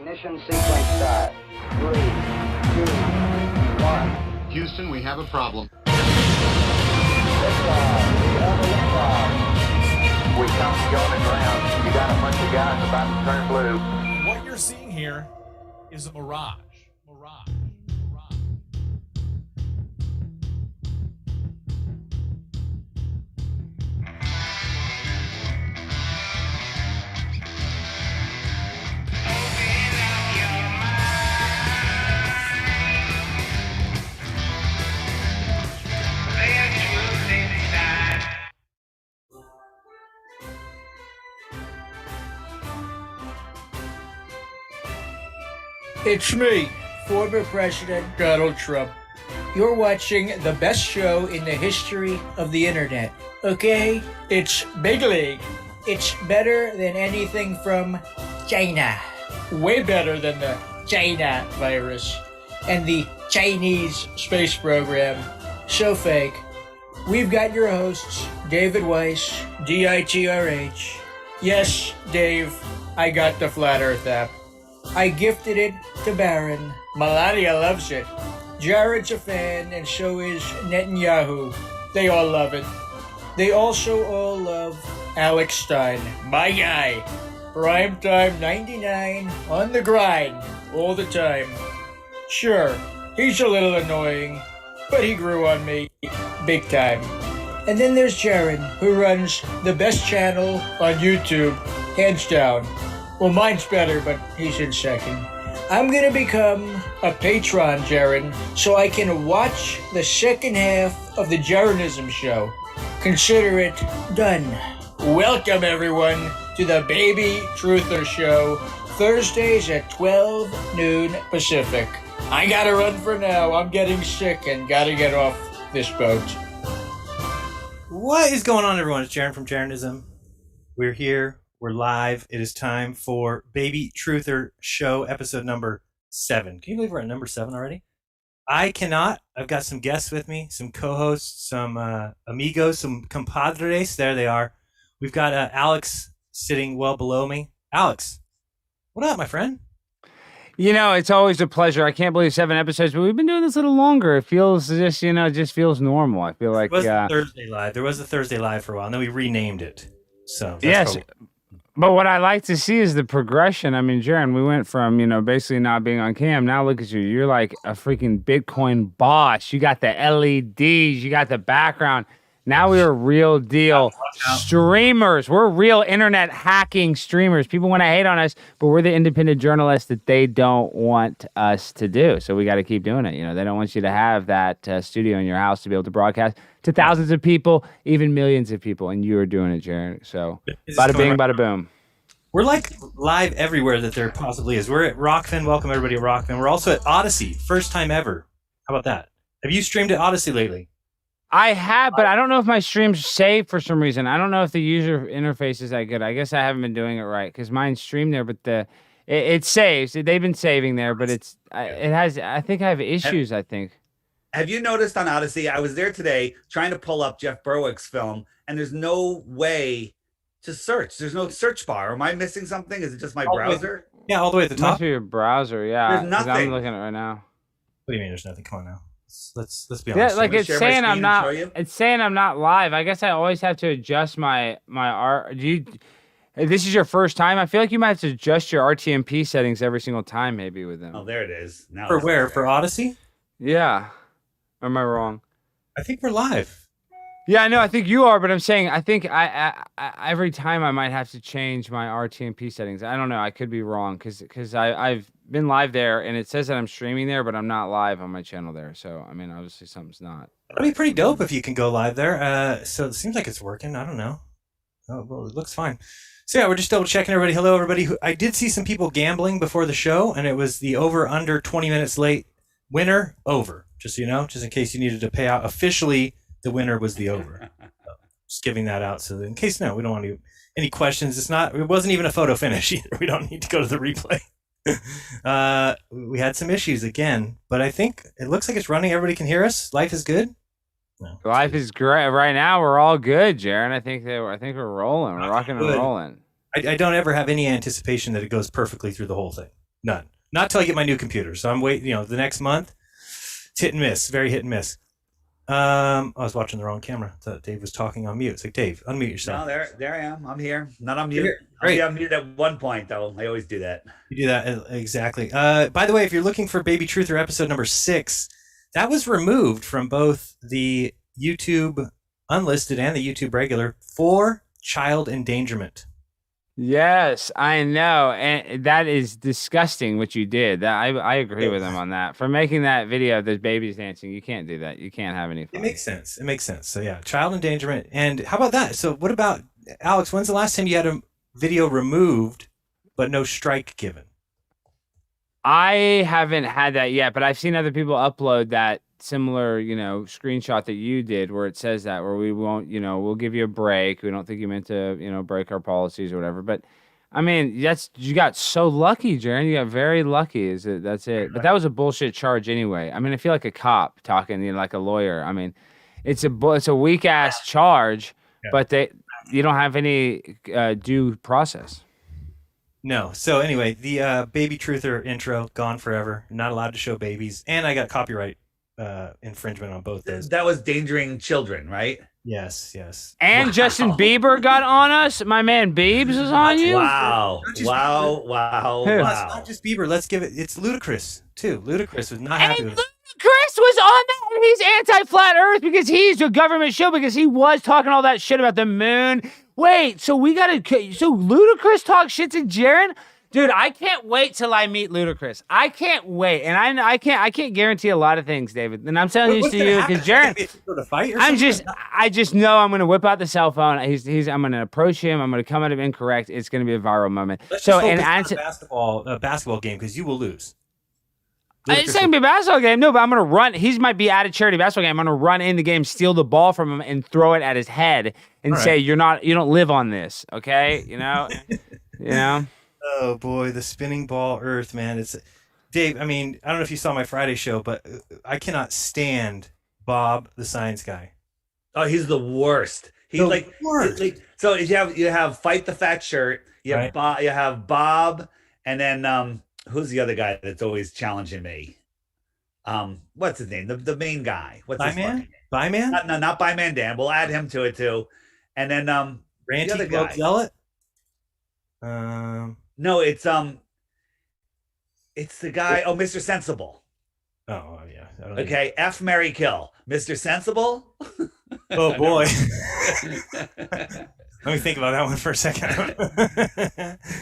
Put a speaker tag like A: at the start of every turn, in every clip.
A: Ignition sequence start. 3, 2, 1.
B: Houston, we have a problem.
A: Liftoff. We have a liftoff.
C: We come going to ground. You got a bunch of guys about to turn blue.
D: What you're seeing here is a mirage.
E: It's me, former President Donald Trump. You're watching the best show in the history of the internet, okay? It's Big League. It's better than anything from China. Way better than the China virus and the Chinese space program. So fake. We've got your hosts, David Weiss, DITRH. Yes, Dave, I got the Flat Earth app. I gifted it to Barron. Melania loves it. Jared's a fan, and so is Netanyahu. They all love it. They also all love Alex Stein, my guy. Primetime 99, on the grind, all the time. Sure, he's a little annoying, but he grew on me, big time. And then there's Jared, who runs the best channel on YouTube, hands down. Well, mine's better, but he's in second. I'm gonna become a patron, Jared, so I can watch the second half of the Jaredism show. Consider it done. Welcome, everyone, to the Baby Truther Show, Thursdays at 12 noon Pacific. I gotta run for now. I'm getting sick and gotta get off this boat.
F: What is going on, everyone? It's Jared from Jaredism. We're here. We're live. It is time for Baby Truther Show, episode number 7. Can you believe we're at number 7 already? I cannot. I've got some guests with me, some co-hosts, some amigos, some compadres. There they are. We've got Alex sitting well below me. Alex, what up, my friend?
G: You know, it's always a pleasure. I can't believe 7 episodes, but we've been doing this a little longer. It feels just, it just feels normal. I feel like...
F: There was a Thursday Live. There was a Thursday Live for a while, and then we renamed it. So
G: yes. But what I like to see is the progression. I mean, Jaron, we went from, basically not being on cam. Now look at you. You're like a freaking Bitcoin boss. You got the LEDs. You got the background. Now we're real deal streamers. We're real internet hacking streamers. People want to hate on us, but we're the independent journalists that they don't want us to do. So we got to keep doing it. They don't want you to have that studio in your house to be able to broadcast to thousands of people, even millions of people. And you are doing it, Jared. So bada bing, bada boom.
F: We're like live everywhere that there possibly is. We're at Rokfin. Welcome everybody at Rokfin. We're also at Odyssey. First time ever. How about that? Have you streamed at Odyssey lately?
G: I have, but I don't know if my stream's saved for some reason. I don't know if the user interface is that good. I guess I haven't been doing it right because mine's streamed there, but it saves. They've been saving there, but it has. I think I have issues. I think.
H: Have you noticed on Odyssey? I was there today trying to pull up Jeff Berwick's film, and there's no way to search. There's no search bar. Am I missing something? Is it just my browser?
F: Yeah, all the way at the top.
G: Must be your browser. Yeah,
H: there's nothing.
G: I'm looking at it right now.
F: What do you mean? There's nothing. Come on now. Let's be honest.
G: Yeah, like it's saying I'm not. It's saying I'm not live. I guess I always have to adjust my art. This is your first time. I feel like you might have to adjust your RTMP settings every single time, maybe with them.
H: Oh, there it is. Now
F: for where? For Odyssey?
G: Yeah. Or am I wrong?
F: I think we're live.
G: Yeah, I know. I think you are, but I'm saying I think I every time I might have to change my RTMP settings. I don't know. I could be wrong because I've been live there and it says that I'm streaming there, but I'm not live on my channel there. So I mean, obviously something's not.
F: That'd be pretty dope if you can go live there. So it seems like it's working. I don't know. Oh well, it looks fine. So yeah, we're just double checking everybody. Hello, everybody. I did see some people gambling before the show, and it was the over under 20 minutes late winner over. Just so you know, just in case you needed to pay out officially. The winner was the over. Just giving that out so that in case we don't want any questions. It wasn't even a photo finish either. We don't need to go to the replay. We had some issues again, but I think it looks like it's running. Everybody can hear us. Life is good.
G: No, life is great. Right now we're all good, Jaron. I think we're rolling. We're rocking and rolling.
F: I don't ever have any anticipation that it goes perfectly through the whole thing. None. Not till I get my new computer. So I'm waiting. The next month. It's hit and miss. Very hit and miss. I was watching the wrong camera. I thought Dave was talking on mute. It's like, Dave, unmute yourself.
H: No, there I am. I'm here. Not on mute.
F: Great.
H: I'm muted at one point though. I always do that.
F: You do that exactly. By the way, if you're looking for Baby Truther episode number 6, that was removed from both the YouTube unlisted and the YouTube regular for child endangerment.
G: Yes, I know, and that is disgusting what you did. That I agree with him on that. For making that video of those babies dancing, you can't do that. You can't have any fun.
F: It makes sense. So yeah, child endangerment. And how about that? So what about Alex? When's the last time you had a video removed but no strike given?
G: I haven't had that yet, but I've seen other people upload that similar, screenshot that you did where it says that, where we won't, we'll give you a break. We don't think you meant to, break our policies or whatever. But I mean, you got so lucky, Jaron. You got very lucky. That's it. But that was a bullshit charge anyway. I mean, I feel like a cop talking, like a lawyer. I mean, it's a weak ass charge, but you don't have any due process.
F: No. So anyway, the Baby Truther intro gone forever. Not allowed to show babies, and I got copyright infringement on both those.
H: That was endangering children, right?
F: Yes.
G: And wow. Justin Bieber got on us. My man Biebs is on you.
H: Wow.
F: It's not just Bieber. Let's give it. It's Ludacris too. Ludacris was not happy with it.
G: Chris was on that, and he's anti-flat Earth because he's a government show because he was talking all that shit about the moon. Wait, so Ludacris talks shit to Jaron? Dude, I can't wait till I meet Ludacris. I can't wait, and I can't guarantee a lot of things, David. And I'm telling this to you because Jaron, I just know I'm gonna whip out the cell phone. I'm gonna approach him. I'm gonna come at him incorrect. It's gonna be a viral moment.
F: Let's just focus on a basketball game because you will lose.
G: It's not gonna be a basketball game, no, but I'm gonna run. He might be at a charity basketball game. I'm gonna run in the game, steal the ball from him, and throw it at his head, and say, "You don't live on this, okay?" You know.
F: Oh boy, the spinning ball Earth, man. It's Dave. I mean, I don't know if you saw my Friday show, but I cannot stand Bob, the science guy.
H: Oh, he's the worst. He's the worst. So you have Fight the Fat Shirt. You have Bob, and then who's the other guy that's always challenging me? What's his name? The main guy. What's his name?
F: Byman?
H: Not Byman Dan. We'll add him to it too. And then the other guy.
F: Zealot?
H: No, it's the guy. Oh, Mr. Sensible.
F: Oh yeah.
H: Okay, F, Marry, Kill. Mr. Sensible.
F: Oh boy. Let me think about that one for a second.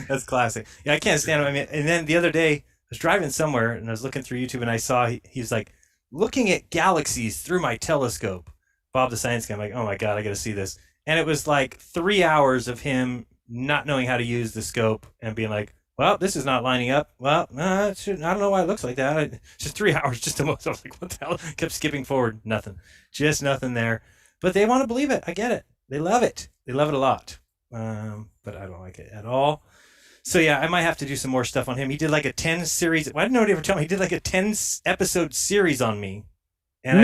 F: That's classic. Yeah, I can't stand him. I mean, and then the other day I was driving somewhere and I was looking through YouTube and I saw he was like looking at galaxies through my telescope. Bob the Science Guy. I'm like, oh my god, I got to see this. And it was like 3 hours of him not knowing how to use the scope and being like, well, this is not lining up. Well, I don't know why it looks like that. Just 3 hours, just almost. I was like, what the hell? Kept skipping forward. Nothing. Just nothing there. But they want to believe it. I get it. They love it. They love it a lot. But I don't like it at all. So yeah, I might have to do some more stuff on him. He did like a 10 series. Why didn't nobody ever tell me? He did like a 10 episode series on me. And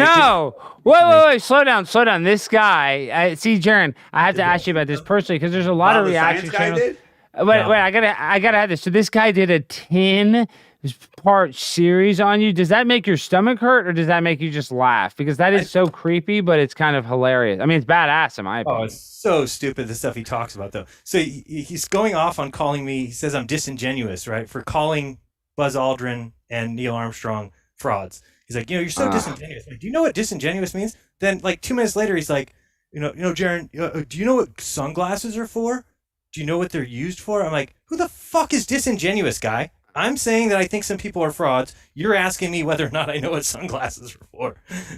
G: wait, slow down. This guy, see, Jaron, I have to ask you about this personally because there's a lot of reaction channels. Wait, I gotta have this. So this guy did a 10-part series on you. Does that make your stomach hurt or does that make you just laugh? Because that is so creepy, but it's kind of hilarious. I mean, it's badass in my opinion.
F: Oh, it's so stupid the stuff he talks about though. So he's going off on calling me. He says I'm disingenuous, right, for calling Buzz Aldrin and Neil Armstrong frauds. He's like, you're so disingenuous. Like, do you know what disingenuous means? Then, like 2 minutes later, he's like, Jaron, do you know what sunglasses are for? Do you know what they're used for? I'm like, who the fuck is disingenuous, guy? I'm saying that I think some people are frauds. You're asking me whether or not I know what sunglasses are for.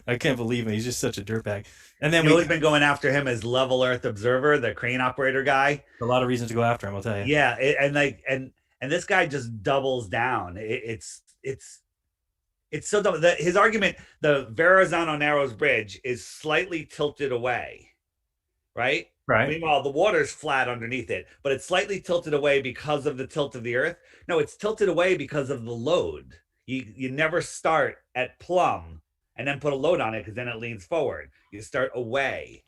F: I can't believe him. He's just such a dirtbag. And then
H: we've been going after him as Level Earth Observer, the crane operator guy.
F: A lot of reasons to go after him, I'll tell you.
H: Yeah, and this guy just doubles down. It's so dumb. His argument, the Verrazano Narrows Bridge is slightly tilted away, right?
F: Right.
H: Meanwhile, the water's flat underneath it, but it's slightly tilted away because of the tilt of the Earth. No, it's tilted away because of the load. You never start at plumb and then put a load on it because then it leans forward. You start away.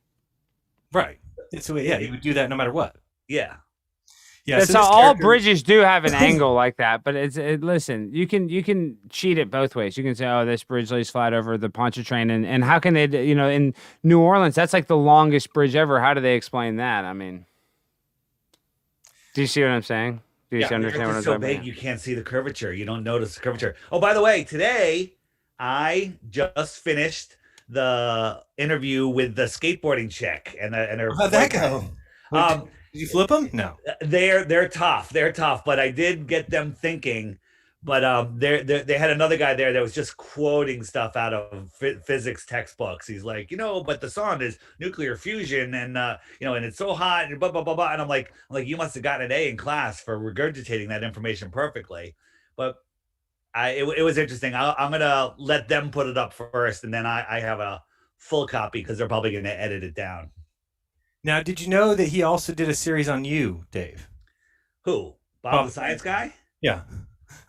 F: Right. It's you would do that no matter what.
H: Yeah.
F: Yeah,
G: That's
F: so
G: how
F: this
G: all
F: character-
G: bridges do have an angle like that. But listen, you can cheat it both ways. You can say, oh, this bridge lays flat over the Pontchartrain, and how can they, in New Orleans, that's like the longest bridge ever. How do they explain that? I mean, do you see what I'm saying? Do you understand what I'm
H: so
G: saying?
H: big you can't see the curvature. You don't notice the curvature. Oh, by the way, today I just finished the interview with the skateboarding chick and her.
F: How'd that go? Did you flip them? No.
H: They're tough. They're tough, but I did get them thinking. But they had another guy there that was just quoting stuff out of physics textbooks. He's like, but the sun is nuclear fusion, and and it's so hot, and blah blah blah blah. And I'm like, you must have gotten an A in class for regurgitating that information perfectly. But it was interesting. I'm gonna let them put it up first, and then I have a full copy because they're probably gonna edit it down.
F: Now, did you know that he also did a series on you, Dave?
H: Who? Bob the Science Guy?
F: Yeah.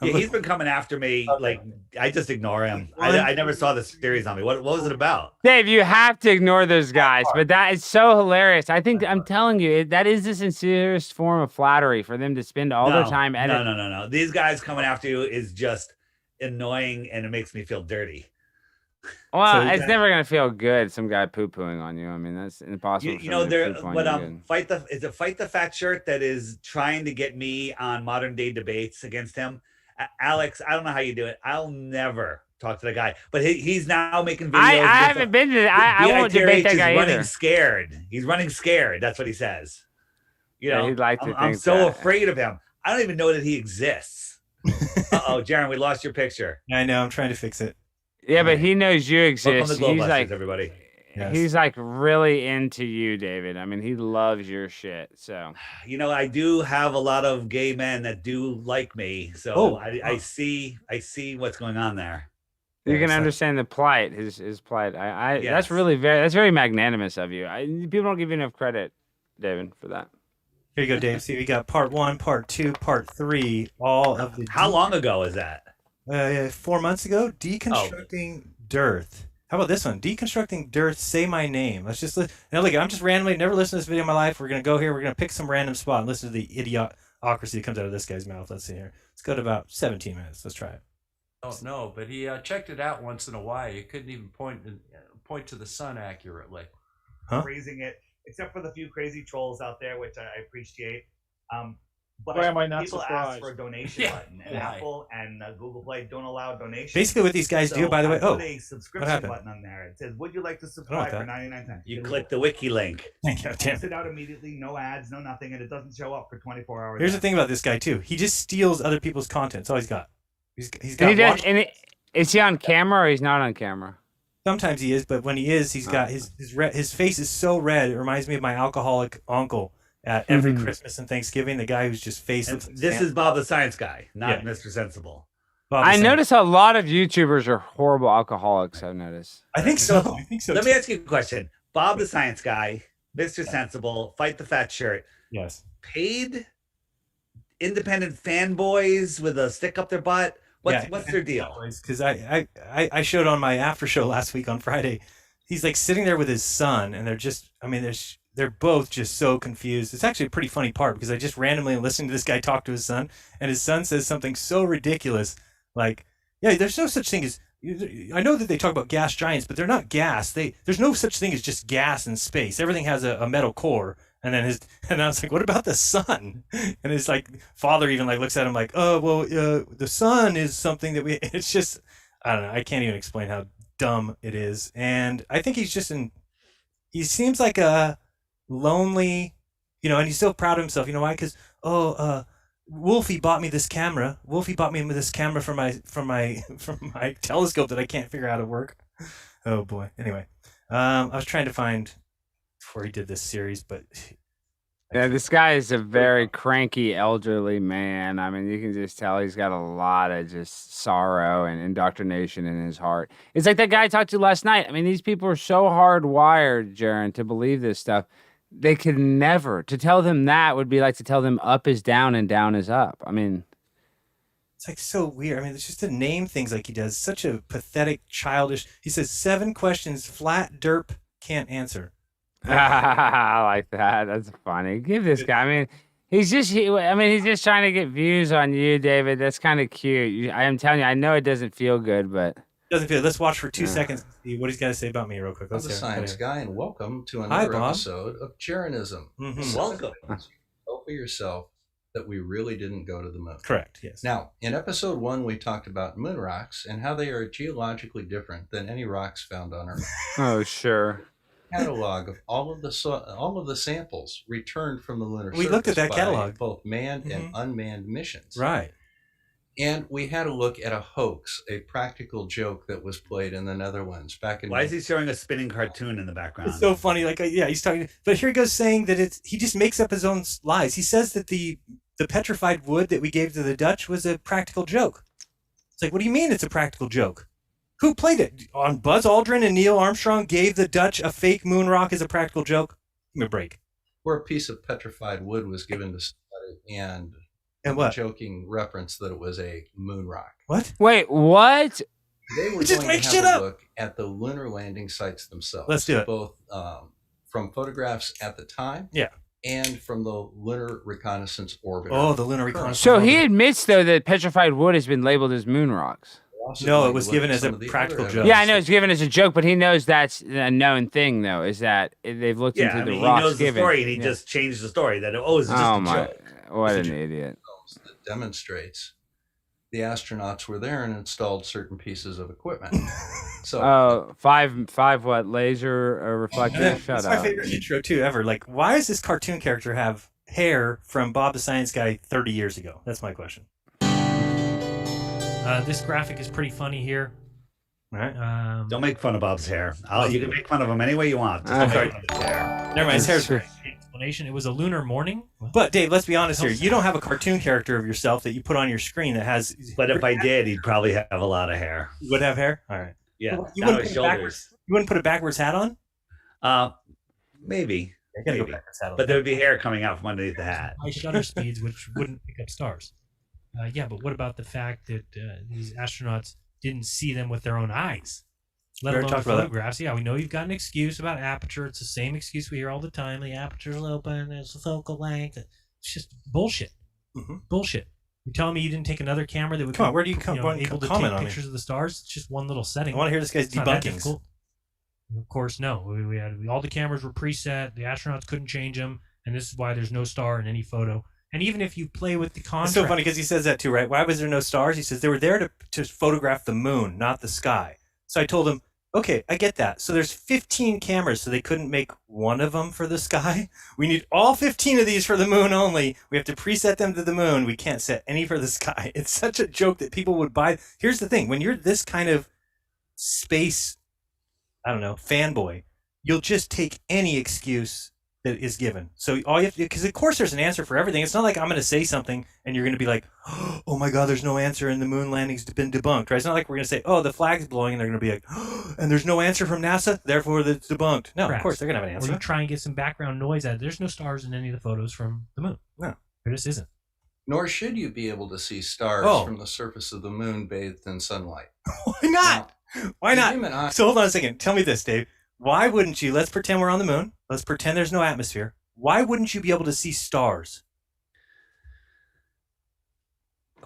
H: Yeah, he's been coming after me. Like, I just ignore him. I never saw the series on me. What was it about?
G: Dave, you have to ignore those guys, but that is so hilarious. I think I'm telling you, that is the sincerest form of flattery for them to spend all their time editing.
H: No. These guys coming after you is just annoying, and it makes me feel dirty.
G: Well, it's never gonna feel good. Some guy poo-pooing on you. I mean, that's impossible.
H: Fight the Fat shirt that is trying to get me on modern day debates against him. Alex, I don't know how you do it. I'll never talk to the guy, but he's now making videos. I
G: haven't been to. I won't debate that guy
H: running
G: either.
H: Scared. He's running scared. That's what he says.
G: He'd like to.
H: I'm so afraid of him. I don't even know that he exists. Jaron, we lost your picture.
F: I know. I'm trying to fix it.
G: Yeah, but he knows you exist.
H: He's like everybody.
F: Yes.
G: He's like really into you, David. I mean, he loves your shit. So
H: I do have a lot of gay men that do like me. So I see what's going on there.
G: You can understand the plight, his plight. That's very magnanimous of you. People don't give you enough credit, David, for that.
F: Here you go, Dave. See, we got part 1, part 2, part 3. All of the.
H: How long ago is that?
F: 4 months ago. Deconstructing Dearth. How about this one? Deconstructing Dearth. Say my name. Let's just now. Look, I'm just randomly never listened to this video in my life. We're gonna go here. We're gonna pick some random spot and listen to the idiocracy that comes out of this guy's mouth. Let's see here. Let's go to about 17 minutes. Let's try it.
B: Oh no, but he checked it out once in a while. You couldn't even point to the sun accurately.
F: Huh?
H: Phrasing it, except for the few crazy trolls out there, which I appreciate. But
I: why am I not
H: people
I: surprised?
H: ask for a donation button, and Apple and Google Play don't allow donations.
F: Basically, what these guys do, by the way.
H: I put a subscription button on there. It says, "Would you like to subscribe for 99 cents?" You click the wiki link. Post it out immediately, no ads, no nothing, and it doesn't show up for 24 hours.
F: Here's the thing about this guy too. He just steals other people's content. That's all he's got. He's got.
G: Is he on camera or he's not on camera?
F: Sometimes he is, but when he is, he's got his face is so red. It reminds me of my alcoholic uncle at every Christmas and Thanksgiving. The guy who's just face.
H: This is Bob the Science Guy, not Mr. Sensible.
G: I notice a lot of YouTubers are horrible alcoholics. I've noticed.
F: I think so.
H: Let me ask you a question. Bob the Science Guy, Mr. Sensible, Fight the Fat Shirt.
F: Yes.
H: Paid independent fanboys with a stick up their butt. What's their deal?
F: Because I showed on my after show last week on Friday. He's like sitting there with his son, and they're both just so confused. It's actually a pretty funny part because I just randomly listened to this guy talk to his son, and his son says something so ridiculous, like, "Yeah, there's no such thing as." I know that they talk about gas giants, but they're not gas. There's no such thing as just gas in space. Everything has a metal core. And I was like, what about the sun? And his like father even like looks at him like, oh well, the sun is something that it's just, I don't know. I can't even explain how dumb it is. And I think he's just he seems like a lonely, and he's so proud of himself. You know why? Because Wolfie bought me this camera. Wolfie bought me this camera from my telescope that I can't figure out how to work. Oh boy. Anyway, I was trying to find before he did this series, but
G: this guy is a very cranky elderly man. I mean, you can just tell he's got a lot of just sorrow and indoctrination in his heart. It's like that guy I talked to last night. I mean, these people are so hardwired, Jaron, to believe this stuff. They could never. To tell them that would be like to tell them up is down and down is up. I mean,
F: it's like so weird. I mean, it's just to name things like he does. Such a pathetic, childish. He says 7 questions flat derp can't answer.
G: I like that. That's funny. Give this guy. I mean, He's just trying to get views on you, David. That's kind of cute. I am telling you, I know it doesn't feel good, but
F: doesn't feel. Let's watch for 2 seconds and see what he's got to say about me real quick.
I: I'm
F: Let's
I: the
F: hear it.
I: science guy, and welcome to
F: Hi,
I: another
F: Bob.
I: episode of Jeranism.
F: Mhm.
H: Welcome.
I: Tell for yourself that we really didn't go to the moon.
F: Correct. Yes.
I: Now, in episode 1, we talked about moon rocks and how they are geologically different than any rocks found on Earth.
G: oh sure.
I: Catalog of all of the samples returned from the lunar
F: We looked at
I: surface
F: that
I: by
F: catalog.
I: both manned and unmanned missions.
F: Right.
I: And we had a look at a hoax, a practical joke that was played in the Netherlands back in.
H: Why is he showing a spinning cartoon in the background?
F: It's so funny. Like, yeah, he's talking, but here he goes saying that he just makes up his own lies. He says that the petrified wood that we gave to the Dutch was a practical joke. It's like, what do you mean it's a practical joke? Who played it? On Buzz Aldrin and Neil Armstrong gave the Dutch a fake moon rock as a practical joke? Give me a break.
I: Where a piece of petrified wood was given to somebody and
F: what?
I: Joking reference that it was a moon rock.
F: What?
G: Wait, what?
I: They were
F: Just
I: going
F: make
I: to
F: shit
I: have a
F: up.
I: look at the lunar landing sites themselves.
F: Let's do it.
I: Both from photographs at the time,
F: Yeah.
I: and from the Lunar Reconnaissance Orbiter.
F: Oh, the lunar reconnaissance.
G: So he admits though that petrified wood has been labeled as moon rocks.
I: Also
F: No,
I: going
F: it was
I: to look
F: given
I: at
F: as
I: some
F: a
I: of the
F: practical
I: other
F: joke.
I: evidence.
G: Yeah, I know it's given as a joke, but he knows that's a known thing though. Is that they've looked
H: Yeah,
G: into
H: I mean,
G: the
H: he
G: rocks
H: knows the
G: given.
H: story, and he
G: Yeah.
H: just changed the story. That it's just
G: Oh
H: a
G: my!
H: joke.
G: What
H: It's
G: an
H: a
G: idiot!
I: That demonstrates the astronauts were there and installed certain pieces of equipment. So
G: Oh, five what laser reflectors? Shut
F: That's my
G: up.
F: favorite intro too ever. Like, why does this cartoon character have hair from Bob the Science Guy 30 years ago? That's my question.
J: This graphic is pretty funny here.
F: All right.
H: Don't make fun of Bob's hair. You can make fun of him any way you want. Just don't make fun of his hair.
F: Never mind. His hair's great.
J: Explanation: it was a lunar morning.
F: But Dave, let's be honest here. You don't have a cartoon character of yourself that you put on your screen that has.
H: But if I did, he'd probably have a lot of hair.
F: You would have hair. All right.
H: Yeah,
F: You
H: down
F: wouldn't,
H: his
F: put a backwards, you wouldn't put a backwards hat on.
H: Maybe.
F: You gotta go
H: Maybe.
F: backwards hat on.
H: But there would be hair coming out from underneath the hat.
J: High shutter speeds, which wouldn't pick up stars. Yeah, but what about the fact that these astronauts didn't see them with their own eyes, let
F: We already
J: alone
F: talked about that.
J: photographs? Yeah, we know you've got an excuse about aperture. It's the same excuse we hear all the time. The aperture's open. There's the focal length. It's just bullshit.
F: Mhm.
J: Bullshit. You're telling me you didn't take another camera that would
F: Come on,
J: be,
F: where do you come?
J: able to
F: comment
J: take
F: on me?
J: pictures of the stars? It's just one little setting.
F: I want to hear this guy's
J: It's not that
F: debunkings.
J: difficult. Of course, no. We had all the cameras were preset. The astronauts couldn't change them, and this is why there's no star in any photo. And even if you play with the
F: It's
J: contrast,
F: so funny because he says that too, right? Why was there no stars? He says they were there to photograph the moon, not the sky. So I told him, okay, I get that. So there's 15 cameras, so they couldn't make one of them for the sky. We need all 15 of these for the moon only. We have to preset them to the moon. We can't set any for the sky. It's such a joke that people would buy. Here's the thing. When you're this kind of space, I don't know, fanboy, you'll just take any excuse that is given. So all you have to do, because of course there's an answer for everything. It's not like I'm going to say something and you're going to be like, oh my God, there's no answer and the moon landing's been debunked, right? It's not like we're going to say, oh, the flag's blowing, and they're going to be like, oh, and there's no answer from NASA, therefore it's debunked. No, of course they're going to have an
J: Or
F: answer.
J: you try and get some background noise out of it. There's no stars in any of the photos from the moon.
F: No.
J: There just isn't.
I: nor should you be able to see stars
F: Oh.
I: from the surface of the moon bathed in sunlight.
F: Why not? Why
I: the
F: not?
I: human eye-
F: So hold on a second. Tell me this, Dave. Why wouldn't you? Let's pretend we're on the moon. Let's pretend there's no atmosphere. Why wouldn't you be able to see stars?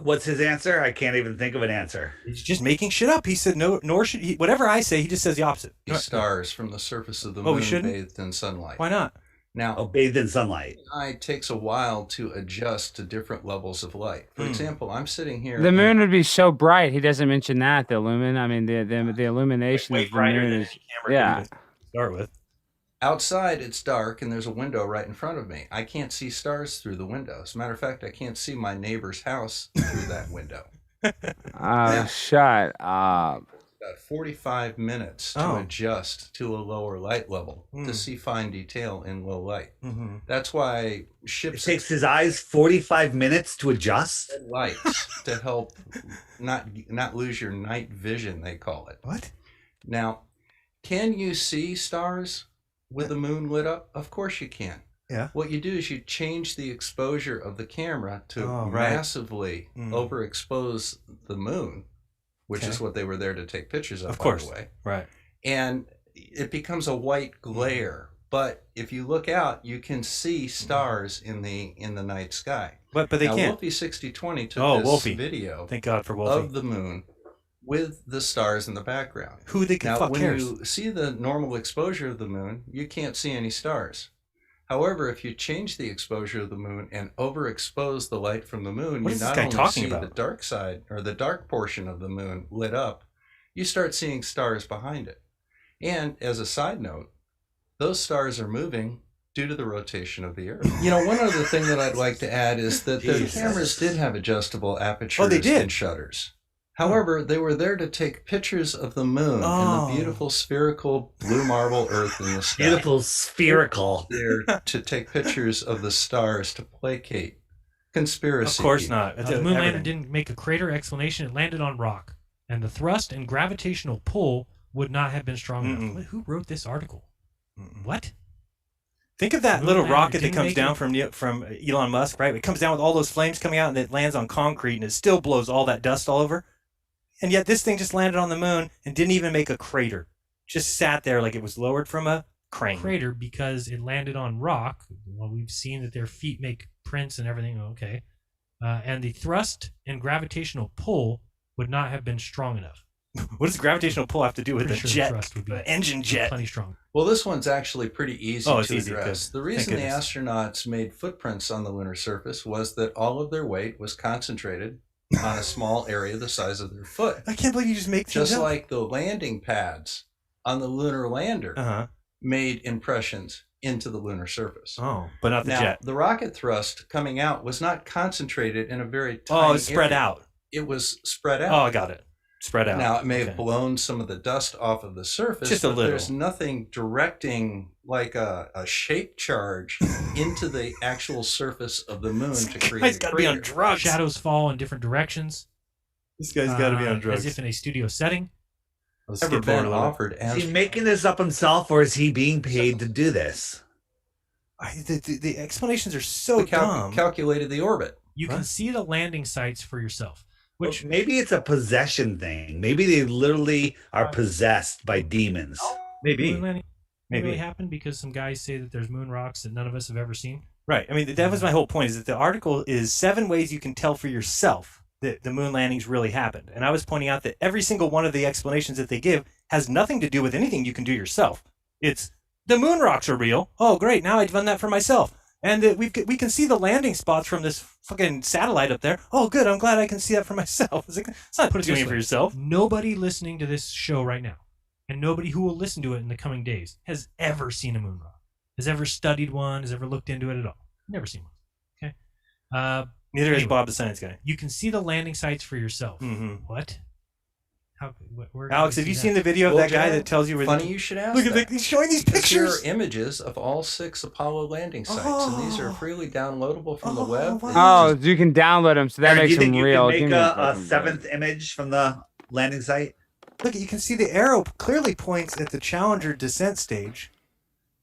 H: What's his answer? I can't even think of an answer.
F: He's just making shit up. He said no, nor should he. Whatever I say, he just says the opposite.
I: see stars from the surface of the
F: Oh, we
I: moon
F: shouldn't?
I: bathed in sunlight.
F: Why not?
I: Now,
H: Oh, bathed in sunlight.
I: the eye takes a while to adjust to different levels of light. For example, I'm sitting here.
G: The moon would be so bright. He doesn't mention that the lumen. I mean, the illumination
F: Way
G: of the
F: brighter
G: moon
F: than
G: is
F: any camera
G: yeah.
F: can start with.
I: Outside, it's dark, and there's a window right in front of me. I can't see stars through the window. As a matter of fact, I can't see my neighbor's house through that window.
G: Oh, shut up.
I: About 45 minutes to
F: Oh.
I: adjust to a lower light level
F: Hmm.
I: to see fine detail in low light.
F: Mm-hmm.
I: That's why
H: It
I: ships
H: takes his eyes 45 minutes to adjust.
I: have lights to help not lose your night vision, they call it.
F: What?
I: Now, can you see stars with the moon lit up? Of course you can.
F: Yeah.
I: What you do is you change the exposure of the camera to
F: Oh, right.
I: massively
F: Mm.
I: overexpose the moon, which is
F: Okay.
I: what they were there to take pictures of,
F: Of course.
I: by the way.
F: Right.
I: And it becomes a white glare But if you look out, you can see stars in the night sky.
F: But they
I: now,
F: can't.
I: Wolfie 6020 took this video.
F: Thank God for Wolfie.
I: Of the moon with the stars in the background.
F: Who the fuck
I: when
F: cares?
I: you see the normal exposure of the moon, you can't see any stars. However, if you change the exposure of the moon and overexpose the light from the moon, you not only see the dark side or the dark portion of the moon lit up, you start seeing stars behind it. And as a side note, those stars are moving due to the rotation of the Earth. You know, one other thing that I'd like to add is that the cameras did have adjustable apertures and shutters. However, they were there to take pictures of the moon and the beautiful spherical blue marble Earth in the sky.
H: Beautiful spherical.
I: There to take pictures of the stars to placate conspiracy.
F: Of course not.
J: The moon lander didn't make a crater explanation. It landed on rock, and the thrust and gravitational pull would not have been strong enough. Who wrote this article? What?
F: Think of that little rocket that comes down from Elon Musk, right? It comes down with all those flames coming out, and it lands on concrete, and it still blows all that dust all over. And yet this thing just landed on the moon and didn't even make a crater. Just sat there like it was lowered from a crane.
J: Crater because it landed on rock. Well, we've seen that their feet make prints and everything. Okay. And the thrust and gravitational pull would not have been strong enough.
F: What does gravitational pull have to do with a jet, engine jet?
J: Plenty strong.
I: Well, this one's actually pretty easy to
F: easy,
I: address.
F: good.
I: The reason the astronauts made footprints on the lunar surface was that all of their weight was concentrated on a small area the size of their foot.
F: I can't believe you just make things
I: Just
F: up.
I: like the landing pads on the lunar lander made impressions into the lunar surface.
F: Oh, but not the
I: now,
F: jet.
I: The rocket thrust coming out was not concentrated in a very tiny
F: it was spread
I: area.
F: out.
I: It was spread out.
F: Oh, I got it. Spread out.
I: Now, it may have blown some of the dust off of the surface,
F: Just a
I: but
F: little.
I: there's nothing directing like a shape charge into the actual surface of the moon to create
F: He's got to be on drugs.
J: Shadows fall in different directions.
F: This guy's got to be on drugs.
J: As if in a studio setting.
I: Never been offered as
H: Is he making this up himself, or is he being paid to do this?
F: The explanations are so dumb.
I: Calculated the orbit.
J: You can see the landing sites for yourself. Which
H: maybe it's a possession thing. Maybe they literally are possessed by demons.
F: Maybe.
J: Maybe it happened because some guys say that there's moon rocks that none of us have ever seen.
F: Right. I mean, that was my whole point, is that the article is 7 ways you can tell for yourself that the moon landings really happened. And I was pointing out that every single one of the explanations that they give has nothing to do with anything you can do yourself. It's, the moon rocks are real. Oh, great. Now I've done that for myself. And we can see the landing spots from this fucking satellite up there. Oh, good. I'm glad I can see that for myself. It's not doing it for yourself.
J: Nobody listening to this show right now, and nobody who will listen to it in the coming days, has ever seen a moon rock, has ever studied one, has ever looked into it at all. Never seen one. Okay.
F: Neither has Bob the Science Guy.
J: You can see the landing sites for yourself.
F: Mm-hmm.
J: What? Where
F: Alex, have you seen the video of that guy that tells you where?
I: Funny you should ask.
F: Look at he's showing these pictures.
I: Here are images of all 6 Apollo landing sites, and these are freely downloadable from the web.
G: Oh, you can download them, so that makes them real.
H: Do you think you can make a 7th image from the landing site?
F: Look, you can see the arrow clearly points at the Challenger descent stage,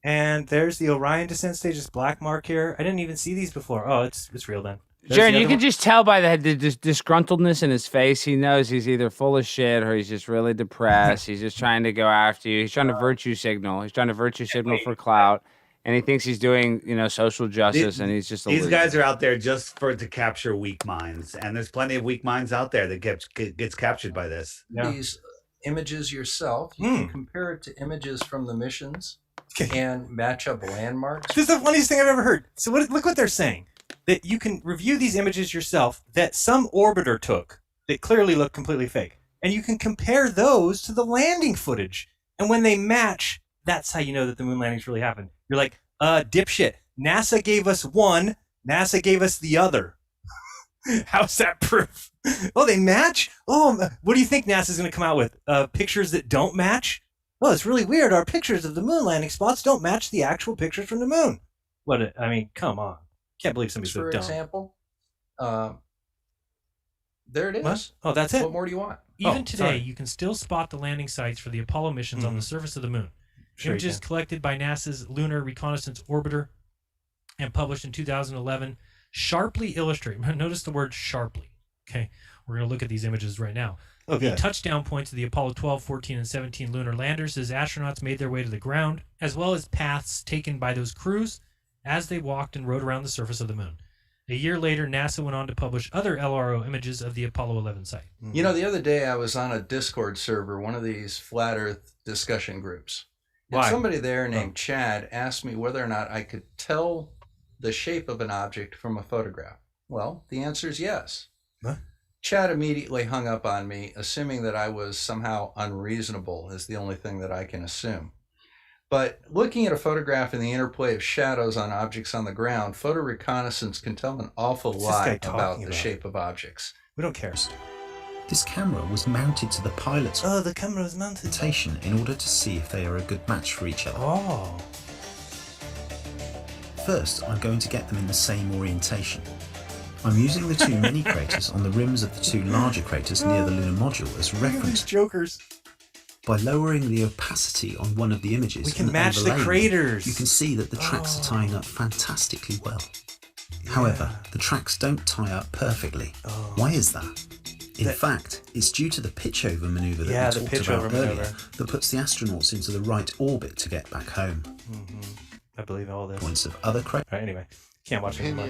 F: and there's the Orion descent stage. This black mark here. I didn't even see these before. Oh, it's real then.
G: Jaron, you can just tell by the disgruntledness in his face. He knows he's either full of shit or he's just really depressed. He's just trying to go after you. He's trying to virtue signal. He's trying to virtue signal for clout, and he thinks he's doing, social justice. And he's just
H: these guys are out there just to capture weak minds, and there's plenty of weak minds out there that gets captured by this.
I: Yeah. These images yourself, you can compare it to images from the missions and match up landmarks.
F: This is the funniest thing I've ever heard. So look what they're saying. That you can review these images yourself that some orbiter took that clearly look completely fake. And you can compare those to the landing footage. And when they match, that's how you know that the moon landings really happened. You're like, dipshit. NASA gave us one, NASA gave us the other. How's that proof? Oh, they match? Oh, what do you think NASA's going to come out with? Pictures that don't match? Oh, it's really weird. Our pictures of the moon landing spots don't match the actual pictures from the moon. Come on. Can't believe somebody's so dumb.
I: For example, there it is.
F: What? Oh, that's it?
I: What more do you want?
J: Even today, you can still spot the landing sites for the Apollo missions on the surface of the moon.
F: Sure
J: Images collected by NASA's Lunar Reconnaissance Orbiter and published in 2011 sharply illustrate. Notice the word sharply. Okay, we're going to look at these images right now.
F: Okay.
J: The touchdown points of the Apollo 12, 14, and 17 lunar landers as astronauts made their way to the ground, as well as paths taken by those crews as they walked and rode around the surface of the moon. A year later, NASA went on to publish other LRO images of the Apollo 11 site.
I: You know, the other day I was on a Discord server, one of these flat Earth discussion groups. And
F: Why?
I: somebody there named Chad asked me whether or not I could tell the shape of an object from a photograph. Well, the answer is yes.
F: Huh?
I: Chad immediately hung up on me, assuming that I was somehow unreasonable, is the only thing that I can assume. But looking at a photograph and the interplay of shadows on objects on the ground, photo reconnaissance can tell an awful lot about the shape of objects.
F: We don't care.
K: This camera was mounted to the pilot's
F: the camera was mounted
K: station in order to see if they are a good match for each other.
F: Oh.
K: First, I'm going to get them in the same orientation. I'm using the two mini craters on the rims of the two larger craters near the lunar module as reference.
F: Jokers.
K: By lowering the opacity on one of the images,
F: We can
K: and
F: match the
K: overlaying them,
F: craters.
K: You can see that the tracks are tying up fantastically well. However, the tracks don't tie up perfectly. Why is that? In fact, it's due to the pitch-over maneuver that we talked about earlier that puts the astronauts into the right orbit to get back home.
F: I believe all this.
K: Points of other craters.
F: Right, anyway, can't watch anymore.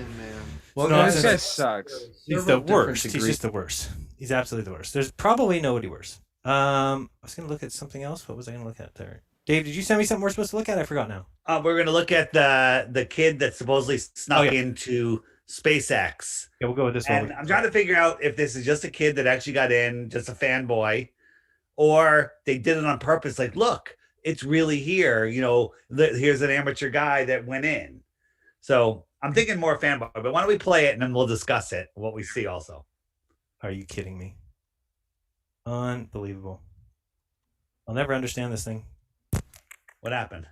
G: Well,
F: No,
G: this guy sucks.
F: He's the worst. He's just the worst. He's absolutely the worst. There's probably nobody worse. I was going to look at something else. What was I going to look at there? Dave, did you send me something we're supposed to look at? I forgot now.
H: We're going to look at the kid that supposedly snuck into SpaceX.
F: Yeah, we'll go with this one.
H: And I'm trying to figure out if this is just a kid that actually got in, just a fanboy, or they did it on purpose. Like, look, it's really here. You know, here's an amateur guy that went in. So I'm thinking more fanboy, but why don't we play it and then we'll discuss it, what we see also.
F: Are you kidding me? Unbelievable. I'll never understand this thing.
H: What happened?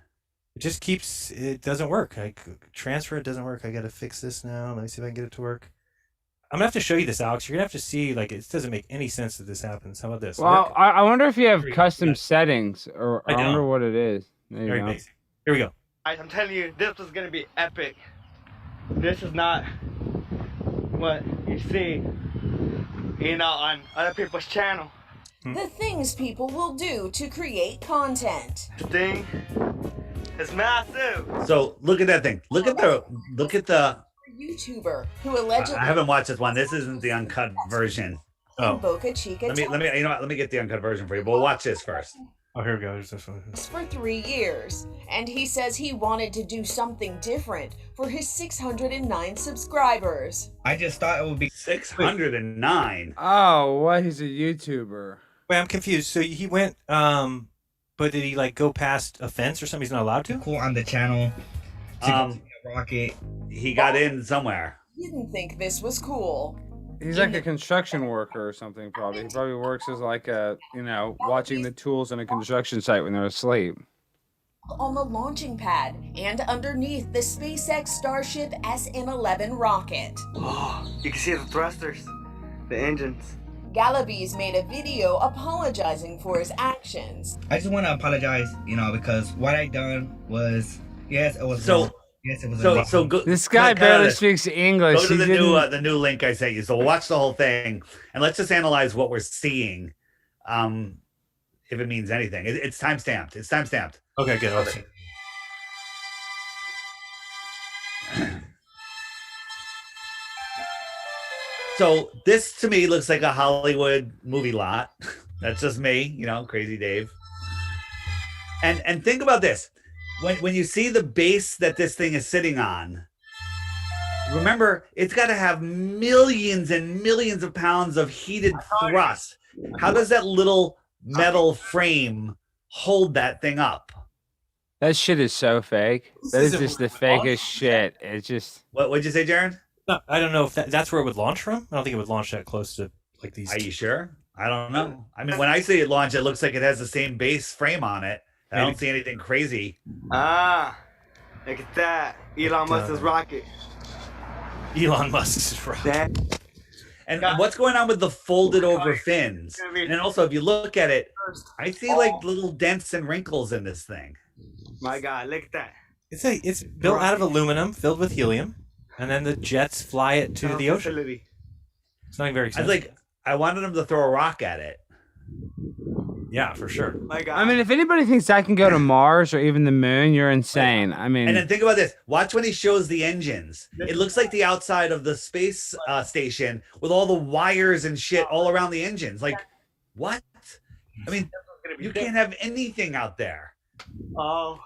F: It doesn't work. I transfer it doesn't work. I got to fix this now. Let me see if I can get it to work. I'm going to have to show you this, Alex. You're going to have to see, like, it doesn't make any sense that this happens. How about this?
G: Well, I wonder if you have custom settings, or I wonder what it is. There you
F: Very
G: go.
F: basic. Here we go.
L: I'm telling you, this is going to be epic. This is not what you see, on other people's channel.
M: The things people will do to create content.
L: The thing is massive.
H: So look at that thing. Look at the
M: YouTuber who allegedly
H: I haven't watched this one. This isn't the uncut version.
M: in Boca Chica
H: Let me you know what? Let me get the uncut version for you. But we'll watch this first.
F: Oh, here we go. Here's this one.
M: for 3 years, and he says he wanted to do something different for his 609 subscribers.
L: I just thought it would be
H: 609.
G: Oh, what? He's a YouTuber.
F: Wait, I'm confused. So he went, but did he like go past a fence or something? He's not allowed to?
L: cool on the channel. Rocket.
H: He got in somewhere.
M: Didn't think this was cool.
G: He's like a construction worker or something, probably. He probably works as like watching the tools on a construction site when they're asleep.
M: On the launching pad and underneath the SpaceX Starship SN-11 rocket.
L: Oh, you can see the thrusters, the engines.
M: Galaviz made a video apologizing for his actions.
L: I just want to apologize, because what I done was, yes, it was
H: So-
L: wrong. Yes, it was
H: So go,
G: This guy barely speaks English.
H: Go to
G: He
H: the new link I sent you. So we'll watch the whole thing and let's just analyze what we're seeing. If it means anything. It's time stamped. It's time stamped.
F: Okay, good. Okay.
H: So this to me looks like a Hollywood movie lot. That's just me, crazy Dave. And think about this. When you see the base that this thing is sitting on, remember, it's got to have millions and millions of pounds of heated thrust. How does that little metal frame hold that thing up?
G: That shit is so fake. That is just the fakest shit. It's just.
H: What'd you say, Jaron?
F: No, I don't know if that's where it would launch from. I don't think it would launch that close to like these.
H: Are you sure? I don't know. I mean, when I see it launch, it looks like it has the same base frame on it. I don't see anything crazy.
L: Ah, look at that. Elon Musk's rocket.
F: Elon Musk's rocket.
H: And what's going on with the folded over fins? And then also, if you look at it, I see like little dents and wrinkles in this thing.
L: My God, look at that.
F: It's built out of aluminum filled with helium, and then the jets fly it to the ocean. It's not very expensive.
H: I wanted him to throw a rock at it.
F: Yeah, for sure.
L: My God.
G: I mean, if anybody thinks I can go to Mars or even the moon, you're insane. I mean,
H: and then think about this. Watch when he shows the engines. It looks like the outside of the space station with all the wires and shit all around the engines. Like, what? I mean, you can't have anything out there.
L: Oh.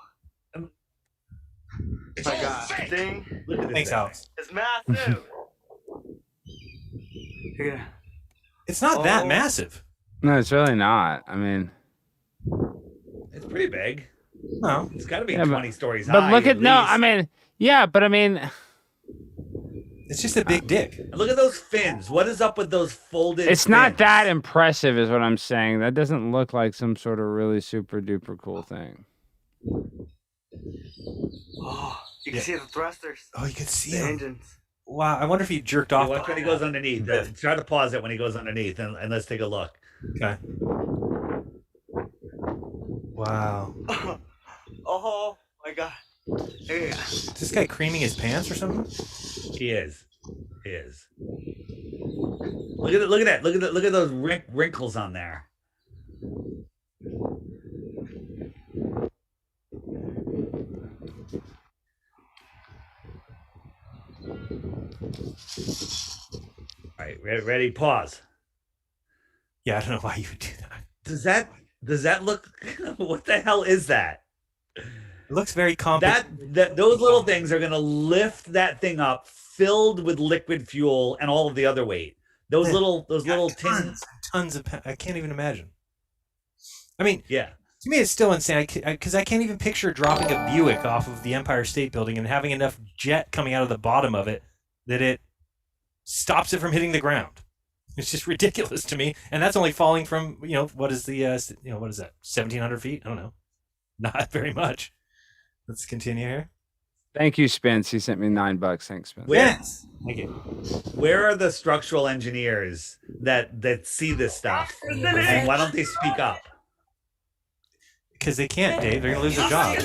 H: It's
L: my
H: all
L: God.
H: fake.
L: Thing.
H: Look at this.
F: Thanks,
H: thing.
F: Alex.
L: It's massive. Yeah.
F: It's not that massive.
G: no, it's really not. I mean,
H: It's pretty big.
F: No,
H: it's got to be
G: Yeah,
H: 20 stories high.
G: but look at no. I mean, yeah, but I mean,
F: it's just a big dick.
H: And look at those fins. What is up with those folded?
G: it's not that impressive, is what I'm saying. That doesn't look like some sort of really super duper cool thing.
L: Oh, you can see the thrusters.
F: Oh, you can see
L: the
F: them.
L: engines.
F: Wow, I wonder if he jerked off.
H: Watch when he goes underneath. Try to pause it when he goes underneath, and let's take a look.
F: Okay. Wow.
L: Oh my God. Yeah.
F: Is this guy creaming his pants or something?
H: He is. He is. Look at it. Look at that. Look at those wrinkles on there. All right, ready? Pause.
F: Yeah, I don't know why you would do
H: Does
F: that.
H: that look? What the hell is that?
F: It looks very complex.
H: Those little things are gonna lift that thing up, filled with liquid fuel and all of the other weight. Those little tins.
F: Tons of. I can't even imagine. I mean,
H: yeah.
F: To me, it's still insane because I can't even picture dropping a Buick off of the Empire State Building and having enough jet coming out of the bottom of it that it stops it from hitting the ground. It's just ridiculous to me, and that's only falling from what is the what is that 1,700 feet? I don't know, not very much. Let's continue here.
G: Thank you, Spence. He sent me $9. Thanks, Spence.
F: Yes. Thank you.
H: Where are the structural engineers that see this stuff? And why don't they speak up?
F: Because they can't, Dave. They're gonna lose their job.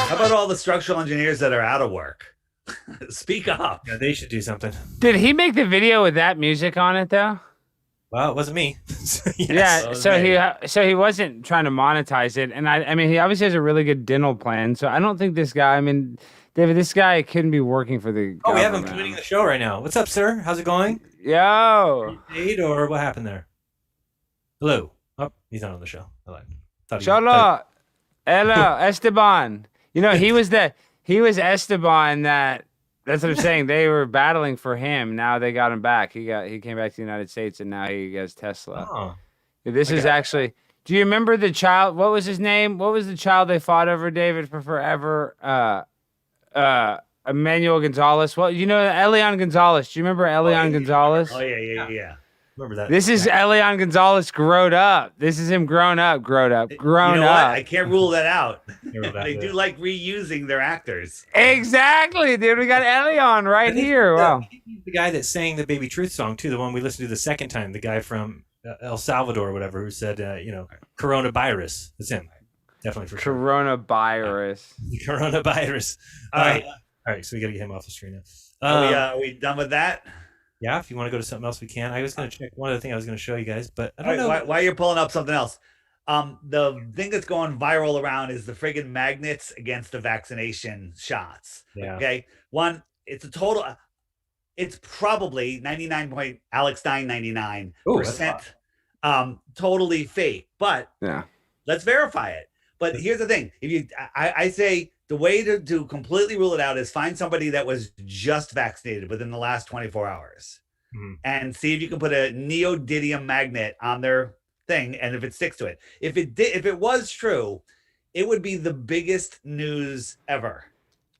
H: How about all the structural engineers that are out of work? Speak up.
F: Yeah, they should do something.
G: Did he make the video with that music on it though?
F: Well, it wasn't me.
G: Yes. Yeah, so he wasn't trying to monetize it, and I mean he obviously has a really good dental plan. So I don't think this guy. I mean, David, this guy couldn't be working for the.
F: Oh, we have him committing the show right now. What's up, sir? How's it going?
G: Yo.
F: Paid or what happened there? Hello. Oh, he's not on the show. I lied.
G: Hello, Esteban. He was Esteban that's what I'm saying. They were battling for him. Now they got him back. He came back to the United States and now he has Tesla.
F: Oh.
G: This is actually, do you remember the child? What was his name? What was the child they fought over, David, for forever? Emmanuel Gonzalez. Well, Elian Gonzalez. Do you remember Elian Gonzalez?
H: Oh, yeah.
F: Remember that.
G: This is Elian Gonzalez grown up. This is him grown up.
H: You know what? I can't rule that out. They do like reusing their actors.
G: Exactly, dude. We got Elian right here. Wow.
F: The guy that sang the Baby Truth song, too, the one we listened to the second time, the guy from El Salvador or whatever, who said, coronavirus. It's him. Definitely for sure.
G: Coronavirus.
F: Coronavirus. All right, so we got to get him off the screen now.
H: Are we done with that?
F: Yeah, if you want to go to something else, we can. I was going to check one other thing I was going to show you guys, but I don't know.
H: Why you're pulling up something else. The thing that's going viral around is the friggin' magnets against the vaccination shots.
F: Yeah.
H: Okay. One, it's probably 99.99% totally fake, but
G: yeah,
H: let's verify it. But here's the thing. I say the way to completely rule it out is find somebody that was just vaccinated within the last 24 hours and see if you can put a neodymium magnet on their thing and if it sticks to it. If it was true, it would be the biggest news ever.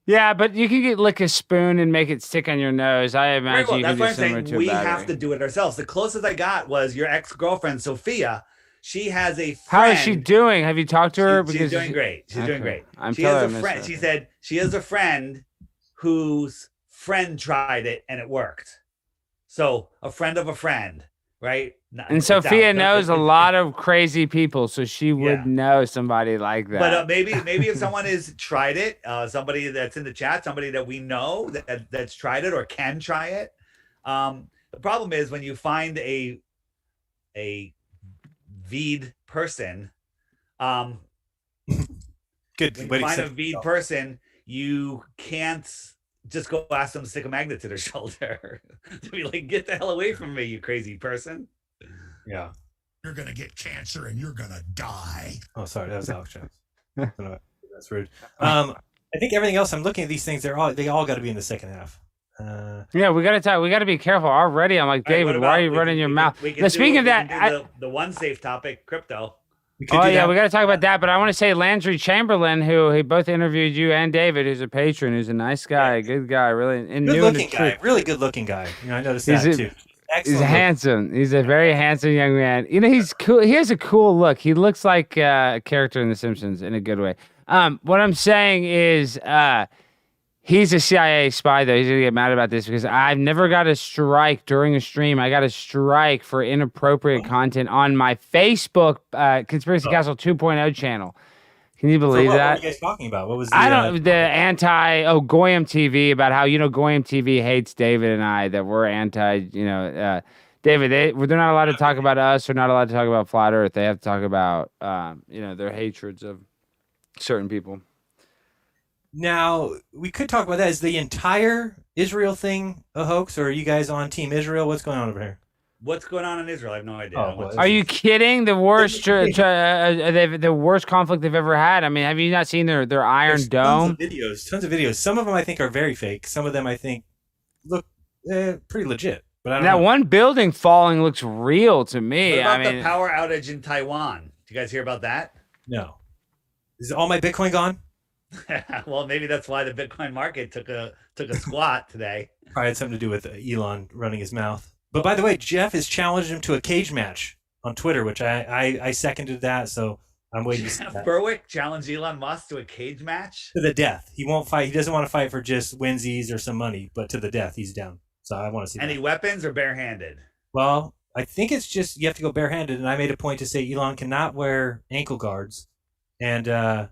G: Yeah, but you can lick a spoon and make it stick on your nose. I imagine you can do
H: that's why
G: similar
H: I'm
G: to
H: saying
G: a
H: we
G: battery.
H: have to do it ourselves. The closest I got was your ex-girlfriend, Sophia. She has a friend.
G: How is she doing? Have you talked to her?
H: She's doing great. She's doing great.
G: I'm
H: she has
G: telling
H: a
G: her I
H: friend.
G: missed
H: She
G: that.
H: said she has a friend whose friend tried it and it worked. So a friend of a friend, right?
G: And Sophia knows a lot of crazy people, so she would know somebody like that.
H: But maybe if someone has tried it, somebody that's in the chat, somebody that we know that's tried it or can try it, The problem is when you find a V'd person,
F: good.
H: When you find a V'd person, you can't just go ask them to stick a magnet to their shoulder to be like, get the hell away from me, you crazy person.
F: Yeah.
N: You're gonna get cancer and you're gonna die.
F: Oh, sorry, that was Alex Jones. That's rude. I think everything else. I'm looking at these things. They all got to be in the second half.
G: Yeah, we got to talk. We got to be careful already. I'm like, David, why are you running your mouth? Now, speaking of that,
H: the one safe topic, crypto.
G: Oh yeah, we got to talk about that. But I want to say Landry Chamberlain, who he both interviewed you and David, who's a patron, who's a nice guy, good guy, really, and
F: good looking guy, really good looking guy. You know, I noticed that too.
G: He's handsome. He's a very handsome young man. You know, he's cool. He has a cool look. He looks like a character in The Simpsons in a good way. What I'm saying is, he's a CIA spy, though. He's going to get mad about this because I've never got a strike during a stream. I got a strike for inappropriate content on my Facebook Conspiracy Castle 2.0 channel. Can you believe that?
F: What were you guys talking about? What was the,
G: the Goyam TV, about how, Goyam TV hates David and I, that we're anti, David, they're not allowed to talk about us. They're not allowed to talk about Flat Earth. They have to talk about, their hatreds of certain people.
F: Now, we could talk about that. Is the entire Israel thing a hoax, or are you guys on Team Israel? What's going on over here?
H: What's going on in Israel? I have no idea.
G: Are you kidding? The worst, the worst conflict they've ever had. I mean, have you not seen their Iron Dome?
F: Tons of videos. Some of them I think are very fake. Some of them I think look pretty legit. But I don't
G: that
F: know.
G: one building falling looks real to me.
H: What about the power outage in Taiwan? Did you guys hear about that?
F: No. Is all my Bitcoin gone?
H: Well, maybe that's why the Bitcoin market took a squat today.
F: Probably had something to do with Elon running his mouth. But by the way, Jeff has challenged him to a cage match on Twitter, which I seconded that. So I'm waiting to see that.
H: Berwick challenged Elon Musk to a cage match
F: to the death. He won't fight. He doesn't want to fight for just winsies or some money, but to the death. He's down. So I want to see.
H: Any weapons or barehanded?
F: Well, I think it's just you have to go barehanded, and I made a point to say Elon cannot wear ankle guards, and yeah,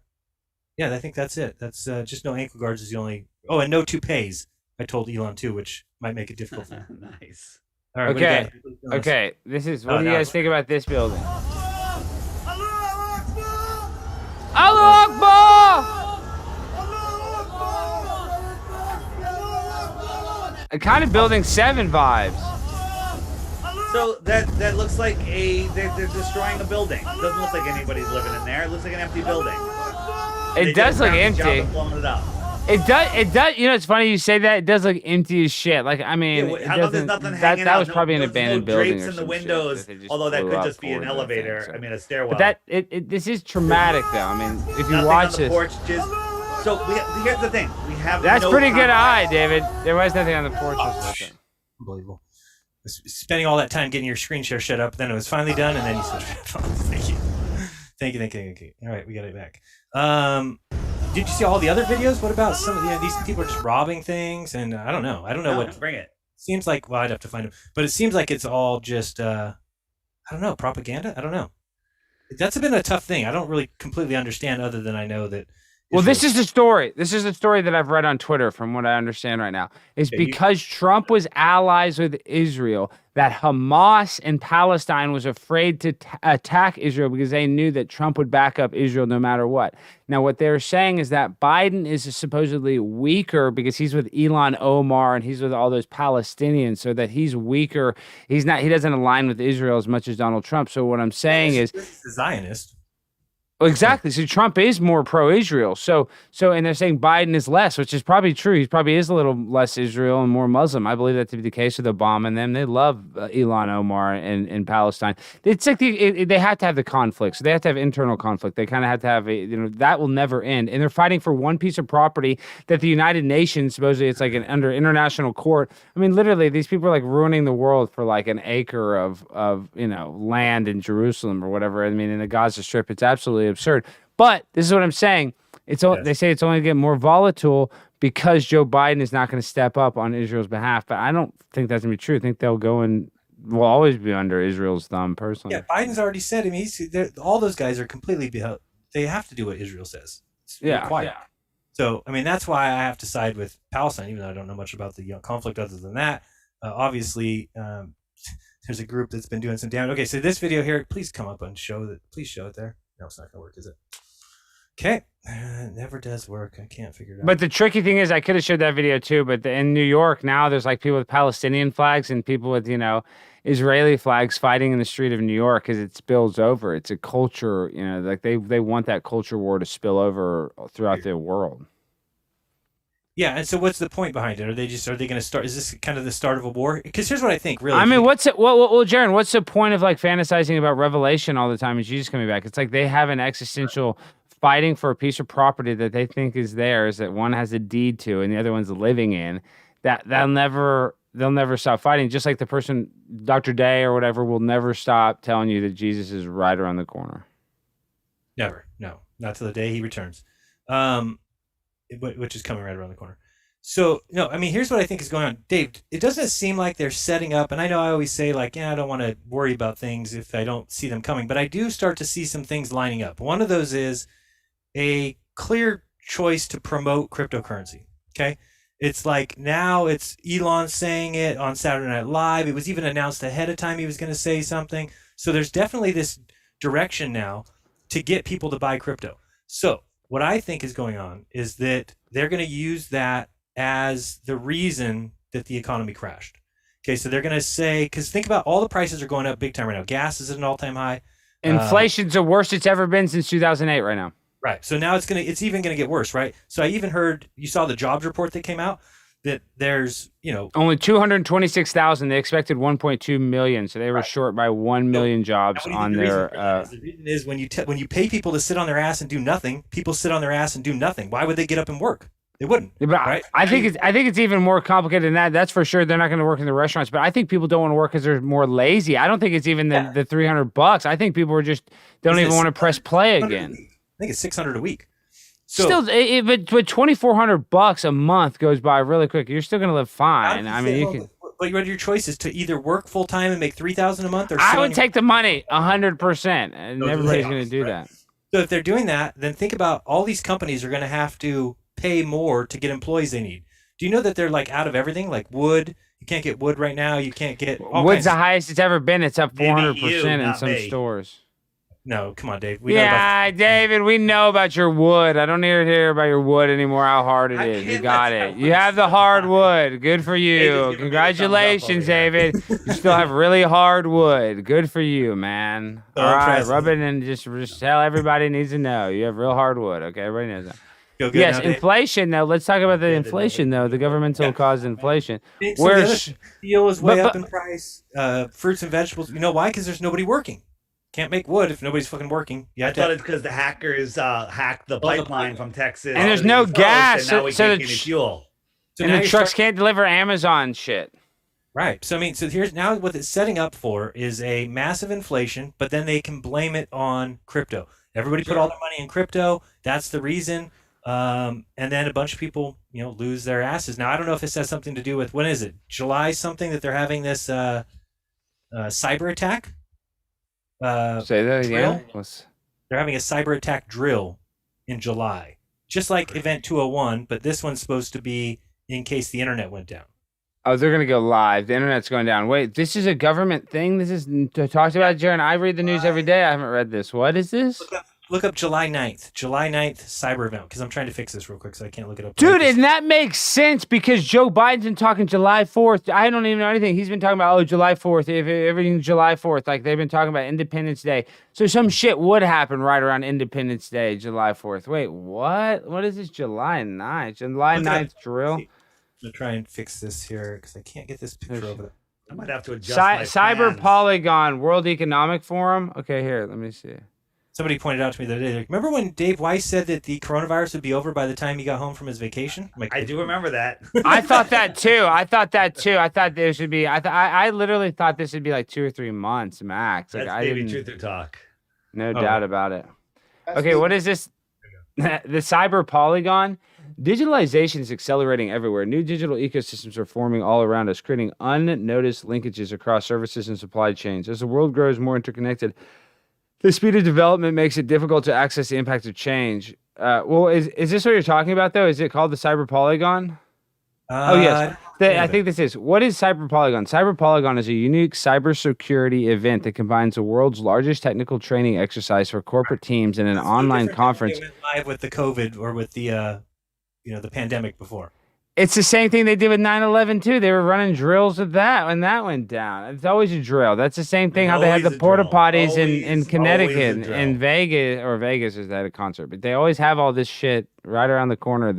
F: I think that's it. That's just no ankle guards is the only. Oh, and no toupees. I told Elon too, which might make it difficult for him.
H: Nice.
F: All right.
G: Okay. This is. What do you guys think about this building? Allahu Akbar! A kind of Building 7 vibes.
H: So that looks like they're destroying a building. It doesn't look like anybody's living in there. It looks like an empty building.
G: It does look empty.
H: It up.
G: It does. You know, it's funny you say that. It does look empty as shit. Like, I mean,
H: how come there's nothing hanging
G: that
H: out?
G: was probably an abandoned building.
H: Drapes
G: or
H: in the
G: some
H: windows,
G: shit
H: although that could just be an
G: forward
H: elevator.
G: thing,
H: I mean, a stairwell.
G: But this is traumatic, though. I mean, if you
H: Nothing
G: watch
H: on the
G: this.
H: porch, so here's the thing. We have
G: That's
H: no
G: pretty good eye,
H: contact.
G: David. There was nothing on the porch.
F: Unbelievable. Spending all that time getting your screen share shut up, then it was finally done, and then you switched headphones. Thank you. Thank you. All right, we got it back. Did you see all the other videos? What about some of these people are just robbing things? And I don't know. What.
H: Bring it.
F: Seems like, well, I'd have to find them. But it seems like it's all just, I don't know, propaganda? I don't know. That's been a tough thing. I don't really completely understand other than I know that.
G: Well, this is the story. This is the story that I've read on Twitter from what I understand right now. Is because Trump was allies with Israel that Hamas in Palestine was afraid to attack Israel because they knew that Trump would back up Israel no matter what. Now, what they're saying is that Biden is supposedly weaker because he's with Elon Omar and he's with all those Palestinians, so that he's weaker. He doesn't align with Israel as much as Donald Trump. So what I'm saying is,
F: this is a Zionist.
G: Exactly. So Trump is more pro-Israel. So, and they're saying Biden is less, which is probably true. He probably is a little less Israel and more Muslim. I believe that to be the case with Obama and them. They love Elon Omar in Palestine. It's like they have to have the conflict. So they have to have internal conflict. They kind of have to have that will never end. And they're fighting for one piece of property that the United Nations, supposedly it's like under international court. I mean, literally, these people are like ruining the world for like an acre of land in Jerusalem or whatever. I mean, in the Gaza Strip, it's absolutely absurd. But this is what I'm saying. They say it's only getting more volatile because Joe Biden is not going to step up on Israel's behalf. But I don't think that's going to be true. I think they'll go and will always be under Israel's thumb personally.
F: Yeah, Biden's already said. I mean, all those guys are completely they have to do what Israel says. It's required. Yeah. So, I mean, that's why I have to side with Palestine, even though I don't know much about the conflict other than that. obviously, there's a group that's been doing some damage. Okay, so this video here, please come up and show that. Please show it there. No, it's not gonna work, is it? Okay, it never does work. I can't figure it out.
G: But the tricky thing is, I could have showed that video too. But in New York now, there's like people with Palestinian flags and people with Israeli flags fighting in the street of New York because it spills over. It's a culture, like they want that culture war to spill over throughout the world.
F: Yeah, and so what's the point behind it? Are they going to start? Is this kind of the start of a war? Because here's what I think. Really,
G: I mean, well, Jaron, what's the point of like fantasizing about Revelation all the time and Jesus coming back? It's like they have an existential fighting for a piece of property that they think is theirs, that one has a deed to, and the other one's living in. They'll never stop fighting. Just like the person, Dr. Day or whatever, will never stop telling you that Jesus is right around the corner.
F: Never, no, not till the day he returns. Which is coming right around the corner. So, no, I mean, here's what I think is going on. Dave, it doesn't seem like they're setting up, and I know I always say, like, I don't want to worry about things if I don't see them coming, but I do start to see some things lining up. One of those is a clear choice to promote cryptocurrency, okay? It's like now it's Elon saying it on Saturday Night Live. It was even announced ahead of time he was going to say something. So there's definitely this direction now to get people to buy crypto. So what I think is going on is that they're going to use that as the reason that the economy crashed. Okay, so they're going to say, because think about all the prices are going up big time right now. Gas is at an all-time high.
G: Inflation's the worst it's ever been since 2008 right now.
F: Right. So now it's even going to get worse, right? So I even heard, you saw the jobs report that came out, that there's,
G: only 226,000. They expected 1.2 million, so they were short by 1 million jobs on their.
F: The reason is when you pay people to sit on their ass and do nothing, people sit on their ass and do nothing. Why would they get up and work? They wouldn't.
G: Yeah, but
F: right?
G: I think it's even more complicated than that. That's for sure. They're not going to work in the restaurants, but I think people don't want to work because they're more lazy. I don't think it's even the $300. I think people are just don't even want to press play again.
F: I think it's $600 a week. So,
G: still, but $2,400 a month goes by really quick. You're still gonna live fine. I mean, you can.
F: But your choice is to either work full time and make $3,000 a month, or
G: I would take the money 100%, and everybody's gonna do that.
F: So if they're doing that, then think about all these companies are gonna have to pay more to get employees they need. Do you know that they're like out of everything? Like wood, you can't get wood right now. You can't get
G: wood's the highest it's ever been. It's up 400% in some stores.
F: No, come on, Dave.
G: David, we know about your wood. I don't need to hear about your wood anymore, how hard it is. You got it. You have the hard wood. Good for you. Congratulations, David. You still have really hard wood. Good for you, man. All right, rub it and just tell everybody needs to know. You have real hard wood, okay? Everybody knows that. Yes, now, inflation, though. Let's talk about the inflation, though. The governmental caused inflation.
F: Where steel is way up in price. Fruits and vegetables. You know why? Because there's nobody working. Can't make wood if nobody's fucking working.
H: I thought it's because the hackers hacked the pipeline from Texas.
G: And there's no gas,
H: so we can't
G: the
H: get any fuel.
G: And the trucks can't deliver Amazon shit.
F: Right. So, I mean, here's now what it's setting up for is a massive inflation, but then they can blame it on crypto. Everybody put all their money in crypto. That's the reason. And then a bunch of people, lose their asses. Now, I don't know if this has something to do with, when is it? July something that they're having this cyber attack?
G: Say that again.
F: They're having a cyber attack drill in July, just like Event 201, but this one's supposed to be in case the internet went down.
G: Oh, they're gonna go live. The internet's going down. Wait, this is a government thing. This is talked about, Jaron. I read the news every day. I haven't read this. What is this?
F: Look up July 9th. July 9th cyber event, because I'm trying to fix this real quick, so I can't look it up.
G: Dude, and that makes sense because Joe Biden's been talking July 4th. I don't even know anything. He's been talking about, July 4th, if everything's July 4th. Like, they've been talking about Independence Day. So some shit would happen right around Independence Day, July 4th. Wait, what? What is this July 9th? July 9th drill?
F: I'm going to try and fix this here, because I can't get this picture over there.
H: I might have to adjust my
G: Cyber Polygon, World Economic Forum. Okay, here, let me see.
F: Somebody pointed out to me the other day. Remember when Dave Weiss said that the coronavirus would be over by the time he got home from his vacation?
H: I do remember that.
G: I thought that too. I thought there should be. I literally thought this would be like 2 or 3 months max.
H: That's maybe truth or talk.
G: No doubt about it. Okay, what is this? The cyber polygon. Digitalization is accelerating everywhere. New digital ecosystems are forming all around us, creating unnoticed linkages across services and supply chains. As the world grows more interconnected, the speed of development makes it difficult to access the impact of change. Is this what you're talking about, though? Is it called the cyber polygon? I think this is. What is CyberPolygon? CyberPolygon is a unique cybersecurity event that combines the world's largest technical training exercise for corporate teams in an online conference.
F: They went live with the COVID or with the the pandemic before.
G: It's the same thing they did with 9/11 too. They were running drills with that when that went down. It's always a drill. That's the same thing. How they had the porta potties in Connecticut and Vegas is at a concert. But they always have all this shit right around the corner.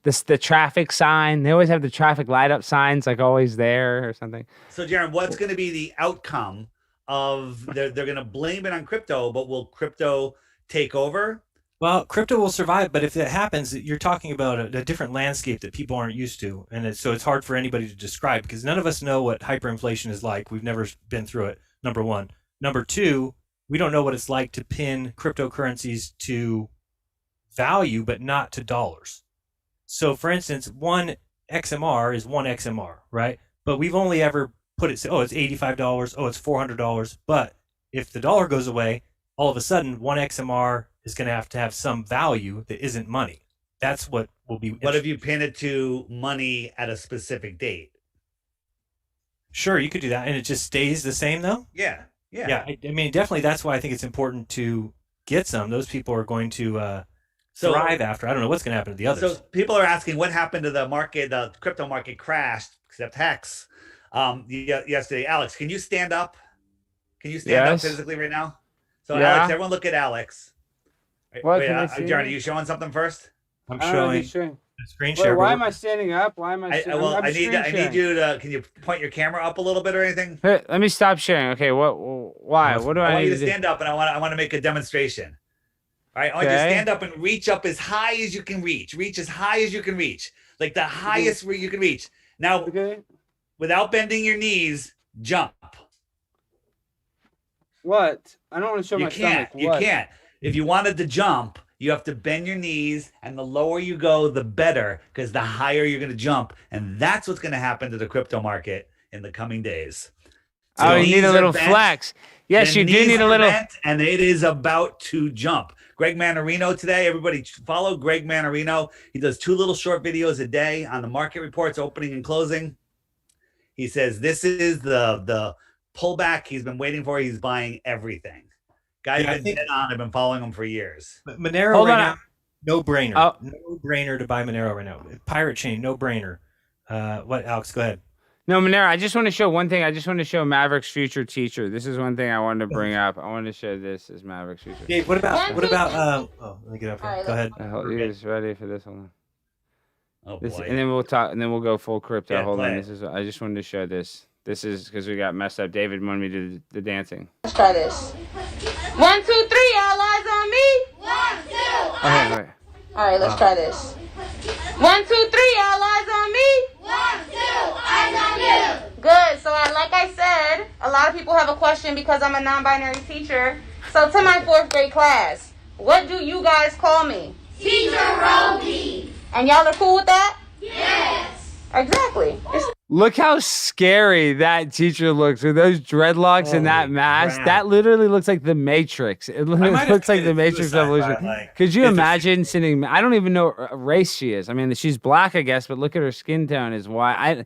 G: The traffic sign. They always have the traffic light up signs like always there or something.
H: So Jaron, what's going to be the outcome of they're going to blame it on crypto, but will crypto take over?
F: Well, crypto will survive, but if that happens, you're talking about a different landscape that people aren't used to, and so it's hard for anybody to describe because none of us know what hyperinflation is like. We've never been through it. Number one. Number two, we don't know what it's like to pin cryptocurrencies to value, but not to dollars. So, for instance, one XMR is one XMR, right? But we've only ever put it, it's $85, it's $400. But if the dollar goes away, all of a sudden, one XMR is going to have some value that isn't money. That's what will be.
H: What if you pin it to money at a specific date?
F: Sure, you could do that, and it just stays the same, though.
H: Yeah.
F: I mean, definitely. That's why I think it's important to get some. Those people are going to thrive after. I don't know what's going to happen to the others.
H: So people are asking what happened to the market. The crypto market crashed, except Hex. Yesterday, Alex, can you stand up? Can you stand up physically right now? So Alex, everyone look at Alex.
G: What,
H: Jaron, are you showing something first?
F: I'm showing the screen share.
G: Why am I standing up? Why am I?
H: I need you to. Can you point your camera up a little bit or anything?
G: Hey, let me stop sharing. Okay, why? What do I need to do?
H: I want you to stand up, and I want to make a demonstration. All right, I want you to stand up and reach up as high as you can reach. Reach as high as you can reach, like the highest you can reach. Now, without bending your knees, jump.
G: What? I don't want to show my stomach.
H: You can't. If you wanted to jump, you have to bend your knees, and the lower you go, the better, because the higher you're going to jump. And that's what's going to happen to the crypto market in the coming days.
G: So you need a little flex. Yes, you do need a little.
H: And it is about to jump. Greg Manarino today. Everybody follow Greg Manarino. He does 2 little short videos a day on the market reports, opening and closing. He says this is the pullback he's been waiting for. He's buying everything. Guy's been dead on. I've been following him for years.
F: But Monero now, no brainer. No brainer to buy Monero right now. Pirate Chain, no brainer. What, Alex? Go ahead.
G: No, Monero. I just want to show one thing. I just want to show Maverick's future teacher. This is one thing I wanted to bring up. I wanted to show this as Maverick's future.
F: Dave, what about? Let me get up here. Go ahead.
G: You guys ready for this? Hold on.
H: Oh boy.
G: And then we'll talk. And then we'll go full crypto.
H: Yeah,
G: hold on. This is. I just wanted to show this. This is because we got messed up. David wanted me to do the dancing.
O: Let's try this. 1, 2, 3, all eyes on me. 1, 2,
G: okay.
O: All right, let's try this. 1, 2, 3, all eyes on me. 1, 2, eyes on you. Good. So like I said, a lot of people have a question because I'm a non-binary teacher. So to my 4th grade class, what do you guys call me? Teacher Roby. And y'all are cool with that? Yes. Exactly.
G: Look how scary that teacher looks with those dreadlocks and that mask.
F: crap.
G: That literally looks like the Matrix. It looks like the Matrix evolution. Could you imagine sitting? I don't even know what race she is. I mean, she's black, I guess, but look at her skin tone is white.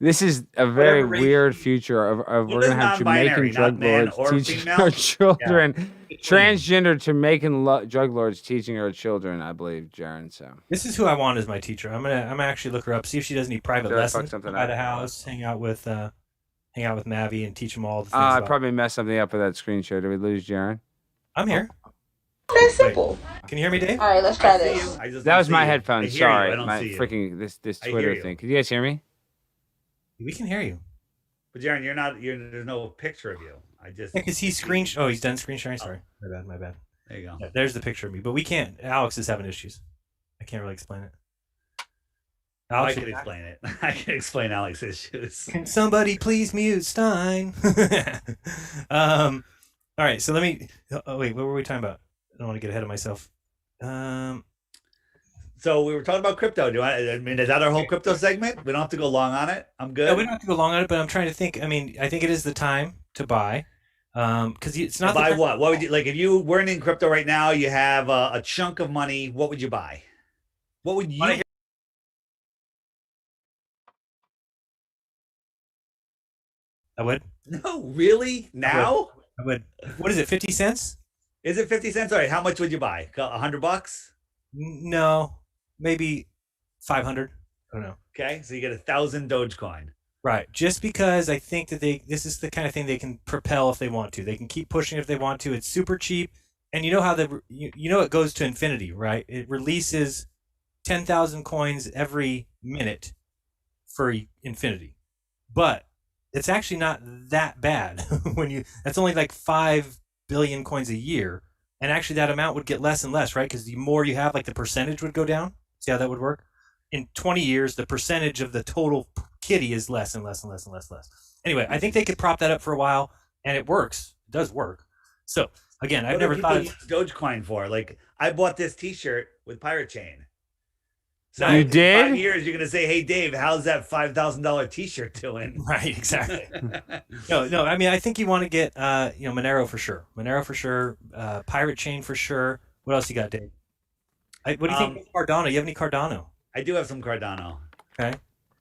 G: This is a very weird future of we're gonna have Jamaican drug lords teaching our children, transgender Jamaican drug lords teaching our children. I believe, Jaron. So
F: this is who I want as my teacher. I'm gonna actually look her up, see if she does any private lessons by the house, hang out with Mavi and teach them all the things.
G: I probably messed something up with that screen share. Did we lose Jaron?
F: I'm here.
O: That's simple.
F: Can you hear me, Dave?
O: All right, let's try this.
G: That was my headphones. Sorry, my freaking this Twitter thing. Can you guys hear me?
F: We can hear you.
H: But Jaron, there's no picture of you.
F: Because he's he's done screen sharing. Sorry, my bad.
H: There you go.
F: Yeah, there's the picture of me, but we can't. Alex is having issues. I can't really explain it.
H: Alex, I can explain it. I can explain Alex's issues.
F: Can somebody please mute Stein? All right, so let me. Oh wait, what were we talking about? I don't want to get ahead of myself.
H: So we were talking about crypto. I mean, is that our whole crypto segment? We don't have to go long on it. I'm good.
F: No, we don't have to go long on it, but I'm trying to think. I mean, I think it is the time to buy. Because it's not
H: buy what? What would you like if you weren't in crypto right now? You have a chunk of money. What would you buy? What would you
F: I would.
H: No, really? Now?
F: I would. What is it? 50 cents?
H: Is it 50 cents? All right. How much would you buy? $100?
F: No, maybe 500. I don't know.
H: Okay, so you get 1,000 Dogecoin.
F: Right. Just because I think that this is the kind of thing they can propel if they want to. They can keep pushing if they want to. It's super cheap. And you know how it goes to infinity, right? It releases 10,000 coins every minute for infinity. But it's actually not that bad that's only like 5 billion coins a year. And actually that amount would get less and less, right? Because the more you have, like the percentage would go down. See how that would work? In 20 years, the percentage of the total kitty is less and less and less and less and less. Anyway, I think they could prop that up for a while, and it works. It does work. So, again, I've never thought
H: of Dogecoin for. Like, I bought this T-shirt with Pirate Chain. So
G: you
H: in
G: did?
H: 5 years, you're gonna say, "Hey, Dave, how's that $5,000 T-shirt doing?"
F: Right, exactly. No. I mean, I think you want to get, Monero for sure. Pirate Chain for sure. What else you got, Dave? What do you think of Cardano? You have any Cardano?
H: I do have some Cardano.
F: Okay.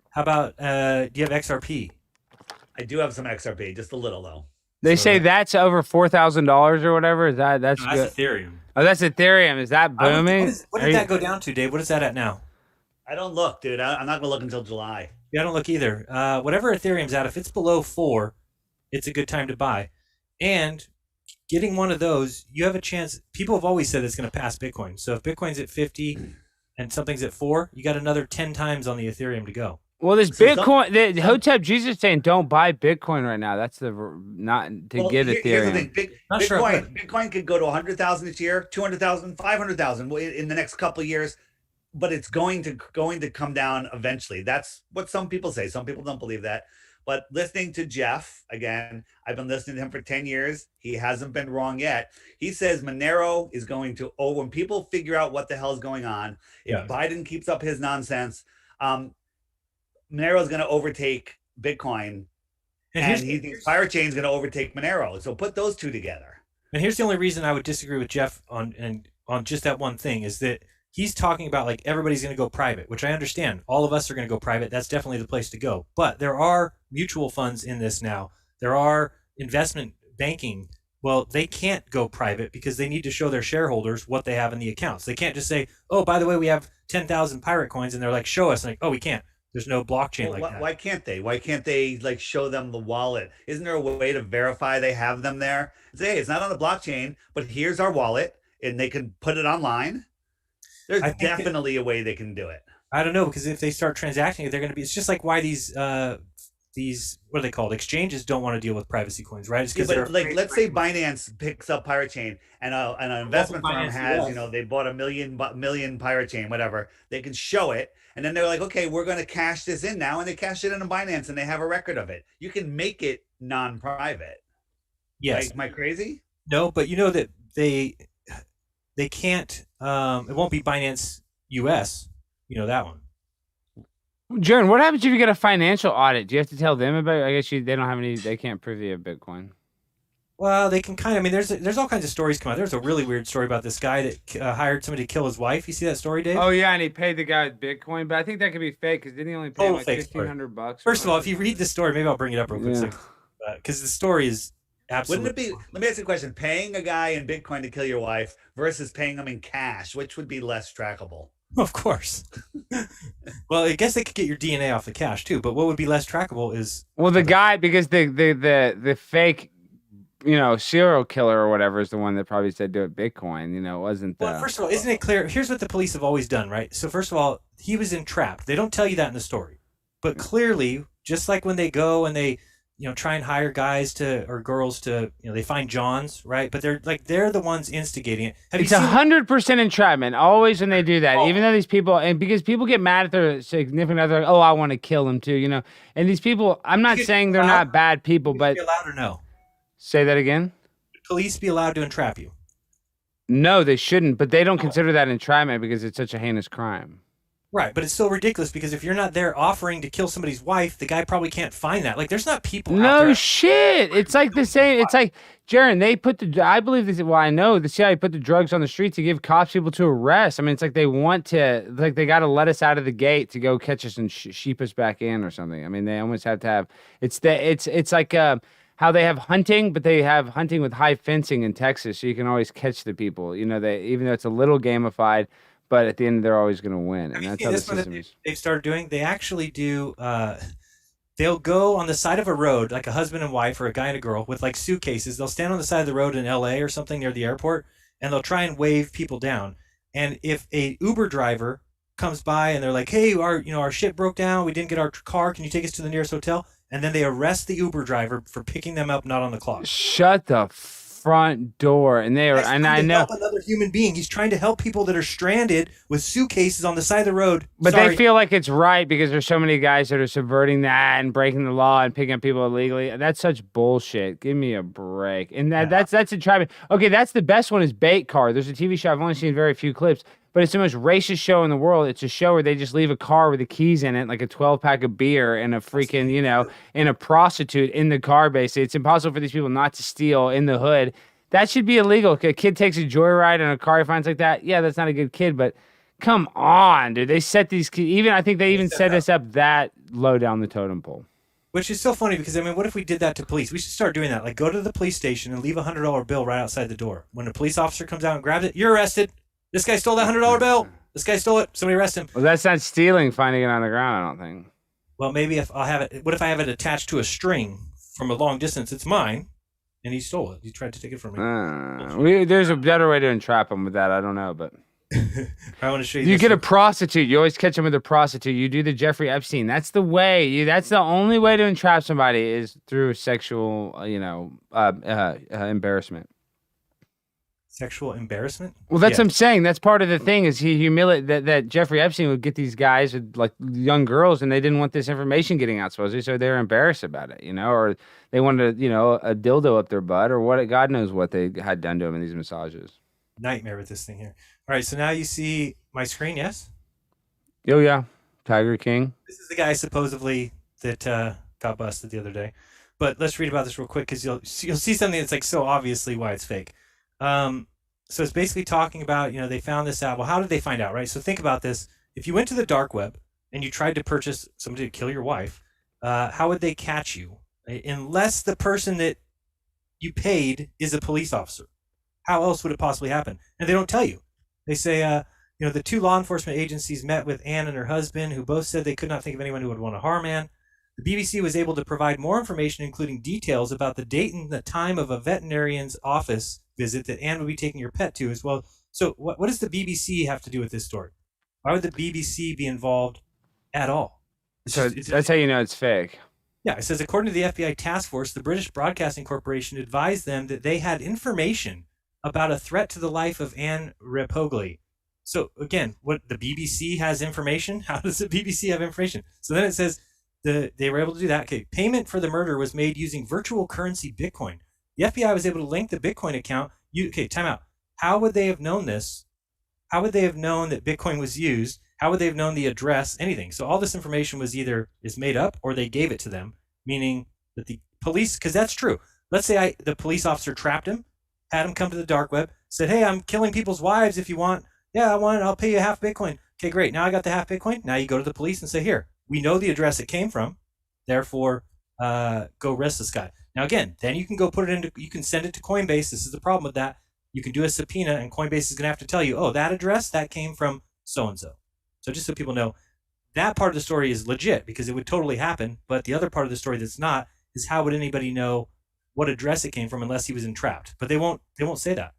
F: How about, do you have XRP?
H: I do have some XRP, just a little though.
G: They say that's over $4,000 or whatever. Is that's
F: no, that's Ethereum?
G: Oh, that's Ethereum. Is that booming?
F: What did that go down to, Dave? What is that at now?
H: I don't look, dude. I'm not gonna look until July.
F: Yeah, I don't look either. Whatever Ethereum's at, if it's below 4, it's a good time to buy. And getting one of those, you have a chance. People have always said it's going to pass Bitcoin. So if Bitcoin's at 50 and something's at 4, you got another 10 times on the Ethereum to go.
G: Well, there's Bitcoin. The Hotep Jesus saying don't buy Bitcoin right now. That's not to get Ethereum.
H: Here's the thing. Bitcoin could go to 100,000 this year, 200,000, 500,000 in the next couple of years. But it's going to come down eventually. That's what some people say. Some people don't believe that. But listening to Jeff, again, I've been listening to him for 10 years. He hasn't been wrong yet. He says Monero is going to, when people figure out what the hell is going on, if Biden keeps up his nonsense, Monero is going to overtake Bitcoin. And he thinks Pirate Chain is going to overtake Monero. So put those two together.
F: And here's the only reason I would disagree with Jeff on just that one thing is that he's talking about like everybody's going to go private, which I understand. All of us are going to go private. That's definitely the place to go. But there are mutual funds in this now. There are investment banking. Well, they can't go private because they need to show their shareholders what they have in the accounts. They can't just say, oh, by the way, we have 10,000 pirate coins. And they're like, show us. And like, oh, we can't. There's no blockchain that.
H: Why can't they? Why can't they like show them the wallet? Isn't there a way to verify they have them there? Say, hey, it's not on the blockchain, but here's our wallet. And they can put it online. There's definitely a way they can do it.
F: I don't know, because if they start transacting it, they're going to be. It's just like why these what are they called? Exchanges don't want to deal with privacy coins, right? It's because
H: let's say Binance picks up Pirate Chain and an investment firm has, they bought a million Pirate Chain, whatever. They can show it, and then they're like, okay, we're going to cash this in now, and they cash it in Binance, and they have a record of it. You can make it non-private.
F: Yes.
H: Am I crazy?
F: No, but you know that they can't. It won't be Binance US. You know that one.
G: Jaron, what happens if you get a financial audit? Do you have to tell them about it? I guess they don't have any. They can't prove you have Bitcoin.
F: Well, they can kind of. I mean, there's all kinds of stories come out. There's a really weird story about this guy that hired somebody to kill his wife. You see that story, Dave?
G: Oh yeah, and he paid the guy with Bitcoin, but I think that could be fake because didn't he only pay him like $1,500?
F: First of all, if you read the story, maybe I'll bring it up real quick because the story is. Absolutely.
H: Wouldn't it be? Let me ask you a question: paying a guy in Bitcoin to kill your wife versus paying him in cash, which would be less trackable?
F: Of course. Well, I guess they could get your DNA off the cash too, but what would be less trackable is
G: the guy because the fake, serial killer or whatever is the one that probably said do it Bitcoin. Wasn't the.
F: Well, first of all, isn't it clear? Here's what the police have always done, right? So first of all, he was entrapped. They don't tell you that in the story, but clearly, just like when they go and they. Try and hire guys or girls to, they find Johns, right? But they're the ones instigating it.
G: It's 100% entrapment. Always when they do that, even though these people, and because people get mad at their significant other, like, oh, I want to kill them too, And these people, I'm not saying they're not bad people, but.
F: Allowed or no?
G: Say that again?
F: Should police be allowed to entrap you?
G: No, they shouldn't, but they don't consider that entrapment because it's such a heinous crime.
F: Right, but it's still ridiculous because if you're not there offering to kill somebody's wife, the guy probably can't find that. Like, there's not people out there.
G: No shit. It's like the same. It's like, Jaron, they put the, I believe this, well, I know the CIA put the drugs on the street to give cops people to arrest. I mean, it's like they want to, like, they got to let us out of the gate to go catch us and sheep us back in or something. I mean, they almost have to have, it's like, how they have hunting, but they have hunting with high fencing in Texas, so you can always catch the people. You know, they, even though it's a little gamified, but at the end, they're always going to win, and that's how the system is.
F: They've started doing. They actually do. They'll go on the side of a road, like a husband and wife or a guy and a girl, with like suitcases. They'll stand on the side of the road in L.A. or something near the airport, and they'll try and wave people down. And if a Uber driver comes by and they're like, "Hey, our shit broke down. We didn't get our car. Can you take us to the nearest hotel?" And then they arrest the Uber driver for picking them up not on the clock.
G: Shut the front door, and they are, and I know
F: help another human being. He's trying to help people that are stranded with suitcases on the side of the road.
G: But they feel like it's right because there's so many guys that are subverting that and breaking the law and picking up people illegally. That's such bullshit. Give me a break. And that's entrapment. Okay, that's the best one is Bait Car. There's a TV show. I've only seen very few clips, but it's the most racist show in the world. It's a show where they just leave a car with the keys in it, like a 12-pack of beer and a freaking, and a prostitute in the car, basically. It's impossible for these people not to steal in the hood. That should be illegal. A kid takes a joyride in a car he finds like that. Yeah, that's not a good kid, but come on, dude. They set these kids, I think they even set us up that low down the totem pole.
F: Which is so funny because, I mean, what if we did that to police? We should start doing that. Like, go to the police station and leave a $100 bill right outside the door. When a police officer comes out and grabs it, you're arrested. This guy stole that $100 bill. This guy stole it. Somebody arrest him.
G: Well, that's not stealing, finding it on the ground, I don't think.
F: Well, maybe if I'll have it. What if I have it attached to a string from a long distance? It's mine. And he stole it. He tried to take it from me.
G: There's a better way to entrap him with that. I don't know, but
F: I want to show you.
G: You get a prostitute. You always catch him with a prostitute. You do the Jeffrey Epstein. That's the way. That's the only way to entrap somebody is through sexual, embarrassment.
F: Sexual embarrassment?
G: Well, that's what I'm saying. That's part of the thing is he humiliated that Jeffrey Epstein would get these guys with like young girls and they didn't want this information getting out supposedly, so they're embarrassed about it, or they wanted, a dildo up their butt or what, God knows what they had done to them in these massages.
F: Nightmare with this thing here. All right, so now you see my screen, yes?
G: Oh, yeah. Tiger King.
F: This is the guy supposedly that got busted the other day. But let's read about this real quick because you'll see something that's like so obviously why it's fake. So it's basically talking about, they found this out. Well, how did they find out, right? So think about this. If you went to the dark web and you tried to purchase somebody to kill your wife, how would they catch you? Unless the person that you paid is a police officer. How else would it possibly happen? And they don't tell you. They say, the two law enforcement agencies met with Anne and her husband, who both said they could not think of anyone who would want to harm Anne. The BBC was able to provide more information, including details about the date and the time of a veterinarian's office visit that Anne would be taking your pet to as well. So what does the BBC have to do with this story? Why would the BBC be involved at all?
G: That's how you know it's fake.
F: Yeah, it says, according to the FBI task force, the British Broadcasting Corporation advised them that they had information about a threat to the life of Anne Repogli. So again, what the BBC has information? How does the BBC have information? So then it says they were able to do that. Okay, payment for the murder was made using virtual currency Bitcoin. The FBI was able to link the Bitcoin account. Time out. How would they have known this? How would they have known that Bitcoin was used? How would they have known the address? Anything. So all this information was either is made up or they gave it to them, meaning that the police, because that's true. Let's say the police officer trapped him, had him come to the dark web, said, hey, I'm killing people's wives if you want. Yeah, I want it. I'll pay you half Bitcoin. Okay, great. Now I got the half Bitcoin. Now you go to the police and say, here, we know the address it came from. Therefore, go arrest this guy. Now, again, then you can go put it into, you can send it to Coinbase. This is the problem with that. You can do a subpoena and Coinbase is going to have to tell you, oh, that address, that came from so-and-so. So just so people know, that part of the story is legit because it would totally happen. But the other part of the story that's not is how would anybody know what address it came from unless he was entrapped? But they won't say that.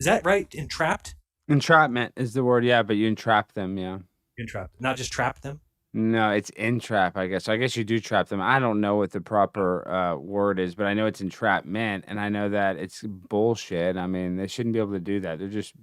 F: Is that right? Entrapped?
G: Entrapment is the word, yeah, but you entrap them, yeah.
F: Entrapped, not just trap them?
G: No, it's entrap, I guess. So I guess you do trap them. I don't know what the proper word is, but I know it's entrapment, and I know that it's bullshit. I mean, they shouldn't be able to do that. They're just,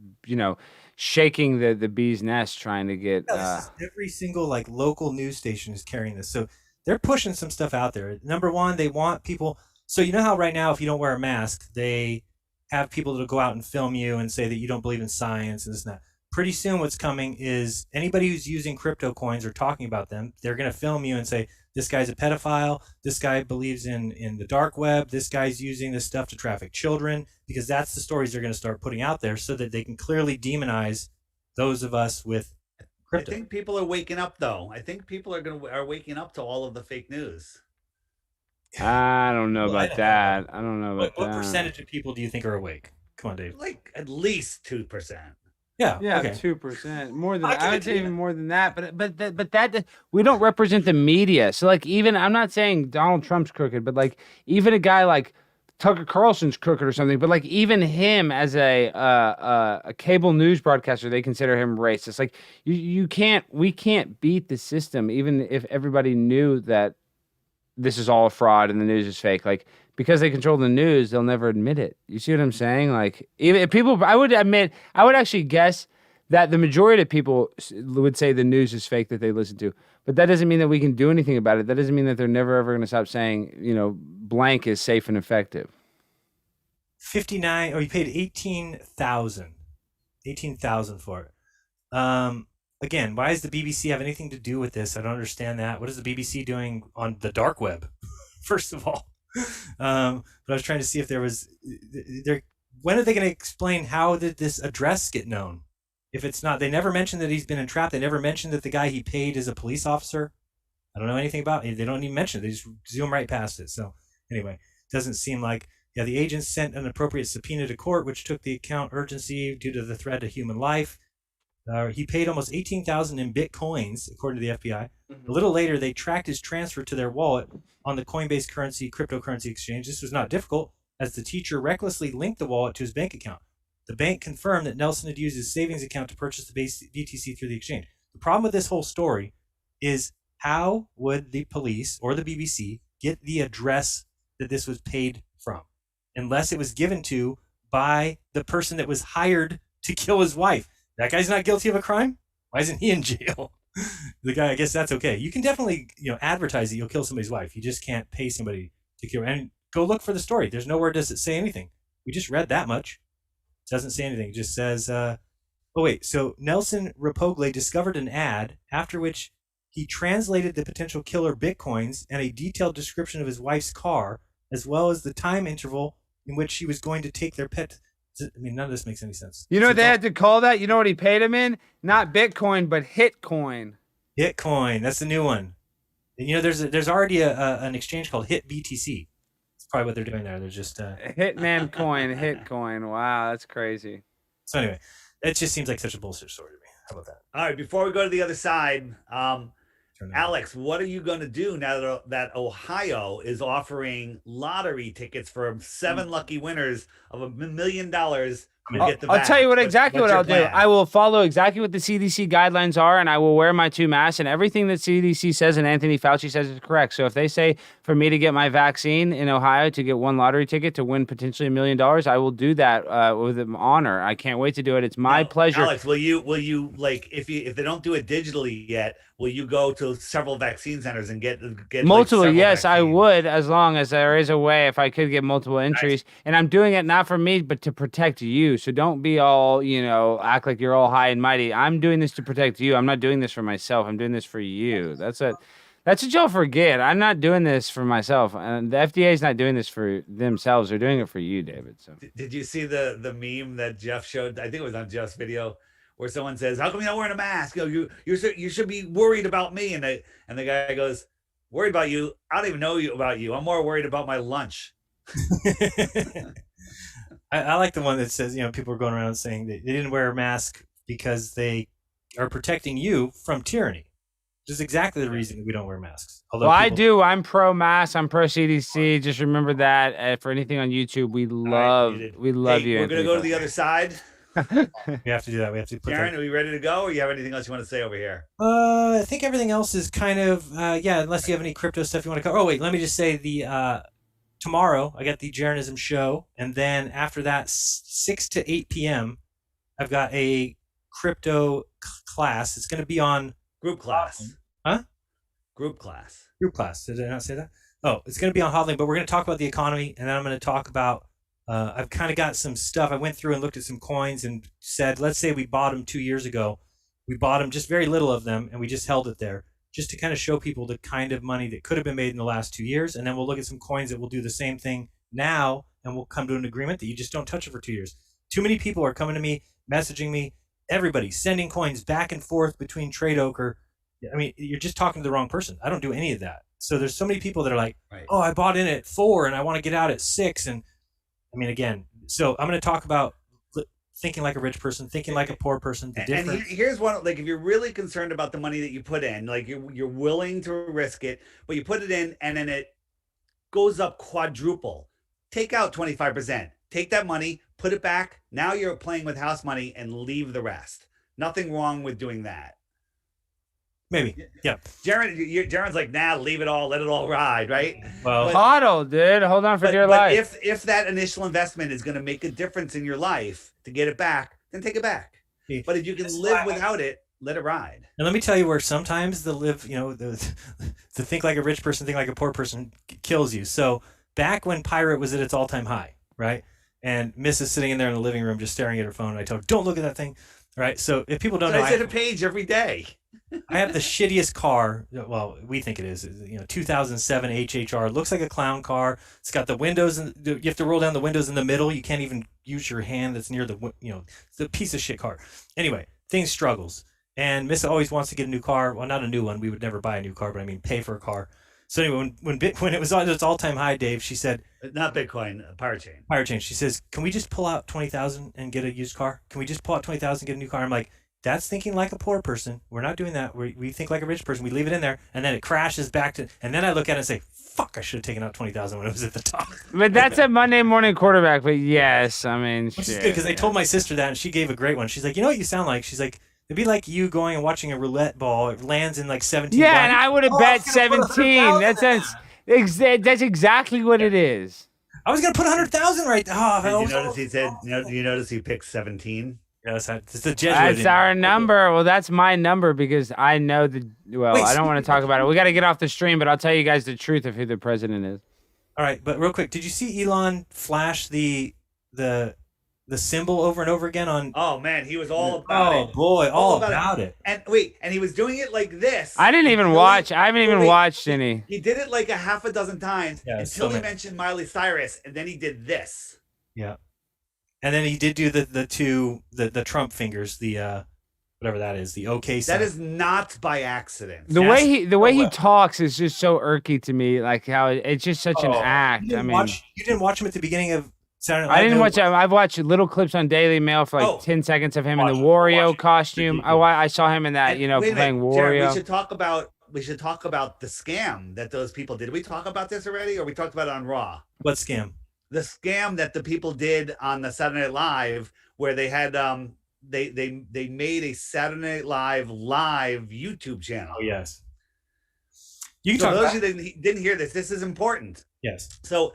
G: shaking the bee's nest trying to get...
F: every single, local news station is carrying this. So they're pushing some stuff out there. Number one, they want people... So you know how right now, if you don't wear a mask, they have people that'll go out and film you and say that you don't believe in science and this and that. pretty soon what's coming is anybody who's using crypto coins or talking about them, they're going to film you and say, this guy's a pedophile, this guy believes in the dark web, this guy's using this stuff to traffic children, because that's the stories they're going to start putting out there so that they can clearly demonize those of us with crypto.
H: I think people are waking up, though. I think people are waking up to all of the fake news.
G: I don't know about that. I don't know about that.
F: What percentage of people do you think are awake? Come on, Dave.
H: Like at least 2%.
F: Yeah,
G: yeah,
F: okay.
G: 2%, more than I would say even more than that. But that we don't represent the media. So like, even I'm not saying Donald Trump's crooked, but like even a guy like Tucker Carlson's crooked or something. But like even him as a cable news broadcaster, they consider him racist. Like we can't beat the system, even if everybody knew that this is all a fraud and the news is fake. Like, because they control the news, they'll never admit it. You see what I'm saying? Like, even if people, I would actually guess that the majority of people would say the news is fake that they listen to. But that doesn't mean that we can do anything about it. That doesn't mean that they're never ever going to stop saying, blank is safe and effective.
F: 59, or you paid $18,000 for it. Again, why does the BBC have anything to do with this? I don't understand that. What is the BBC doing on the dark web? First of all, but I was trying to see if there was. When are they going to explain how did this address get known? If it's not, they never mentioned that he's been entrapped. They never mentioned that the guy he paid is a police officer. I don't know anything about it. They don't even mention it. They just zoom right past it. So anyway, it doesn't seem like. Yeah, the agents sent an appropriate subpoena to court, which took the account urgency due to the threat to human life. He paid almost $18,000 in Bitcoins, according to the FBI. A little later, they tracked his transfer to their wallet on the Coinbase cryptocurrency exchange. This was not difficult, as the teacher recklessly linked the wallet to his bank account. The bank confirmed that Nelson had used his savings account to purchase the BTC through the exchange. The problem with this whole story is, how would the police or the BBC get the address that this was paid from, unless it was given to by the person that was hired to kill his wife? That guy's not guilty of a crime? Why isn't he in jail? The guy, I guess that's okay. You can definitely, advertise that you'll kill somebody's wife. You just can't pay somebody to kill her. And go look for the story. There's nowhere does it say anything. We just read that much. It doesn't say anything. It just says, so Nelson Rapogle discovered an ad, after which he translated the potential killer Bitcoins and a detailed description of his wife's car, as well as the time interval in which she was going to take their pet. I mean, none of this makes any sense.
G: You know what they had to call that? You know what he paid him in? Not Bitcoin, but Hitcoin.
F: Hitcoin. That's the new one. And there's already an exchange called HitBTC. That's probably what they're doing there. They're just
G: Hitman coin, Hitcoin. Wow, that's crazy.
F: So anyway, it just seems like such a bullshit story to me. How about that?
H: All right, before we go to the other side, Alex, what are you going to do now that Ohio is offering lottery tickets for 7 lucky winners of $1 million to get the
G: I'll tell you exactly what I'll do. I will follow exactly what the CDC guidelines are, and I will wear my 2 masks, and everything that CDC says and Anthony Fauci says is correct. So if they say for me to get my vaccine in Ohio to get 1 lottery ticket to win potentially $1 million, I will do that with honor. I can't wait to do it. It's my pleasure.
H: Alex, will you like if they don't do it digitally yet, will you go to several vaccine centers and get
G: multiple?
H: Like,
G: yes, vaccines? I would, as long as there is a way. If I could get multiple entries, and I'm doing it not for me, but to protect you. So don't be all act like you're all high and mighty. I'm doing this to protect you. I'm not doing this for myself. I'm doing this for you. That's what y'all forget. I'm not doing this for myself, and the FDA is not doing this for themselves. They're doing it for you, David. So
H: did you see the meme that Jeff showed? I think it was on Jeff's video, where someone says, "How come you're not wearing a mask? You should be worried about me." And the guy goes, "Worried about you? I don't even know about you. I'm more worried about my lunch."
F: I like the one that says, people are going around saying that they didn't wear a mask because they are protecting you from tyranny. Which is exactly the reason we don't wear masks.
G: Well, I do. I'm pro-mask. I'm pro-CDC. Just remember that. For anything on YouTube, we love you.
H: We're going to go to the other side.
F: We have to do that. We have to.
H: Karen, are we ready to go, or you have anything else you want to say over here?
F: I think everything else is kind of unless you have any crypto stuff you want to cover. Oh wait, let me just say tomorrow I got the Jeranism show, and then after that 6 to 8 p.m. I've got a crypto class. It's going to be on
H: group class.
F: Huh?
H: Group class.
F: Group class. Did I not say that? Oh, it's going to be on Hodling, but we're going to talk about the economy, and then I'm going to talk about I've kind of got some stuff. I went through and looked at some coins and said, let's say we bought them 2 years ago. We bought them, just very little of them, and we just held it there just to kind of show people the kind of money that could have been made in the last 2 years. And then we'll look at some coins that will do the same thing now, and we'll come to an agreement that you just don't touch it for 2 years. Too many people are coming to me, messaging me, everybody sending coins back and forth between Trade Ochre. I mean, you're just talking to the wrong person. I don't do any of that. So there's so many people that are like, oh, I bought in at 4 and I want to get out at 6. And I mean, again, so I'm going to talk about thinking like a rich person, thinking like a poor person. The difference.
H: And here's one, like, if you're really concerned about the money that you put in, like you're willing to risk it, but you put it in and then it goes up quadruple, take out 25%, take that money, put it back. Now you're playing with house money and leave the rest. Nothing wrong with doing that.
F: Maybe. Yeah.
H: Jaren's like, nah, leave it all, let it all ride, right?
G: Well, HODL, dude. Hold on for dear life.
H: If that initial investment is going to make a difference in your life to get it back, then take it back. But if you can live without it, let it ride.
F: And let me tell you where sometimes the think like a rich person, think like a poor person kills you. So back when Pirate was at its all-time high, right? And Miss is sitting in there in the living room just staring at her phone. And I told her, don't look at that thing. Right. So if people don't know,
H: I hit a page every day.
F: I have the shittiest car. Well, we think it is. 2007 HHR. Looks like a clown car. It's got the windows, and you have to roll down the windows in the middle. You can't even use your hand that's near the piece of shit car. Anyway, things struggles. And Miss always wants to get a new car. Well, not a new one. We would never buy a new car, but I mean, pay for a car. So anyway, when it was on its all-time high, Dave, she said,
H: not Bitcoin, Pirate Chain.
F: Pirate Chain. She says, can we just pull out 20,000 and get a used car? Can we just pull out 20,000 and get a new car? I'm like, that's thinking like a poor person. We're not doing that. We think like a rich person. We leave it in there, and then it crashes back to. And then I look at it and say, fuck, I should have taken out 20,000 when it was at the top.
G: But that's a Monday morning quarterback. But yes, I mean,
F: which is good because I told my sister that, and she gave a great one. She's like, you know what you sound like? She's like, it'd be like you going and watching a roulette ball. It lands in like 17.
G: Yeah, and I would have bet 17. That's exactly what it is.
F: I was gonna put 100,000 right there.
H: Did you notice he said? You notice he picked 17?
F: Yes, it's the Jesuit.
G: That's our number. Well, that's my number because I know the. Well, I don't want to talk about it. We got to get off the stream, but I'll tell you guys the truth of who the president is.
F: All right, but real quick, did you see Elon flash the symbol over and over again on?
H: Oh man, he was all about it.
F: Oh boy, all about it.
H: And wait, and he was doing it like this.
G: I didn't even watch. I haven't even watched any.
H: He did it like a half a dozen times until he mentioned Miley Cyrus, and then he did this.
F: Yeah, and then he did do the Trump fingers, the whatever that is, the OK sign.
H: That is not by accident.
G: The way he talks is just so irky to me. Like how it's just such an act.
F: You didn't watch him at the beginning of Saturday Night Live?
G: I didn't watch. I've watched little clips on Daily Mail for like 10 seconds of him in the Wario costume. I saw him in that, playing Wario.
H: Jared, we should talk about the scam that those people did. Did we talk about this already, or we talked about it on Raw?
F: What scam?
H: The scam that the people did on the Saturday Night Live, where they had they made a Saturday Night Live YouTube channel.
F: Oh yes.
H: You can talk those who didn't hear this. This is important.
F: Yes.
H: So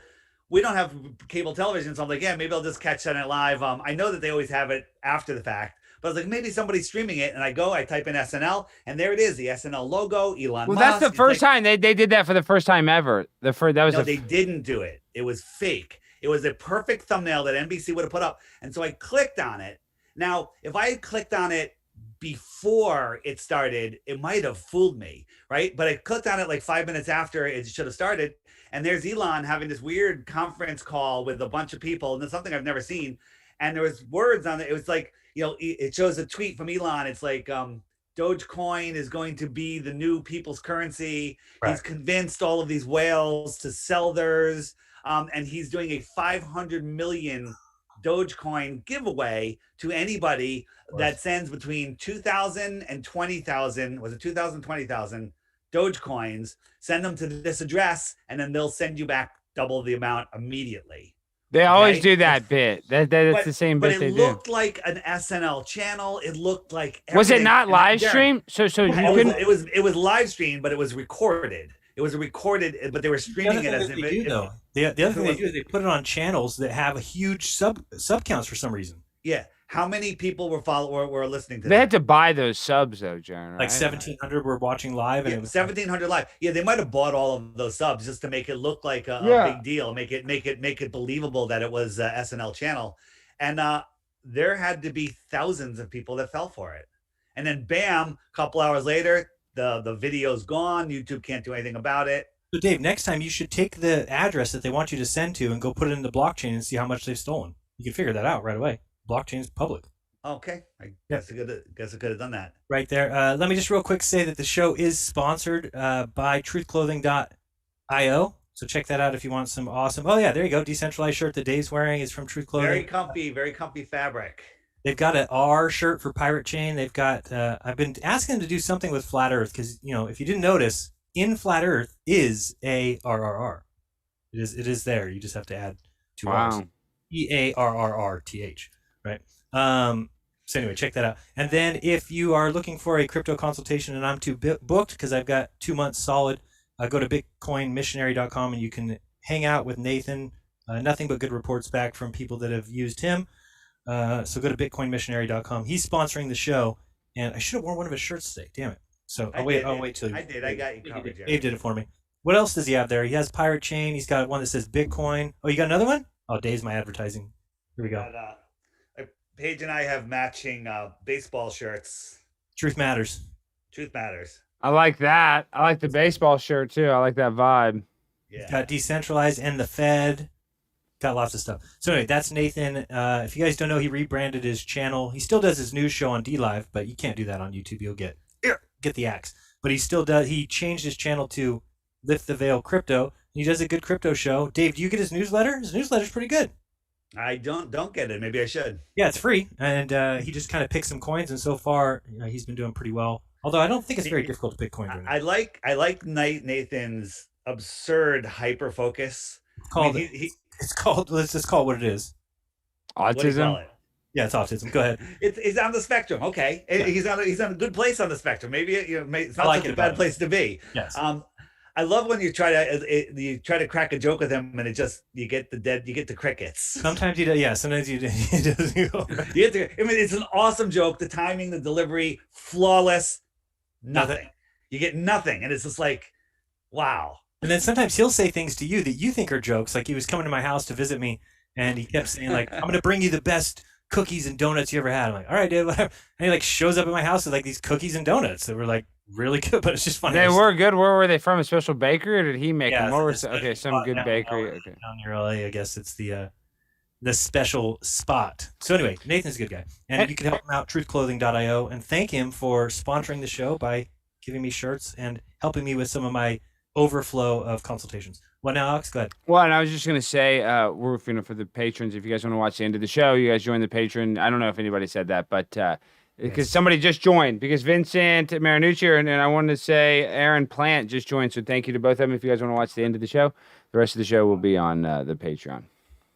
H: we don't have cable television, so I'm like, yeah, maybe I'll just catch Saturday Night Live. I know that they always have it after the fact, but I was like, maybe somebody's streaming it, and I type in SNL, and there it is, the SNL logo, Elon Musk.
G: Well, that's the first time they did that for the first time ever.
H: They didn't do it. It was fake. It was a perfect thumbnail that NBC would have put up, and so I clicked on it. Now, if I had clicked on it before it started, it might have fooled me, right? But I clicked on it like 5 minutes after it should have started, and there's Elon having this weird conference call with a bunch of people, and it's something I've never seen. And there was words on it. It was like, it shows a tweet from Elon. It's like, Dogecoin is going to be the new people's currency. Right. He's convinced all of these whales to sell theirs, and he's doing a 500 million Dogecoin giveaway to anybody that sends between 2,000 and 20,000. Was it 2,000, 20,000 Dogecoins? Send them to this address, and then they'll send you back double the amount immediately.
G: They always do that bit. That's the same bit they do.
H: But it looked like an SNL channel. It looked like everything.
G: Was it not live stream? So
H: it was live stream, but it was recorded. It was recorded, but they were streaming it as if
F: The other thing they do is they put it on channels that have a huge sub counts for some reason.
H: Yeah. How many people were listening to
G: They
H: that?
G: had to buy those subs though, Jaron.
F: Like 1,700 were watching live, and
H: Yeah,
F: it was
H: 1,700 live. Yeah, they might have bought all of those subs just to make it look like a big deal, make it believable that it was a SNL channel, and there had to be thousands of people that fell for it, and then bam, a couple hours later, the video's gone. YouTube can't do anything about it.
F: So Dave, next time you should take the address that they want you to send to and go put it in the blockchain and see how much they've stolen. You can figure that out right away. Blockchain is public.
H: Okay, I guess I could have done that
F: right there. Let me just real quick say that the show is sponsored by truthclothing.io. So check that out if you want some awesome. Oh yeah, there you go. Decentralized shirt that Dave's wearing is from Truth Clothing.
H: Very comfy fabric.
F: They've got an R shirt for Pirate Chain. They've got. I've been asking them to do something with Flat Earth because if you didn't notice, in Flat Earth is a RRR. It is there. You just have to add two R's. EARRRTH. Right. So anyway, check that out. And then if you are looking for a crypto consultation and I'm too booked because I've got 2 months solid, go to bitcoinmissionary.com and you can hang out with Nathan. Nothing but good reports back from people that have used him. So go to bitcoinmissionary.com. He's sponsoring the show, and I should have worn one of his shirts today. Damn it. So I'll wait till you.
H: I did. I got you covered.
F: Dave did it for me. What else does he have there? He has Pirate Chain. He's got one that says Bitcoin. Oh, you got another one? Oh, Dave's my advertising. Here we go.
H: Paige and I have matching baseball shirts.
F: Truth matters.
H: Truth matters.
G: I like that. I like the baseball shirt too. I like that vibe.
H: Yeah.
F: Got decentralized and the Fed. Got lots of stuff. So anyway, that's Nathan. If you guys don't know, he rebranded his channel. He still does his news show on DLive, but you can't do that on YouTube. You'll get the axe. But he still does. He changed his channel to Lift the Veil Crypto. He does a good crypto show. Dave, do you get his newsletter? His newsletter's pretty good.
H: I don't get it. Maybe I should.
F: Yeah, it's free, and he just kind of picks some coins, and so far, he's been doing pretty well. Although I don't think it's very difficult to pick coins. Right now.
H: I like Nathan's absurd hyper focus.
F: It's called. Let's just call it what it is.
G: Autism.
F: Yeah, it's autism. Go ahead.
H: It's on the spectrum. Okay, he's on a good place on the spectrum. Maybe it's not such a bad place to be.
F: Yes.
H: I love when you try to crack a joke with him and you get the crickets.
F: Sometimes he does. Yeah, sometimes he does.
H: It's an awesome joke. The timing, the delivery, flawless. Nothing. You get nothing, and it's just like, wow.
F: And then sometimes he'll say things to you that you think are jokes. Like he was coming to my house to visit me, and he kept saying like, "I'm going to bring you the best cookies and donuts you ever had." I'm like, "All right, dude, whatever." And he like shows up at my house with like these cookies and donuts that were like really good, but it's just funny.
G: They were good. Where were they from? A special bakery, or did he make them?
F: Okay,
G: some good bakery. Okay,
F: down near LA, I guess it's the special spot. So anyway, Nathan's a good guy, and you can help him out. Truthclothing.io, and thank him for sponsoring the show by giving me shirts and helping me with some of my overflow of consultations. What now, Alex? Go ahead.
G: Well, and I was just gonna say, we're for the patrons. If you guys want to watch the end of the show, you guys join the patron. I don't know if anybody said that, but because somebody just joined, because Vincent Marinucci and I wanted to say Aaron Plant just joined. So thank you to both of them. If you guys want to watch the end of the show, the rest of the show will be on the Patreon.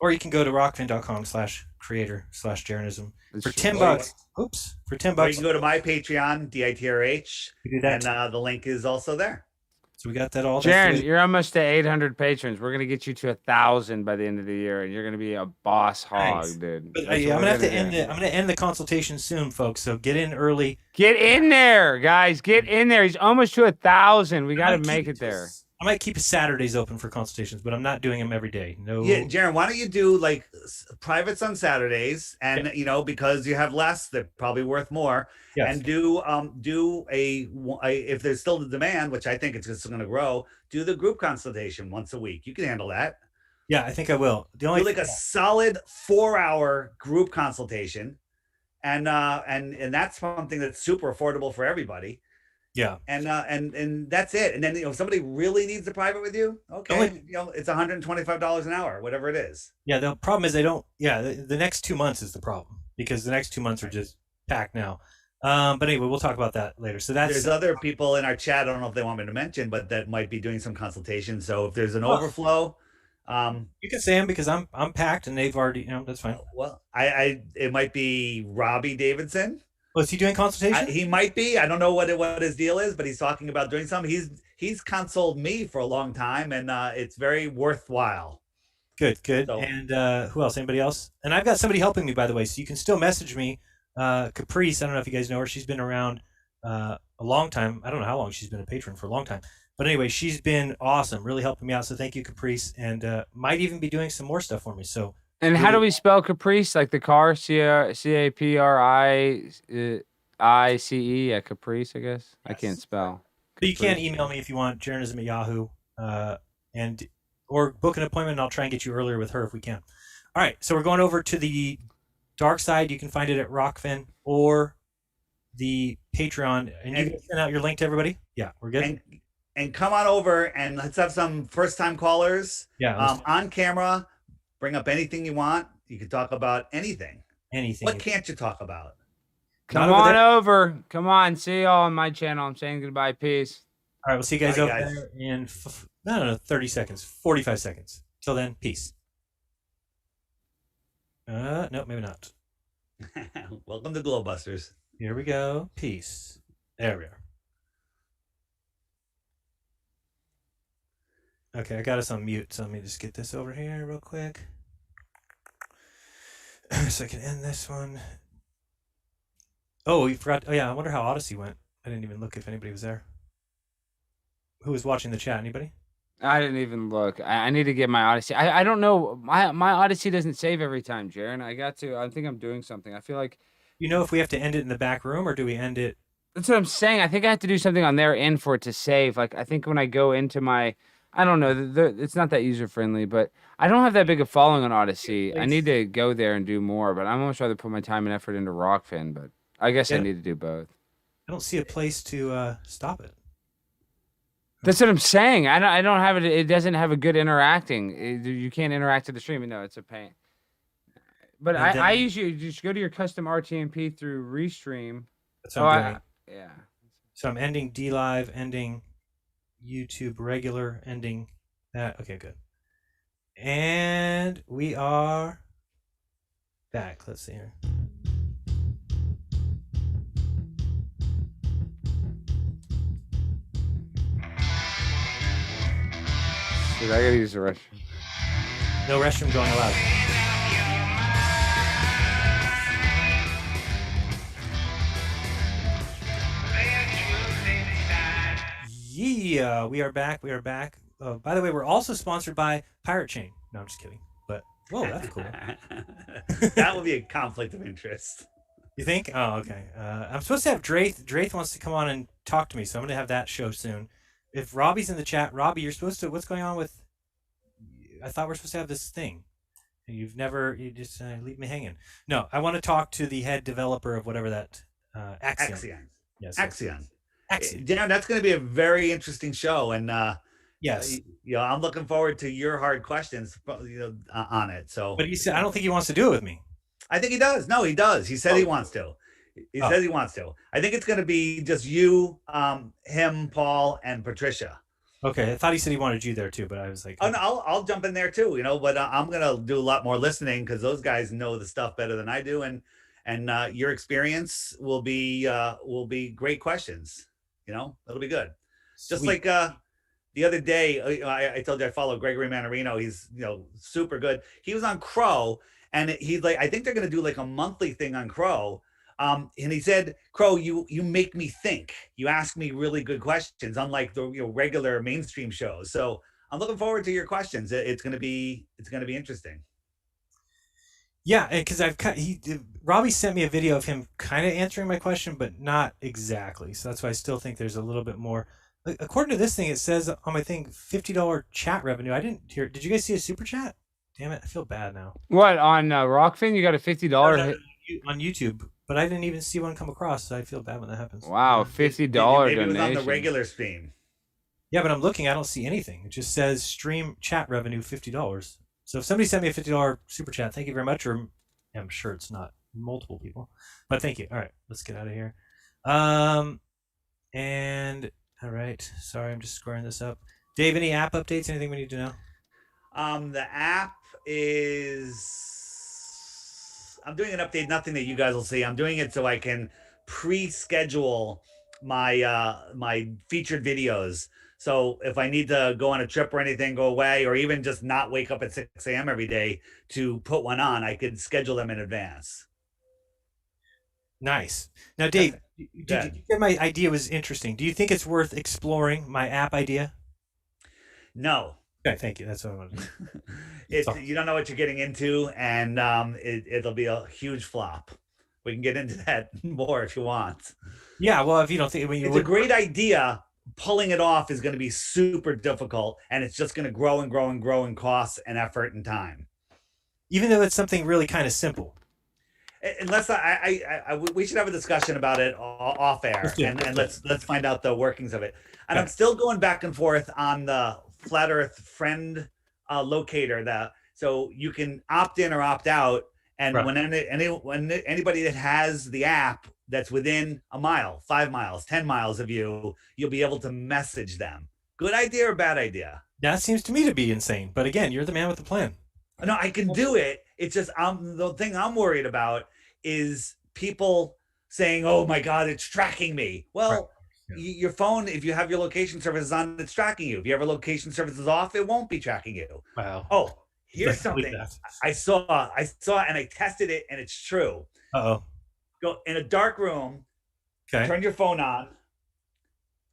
F: Or you can go to rockfin.com/creator/Jaronism for $10. Oops, for $10.
H: Or you can go to my Patreon, DITRH,
F: do that
H: and the link is also there.
F: So we got that all.
G: Jaron, you're almost to 800 patrons. We're gonna get you to 1,000 by the end of the year, and you're gonna be a boss hog, dude.
F: But, I'm gonna have to end it. I'm gonna end the consultation soon, folks. So get in early.
G: Get in there, guys. Get in there. He's almost to 1,000. We got to make it there.
F: I might keep Saturdays open for consultations, but I'm not doing them every day. No.
H: Yeah, Jaron, why don't you do like privates on Saturdays, and because you have less, they're probably worth more.
F: Yes.
H: And do a if there's still the demand, which I think it's just going to grow, do the group consultation once a week. You can handle that.
F: Yeah, I think I will.
H: Do like a solid 4-hour group consultation, and that's something that's super affordable for everybody.
F: Yeah.
H: And that's it. And then if somebody really needs a private with you, okay, it's $125 an hour, whatever it is.
F: Yeah, the problem is they don't. Yeah, the next 2 months is the problem because the next 2 months are just packed now. But anyway, we'll talk about that later. So there's
H: other people in our chat. I don't know if they want me to mention, but that might be doing some consultation. So if there's an overflow,
F: you can say them because I'm packed and they've already. That's fine.
H: Well, it might be Robbie Davidson.
F: Was he doing consultation?
H: He might be. I don't know what his deal is, but he's talking about doing something. He's consoled me for a long time, and it's very worthwhile.
F: Good.
H: So,
F: And who else? Anybody else? And I've got somebody helping me, by the way, so you can still message me. Caprice, I don't know if you guys know her. She's been around a long time. I don't know how long she's been a patron, for a long time. But anyway, she's been awesome, really helping me out. So thank you, Caprice, and might even be doing some more stuff for me. So.
G: And how do we spell Caprice? Like the car, CAPRICE? Yeah, Caprice, I guess. Yes. I can't spell.
F: But you can email me if you want, Jaronism at Yahoo, or book an appointment, and I'll try and get you earlier with her if we can. All right, so we're going over to the dark side. You can find it at Rokfin or the Patreon. And you can send out your link to everybody? Yeah, we're good.
H: And come on over, and let's have some first-time callers.
F: Yeah.
H: On camera. Bring up anything you want. You can talk about anything.
F: Anything.
H: What can't you talk about?
G: Come on over. Come on. See y'all on my channel. I'm saying goodbye. Peace.
F: All right. We'll see you guys over there in, 30 seconds, 45 seconds. Till then, peace. No, maybe not.
H: Welcome to Glowbusters.
F: Here we go. Peace. There we are. Okay, I got us on mute, so let me just get this over here real quick. So I can end this one. Oh, we forgot. Oh, yeah, I wonder how Odyssey went. I didn't even look if anybody was there. Who was watching the chat? Anybody?
G: I didn't even look. I need to get my Odyssey. I don't know. My Odyssey doesn't save every time, Jaron. I think I'm doing something. I feel like...
F: You know if we have to end it in the back room, or do we end it...
G: That's what I'm saying. I think I have to do something on their end for it to save. Like, I think when I go into my... I don't know. It's not that user-friendly, but I don't have that big a following on Odyssey. I need to go there and do more, but I'm almost rather put my time and effort into Rokfin, but I guess I need to do both.
F: I don't see a place to stop it.
G: That's what I'm saying. I don't have it. It doesn't have a good interacting. You can't interact to the stream. No, it's a pain. But I usually just go to your custom RTMP through Restream.
F: That's what I'm doing.
G: Yeah.
F: So I'm ending DLive, ending YouTube regular, ending that. Okay, good. And we are back. Let's see here.
G: Dude, I gotta use the restroom.
F: No restroom going allowed. Yeah, we are back. By the way, we're also sponsored by Pirate Chain. No, I'm just kidding. But, whoa, that's cool.
H: That would be a conflict of interest.
F: You think? Oh, okay. I'm supposed to have Drath. Drath wants to come on and talk to me, so I'm going to have that show soon. If Robbie's in the chat, Robbie, you're supposed to... What's going on with... I thought we're supposed to have this thing. And you just leave me hanging. No, I want to talk to the head developer of whatever that... Axion. Yes.
H: Axion. Yeah, that's going to be a very interesting show, and
F: yes,
H: I'm looking forward to your hard questions, on it. So,
F: but he said I don't think he wants to do it with me.
H: I think he does. No, he does. He said he wants to. He says he wants to. I think it's going to be just you, him, Paul, and Patricia.
F: Okay, I thought he said he wanted you there too, but I was like,
H: oh no, I'll jump in there too. But I'm going to do a lot more listening because those guys know the stuff better than I do, and your experience will be great questions. It'll be good. Just like the other day, I told you I follow Gregory Manarino. He's super good. He was on Crow, and he's like, I think they're gonna do like a monthly thing on Crow. And he said, Crow, you make me think. You ask me really good questions, unlike the regular mainstream shows. So I'm looking forward to your questions. It's gonna be interesting.
F: Yeah, because Robbie sent me a video of him kind of answering my question, but not exactly. So that's why I still think there's a little bit more. According to this thing, it says on my thing $50 chat revenue. I didn't hear. Did you guys see a super chat? Damn it, I feel bad now.
G: What on Rokfin? You got a $50
F: on YouTube, but I didn't even see one come across. So I feel bad when that happens.
G: Wow, $50
H: donation.
G: Maybe it was
H: on the regular stream.
F: Yeah, but I'm looking. I don't see anything. It just says stream chat revenue $50. So if somebody sent me a $50 super chat, thank you very much. Or I'm sure it's not multiple people, but thank you. All right, let's get out of here. And all right, sorry, I'm just squaring this up. Dave, any app updates? Anything we need to know?
H: The app is. I'm doing an update. Nothing that you guys will see. I'm doing it so I can pre-schedule my my featured videos. So if I need to go on a trip or anything, go away, or even just not wake up at 6 a.m. every day to put one on, I could schedule them in advance.
F: Nice. Now, Dave, did you think my idea was interesting? Do you think it's worth exploring my app idea?
H: No.
F: Okay, thank you. That's what I wanted.
H: You don't know what you're getting into, and it'll be a huge flop. We can get into that more if you want.
F: Yeah, well, if you don't think
H: it's a great idea, pulling it off is going to be super difficult, and it's just going to grow and grow and grow in costs and effort and time.
F: Even though it's something really kind of simple.
H: Unless we should have a discussion about it off air, and let's find out the workings of it. And I'm still going back and forth on the Flat Earth Friend locator, so you can opt in or opt out. And when anybody that has the app that's within a mile, 5 miles, 10 miles of you, you'll be able to message them. Good idea or bad idea?
F: That seems to me to be insane. But again, you're the man with the plan.
H: No, I can do it. It's just the thing I'm worried about is people saying, "Oh my God, it's tracking me." Well, your phone, if you have your location services on, it's tracking you. If you have your location services off, it won't be tracking you.
F: Wow.
H: Oh, here's something I saw, and I tested it, and it's true.
F: Uh-oh.
H: Go in a dark room.
F: Okay.
H: Turn your phone on.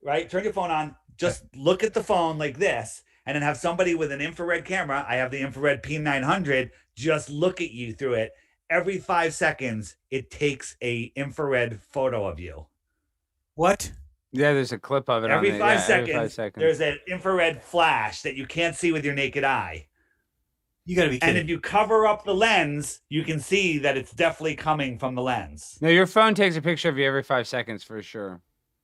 H: Right. Turn your phone on. Just look at the phone like this. And then have somebody with an infrared camera, I have the infrared P900, just look at you through it. Every 5 seconds, it takes a infrared photo of you.
F: What?
G: Yeah, there's a clip of it.
H: Every 5 seconds, there's an infrared flash that you can't see with your naked eye.
F: You gotta be kidding.
H: And if you cover up the lens, you can see that it's definitely coming from the lens.
G: No, your phone takes a picture of you every 5 seconds for sure.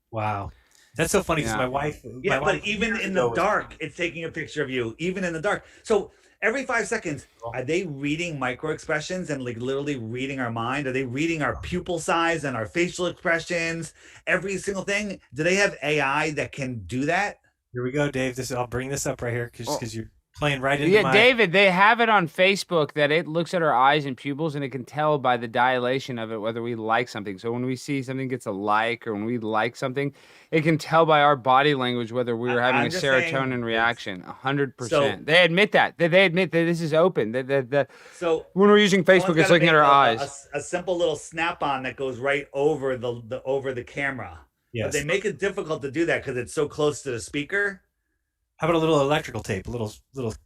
F: Wow. That's so funny because my wife.
H: But even in the dark, it's taking a picture of you, even in the dark. So every 5 seconds, are they reading micro expressions and like literally reading our mind? Are they reading our pupil size and our facial expressions? Every single thing? Do they have AI that can do that?
F: Here we go, Dave. I'll bring this up right here because you're playing right into my...
G: David, they have it on Facebook that it looks at our eyes and pupils and it can tell by the dilation of it whether we like something. So when we see something gets a like or when we like something, it can tell by our body language whether we were having a serotonin reaction. 100%. They admit that. They admit that this is open.
H: So
G: when we're using Facebook, it's looking at our eyes.
H: A simple little snap-on that goes right over the camera.
F: Yes.
H: But they make it difficult to do that because it's so close to the speaker.
F: How about a little electrical tape, a little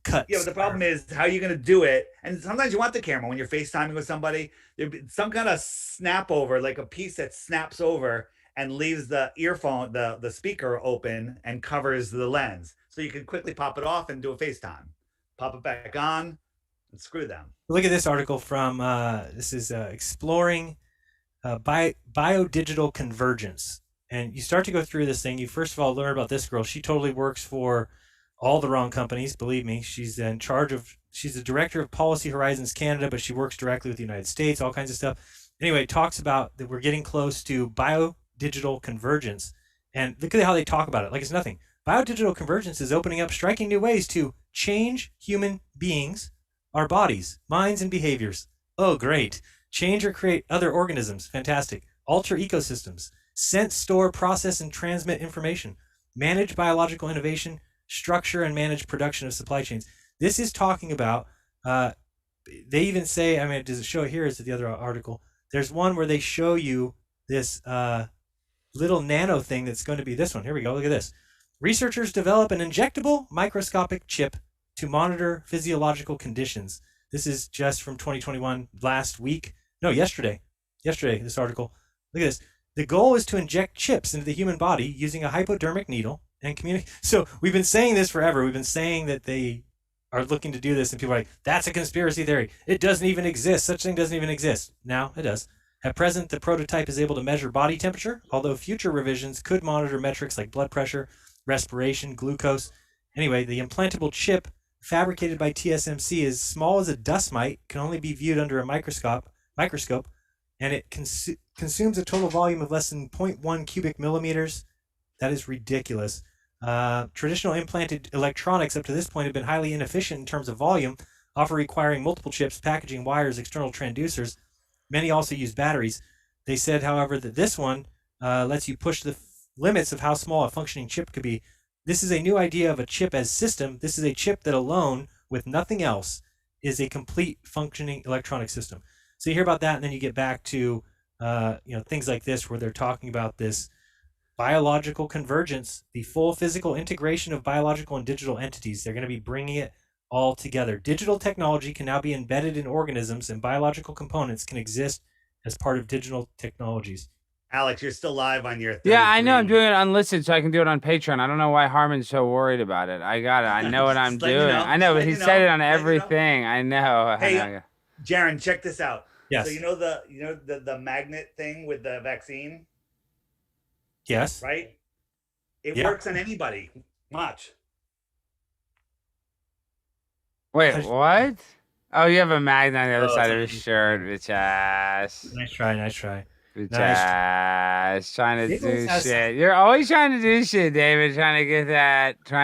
F: cut?
H: Yeah, but the problem is, how are you going to do it? And sometimes you want the camera when you're FaceTiming with somebody. There'd be some kind of snap over, like a piece that snaps over and leaves the earphone, the speaker open and covers the lens. So you can quickly pop it off and do a FaceTime. Pop it back on and screw them.
F: Look at this article from, this is Exploring Biodigital Convergence. And you start to go through this thing. You first of all learn about this girl. She totally works for all the wrong companies, believe me. She's the director of Policy Horizons Canada, but she works directly with the United States, all kinds of stuff. Anyway, it talks about that we're getting close to biodigital convergence. And look at how they talk about it like it's nothing. Biodigital convergence is opening up striking new ways to change human beings, our bodies, minds, and behaviors. Oh, great. Change or create other organisms. Fantastic. Alter ecosystems. Sense, store, process, and transmit information. Manage biological innovation. Structure and manage production of supply chains. This is talking about, they even say, I mean, does it show it here? Is it the other article? There's one where they show you this little nano thing that's going to be this one. Here we go. Look at this. Researchers develop an injectable microscopic chip to monitor physiological conditions. This is just from 2021, yesterday, this article. Look at this. The goal is to inject chips into the human body using a hypodermic needle and communicate. So we've been saying this forever. We've been saying that they are looking to do this, and people are like, that's a conspiracy theory. It doesn't even exist. Such thing doesn't even exist. Now it does. At present, the prototype is able to measure body temperature, although future revisions could monitor metrics like blood pressure, respiration, glucose. Anyway, the implantable chip fabricated by TSMC is small as a dust mite, can only be viewed under a microscope, and it consumes a total volume of less than 0.1 cubic millimeters. That is ridiculous. Traditional implanted electronics up to this point have been highly inefficient in terms of volume, often requiring multiple chips, packaging, wires, external transducers. Many also use batteries. They said, however, that this one lets you push the limits of how small a functioning chip could be. this is a new idea of a chip as system. This is a chip that alone, with nothing else, is a complete functioning electronic system. So you hear about that, and then you get back to things like this, where they're talking about this biological convergence, the full physical integration of biological and digital entities. They're going to be bringing it all together. Digital technology can now be embedded in organisms, and biological components can exist as part of digital technologies.
H: Alex, you're still live on your 33.
G: Yeah, I know. I'm doing it unlisted so I can do it on Patreon. I don't know why Harmon's so worried about it. I got it. I know what I'm doing. I know, but he said it on everything. I know.
H: Hey, Jaron, check this out.
F: Yes.
H: So you know the magnet thing with the vaccine?
F: Yes.
H: Right? It works on anybody. Watch.
G: Wait, what? Oh, you have a magnet on the other side of his shirt, bitch ass.
F: Nice try.
G: Bitch ass. Trying to do shit. You're always trying to do shit, David. Trying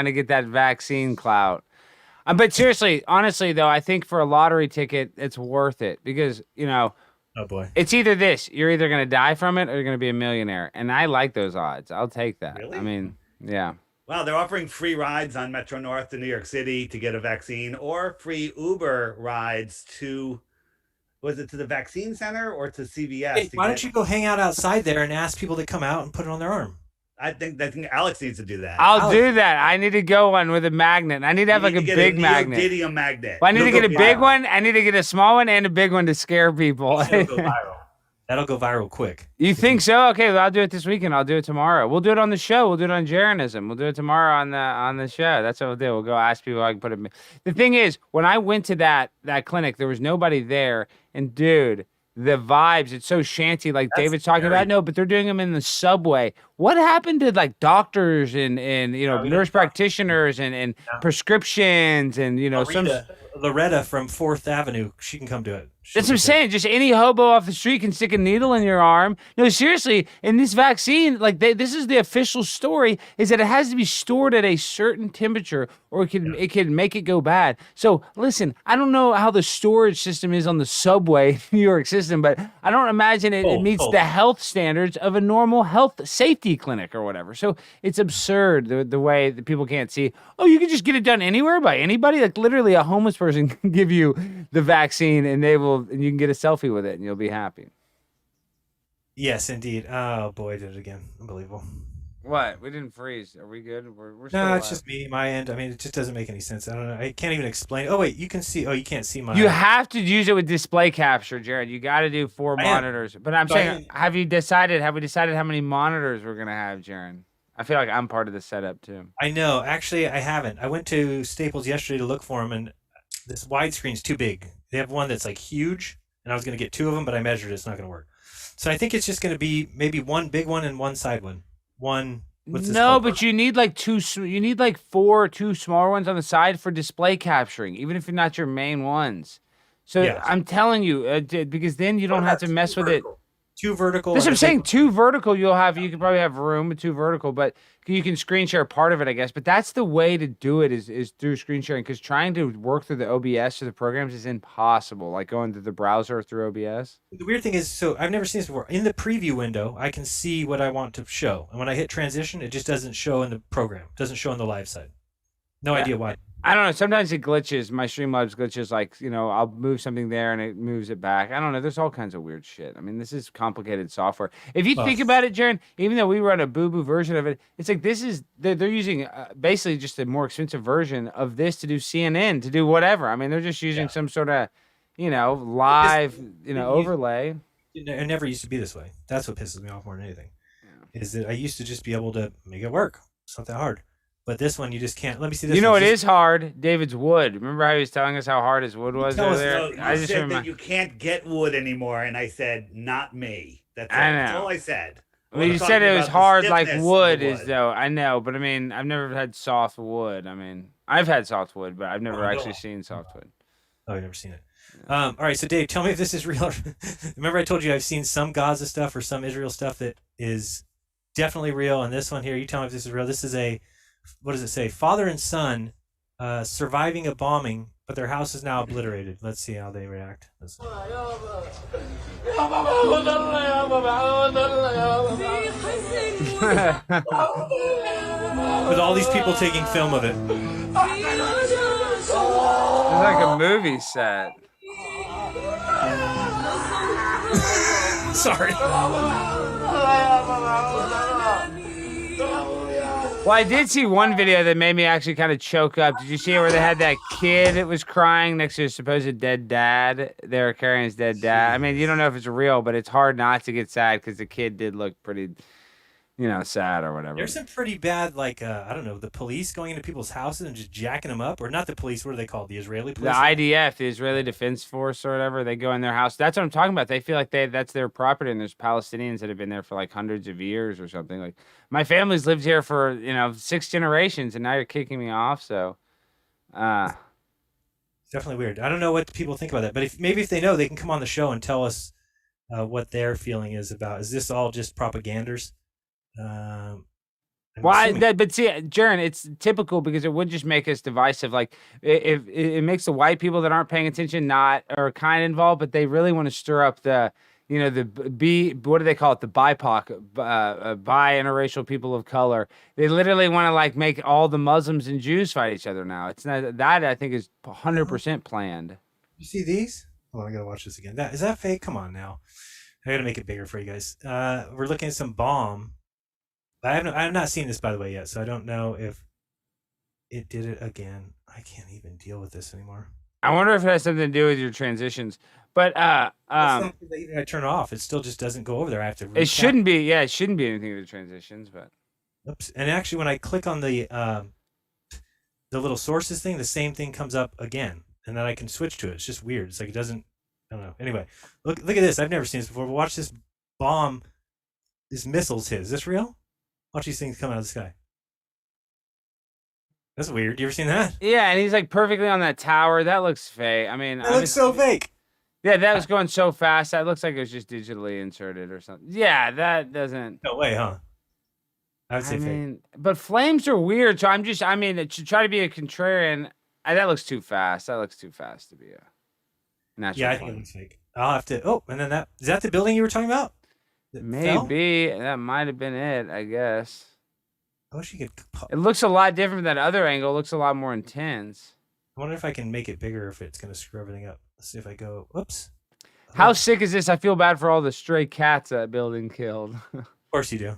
G: to get that vaccine clout. But seriously, honestly though, I think for a lottery ticket, it's worth it because
F: oh boy,
G: it's either this: you're either gonna die from it or you're gonna be a millionaire, and I like those odds. I'll take that.
H: Really?
G: I mean, yeah.
H: Wow, they're offering free rides on Metro North to New York City to get a vaccine, or free Uber rides to, was it to the vaccine center or to CVS?
F: Hey, why don't you go hang out outside there and ask people to come out and put it on their arm?
H: I think Alex needs to do that.
G: I'll do that. I need to go one with a magnet. I need to have like a big magnet.
H: Neodymium magnet.
G: Well, I need to get a big one. I need to get a small one and a big one to scare people.
F: It'll go viral. That'll go viral quick.
G: You think so? Okay, well, I'll do it this weekend. I'll do it tomorrow. We'll do it on the show. We'll do it on Jaronism. We'll do it tomorrow on the show. That's what we'll do. We'll go ask people if I can put it. The thing is, when I went to that clinic, there was nobody there, and dude, the vibes, it's so shanty, like that's David's talking about. No, but they're doing them in the subway. What happened to like doctors and nurse practitioners and prescriptions and
F: Loretta from 4th Avenue, she can come do it.
G: That's what I'm saying. Just any hobo off the street can stick a needle in your arm. No, seriously. And this vaccine, this is the official story, is that it has to be stored at a certain temperature, or it can make it go bad. So listen, I don't know how the storage system is on the subway New York system, but I don't imagine it meets the health standards of a normal health safety clinic or whatever. So it's absurd the way that people can't see. Oh, you can just get it done anywhere by anybody. Like literally, a homeless person can give you the vaccine, and and you can get a selfie with it, and you'll be happy.
F: Yes, indeed. Oh boy, I did it again. Unbelievable.
G: What? We didn't freeze. Are we good? We're still
F: no,
G: alive.
F: It's just me, my end. I mean, it just doesn't make any sense. I don't know. I can't even explain. Oh wait, you can see. Oh, you can't see my.
G: You have to use it with display capture, Jared. You got to do 4 monitors. But I'm saying, have we decided how many monitors we're gonna have, Jared? I feel like I'm part of the setup too.
F: I know. Actually, I haven't. I went to Staples yesterday to look for them, and this widescreen's too big. They have one that's like huge, and I was gonna get 2 of them, but I measured it. It's not gonna work. So I think it's just gonna be maybe one big one and one side one. But
G: you need like 2. You need like 4 2 smaller ones on the side for display capturing, even if you're not your main ones. So yes. I'm telling you, because then you don't have to mess with it.
F: 2 vertical.
G: That's what I'm saying. 2 vertical, you can probably have room with 2 vertical, but you can screen share part of it, I guess. But that's the way to do it is through screen sharing, because trying to work through the OBS to the programs is impossible. Like going to the browser through OBS.
F: The weird thing is, so I've never seen this before. In the preview window, I can see what I want to show, and when I hit transition, it just doesn't show in the program. It doesn't show on the live side. No idea why.
G: I don't know. Sometimes it glitches. My Streamlabs glitches. Like, I'll move something there and it moves it back. I don't know. There's all kinds of weird shit. I mean, this is complicated software. If you think about it, Jaron, even though we run a boo-boo version of it, it's like they're using basically just a more expensive version of this to do CNN, to do whatever. I mean, they're just using some sort of, live, overlay.
F: It never used to be this way. That's what pisses me off more than anything. Yeah. Is that I used to just be able to make it work. It's not that hard. But this one, you just can't. Let me see this.
G: It is hard. David's wood. Remember how he was telling us how hard his wood was earlier?
H: I just said that you can't get wood anymore, and I said, not me. That's all I said.
G: Well, you said it was hard like wood is, though. I know, but I mean, I've never had soft wood. I mean, I've had soft wood, but I've never actually seen soft wood.
F: Oh, you've never seen it. All right, so Dave, tell me if this is real. Remember I told you I've seen some Gaza stuff or some Israel stuff that is definitely real, and this one here, you tell me if this is real. This is what does it say? Father and son surviving a bombing, but their house is now obliterated. Let's see how they react. with all these people taking film of it.
G: It's like a movie set.
F: Sorry.
G: Well, I did see one video that made me actually kind of choke up. Did you see it where they had that kid that was crying next to his supposed dead dad? They were carrying his dead dad. I mean, you don't know if it's real, but it's hard not to get sad because the kid did look pretty, sad or whatever.
F: There's some pretty bad, I don't know, the police going into people's houses and just jacking them up. Or not the police, what are they called? The Israeli police?
G: The IDF, the Israeli Defense Force or whatever, they go in their house. That's what I'm talking about. They feel like that's their property, and there's Palestinians that have been there for like hundreds of years or something. Like, my family's lived here for, 6 generations, and now you're kicking me off, so...
F: It's definitely weird. I don't know what people think about that, but maybe if they know, they can come on the show and tell us what their feeling is about. Is this all just propagandas?
G: But see, Jaron, it's typical because it would just make us divisive. Like, if it makes the white people that aren't paying attention or kind of involved, but they really want to stir up the, what do they call it? The BIPOC, bi-interracial people of color. They literally want to make all the Muslims and Jews fight each other now. It's not that I think is 100% planned.
F: You see these? Oh, I gotta watch this again. Is that fake? Come on now. I gotta make it bigger for you guys. We're looking at some bomb. I have not seen this, by the way, yet, so I don't know if it did it again. I can't even deal with this anymore.
G: I wonder if it has something to do with your transitions. But
F: even if I turn it off, it still just doesn't go over there. I have to.
G: It shouldn't be. Yeah, it shouldn't be anything with the transitions. But
F: oops. And actually, when I click on the little sources thing, the same thing comes up again, and then I can switch to it. It's just weird. It's like it doesn't. I don't know. Anyway, look at this. I've never seen this before. But watch this bomb. This missile's hit. Is this real? Watch these things come out of the sky. That's weird. You ever seen that?
G: Yeah, and he's perfectly on that tower. That looks fake. I mean,
F: that looks so fake.
G: Yeah, that was going so fast. That looks like it was just digitally inserted or something. Yeah, that doesn't.
F: No way, huh? I would say
G: fake. But flames are weird. So to try to be a contrarian, that looks too fast. That looks too fast to be a natural.
F: Yeah, I think it looks fake. I'll have to. Oh, and then is that the building you were talking about?
G: Maybe that might have been it. I guess.
F: I wish you could.
G: It looks a lot different from that other angle. It looks a lot more intense.
F: I wonder if I can make it bigger. If it's going to screw everything up. Let's see if I go. Whoops.
G: How sick is this? I feel bad for all the stray cats that building killed.
F: Of course you do.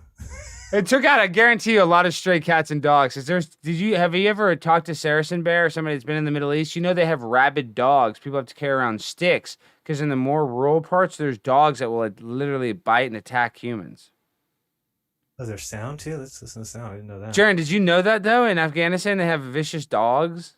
G: It took out, I guarantee you, a lot of stray cats and dogs. Have you ever talked to Saracen Bear or somebody that's been in the Middle East? You know they have rabid dogs. People have to carry around sticks because in the more rural parts, there's dogs that will literally bite and attack humans.
F: Oh, there's sound too? Let's listen to the sound. I didn't know that.
G: Jaron, did you know that though? In Afghanistan, they have vicious dogs.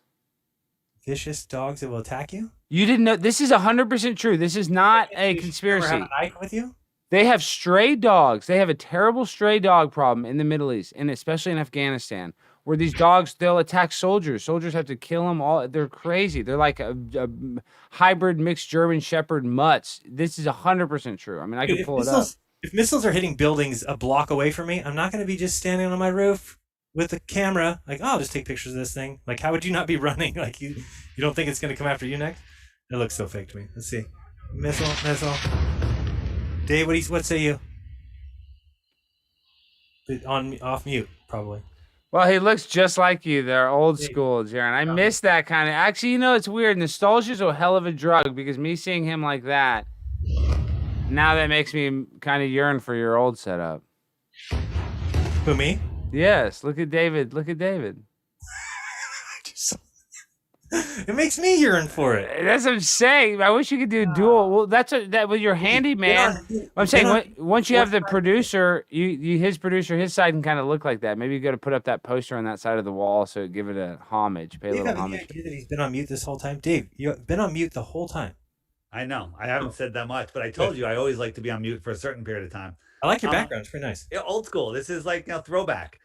F: Vicious dogs that will attack you?
G: You didn't know? This is 100% true. This is not a conspiracy.
F: Have a knife with you?
G: They have stray dogs. They have a terrible stray dog problem in the Middle East, and especially in Afghanistan, where these dogs, they'll attack soldiers. Soldiers have to kill them all. They're crazy. They're like a hybrid mixed German Shepherd mutts. This is 100% true. I mean, I can pull it up.
F: If missiles are hitting buildings a block away from me, I'm not going to be just standing on my roof with a camera. Like, oh, I'll just take pictures of this thing. Like, how would you not be running? Like, you don't think it's going to come after you next? It looks so fake to me. Let's see. Missile. Dave, what say you? Off mute, probably.
G: Well, he looks just like you. They're old school, Jaron. I miss that kind of. Actually, it's weird. Nostalgia's a hell of a drug because me seeing him like that, now that makes me kind of yearn for your old setup.
F: Who, me?
G: Yes. Look at David.
F: It makes me yearn for it.
G: That's what I'm saying. I wish you could do dual. Well, that with your handyman. I'm saying once you have the producer, his producer, his side can kind of look like that. Maybe you got to put up that poster on that side of the wall so give it a homage. Pay a little homage.
F: That he's been on mute this whole time, Dave. You've been on mute the whole time.
H: I know. I haven't said that much, but I told you I always like to be on mute for a certain period of time.
F: I like your background. It's pretty nice.
H: Yeah, old school. This is like throwback.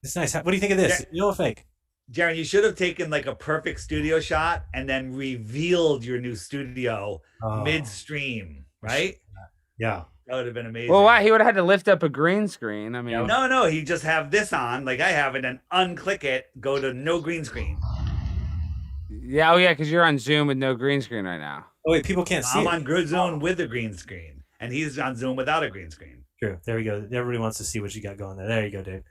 F: It's nice. What do you think of this? Real or fake?
H: Jaron, you should have taken like a perfect studio shot and then revealed your new studio midstream, right?
F: Yeah.
H: That would have been amazing.
G: Well, why? He would have had to lift up a green screen. I mean,
H: no, he just have this on like I have it and unclick it, go to no green screen.
G: Yeah, because you're on Zoom with no green screen right now.
F: Oh wait, people can't see.
H: I'm on Good Zone with a green screen, and he's on Zoom without a green screen.
F: True. There we go. Everybody wants to see what you got going there. There you go, Dave.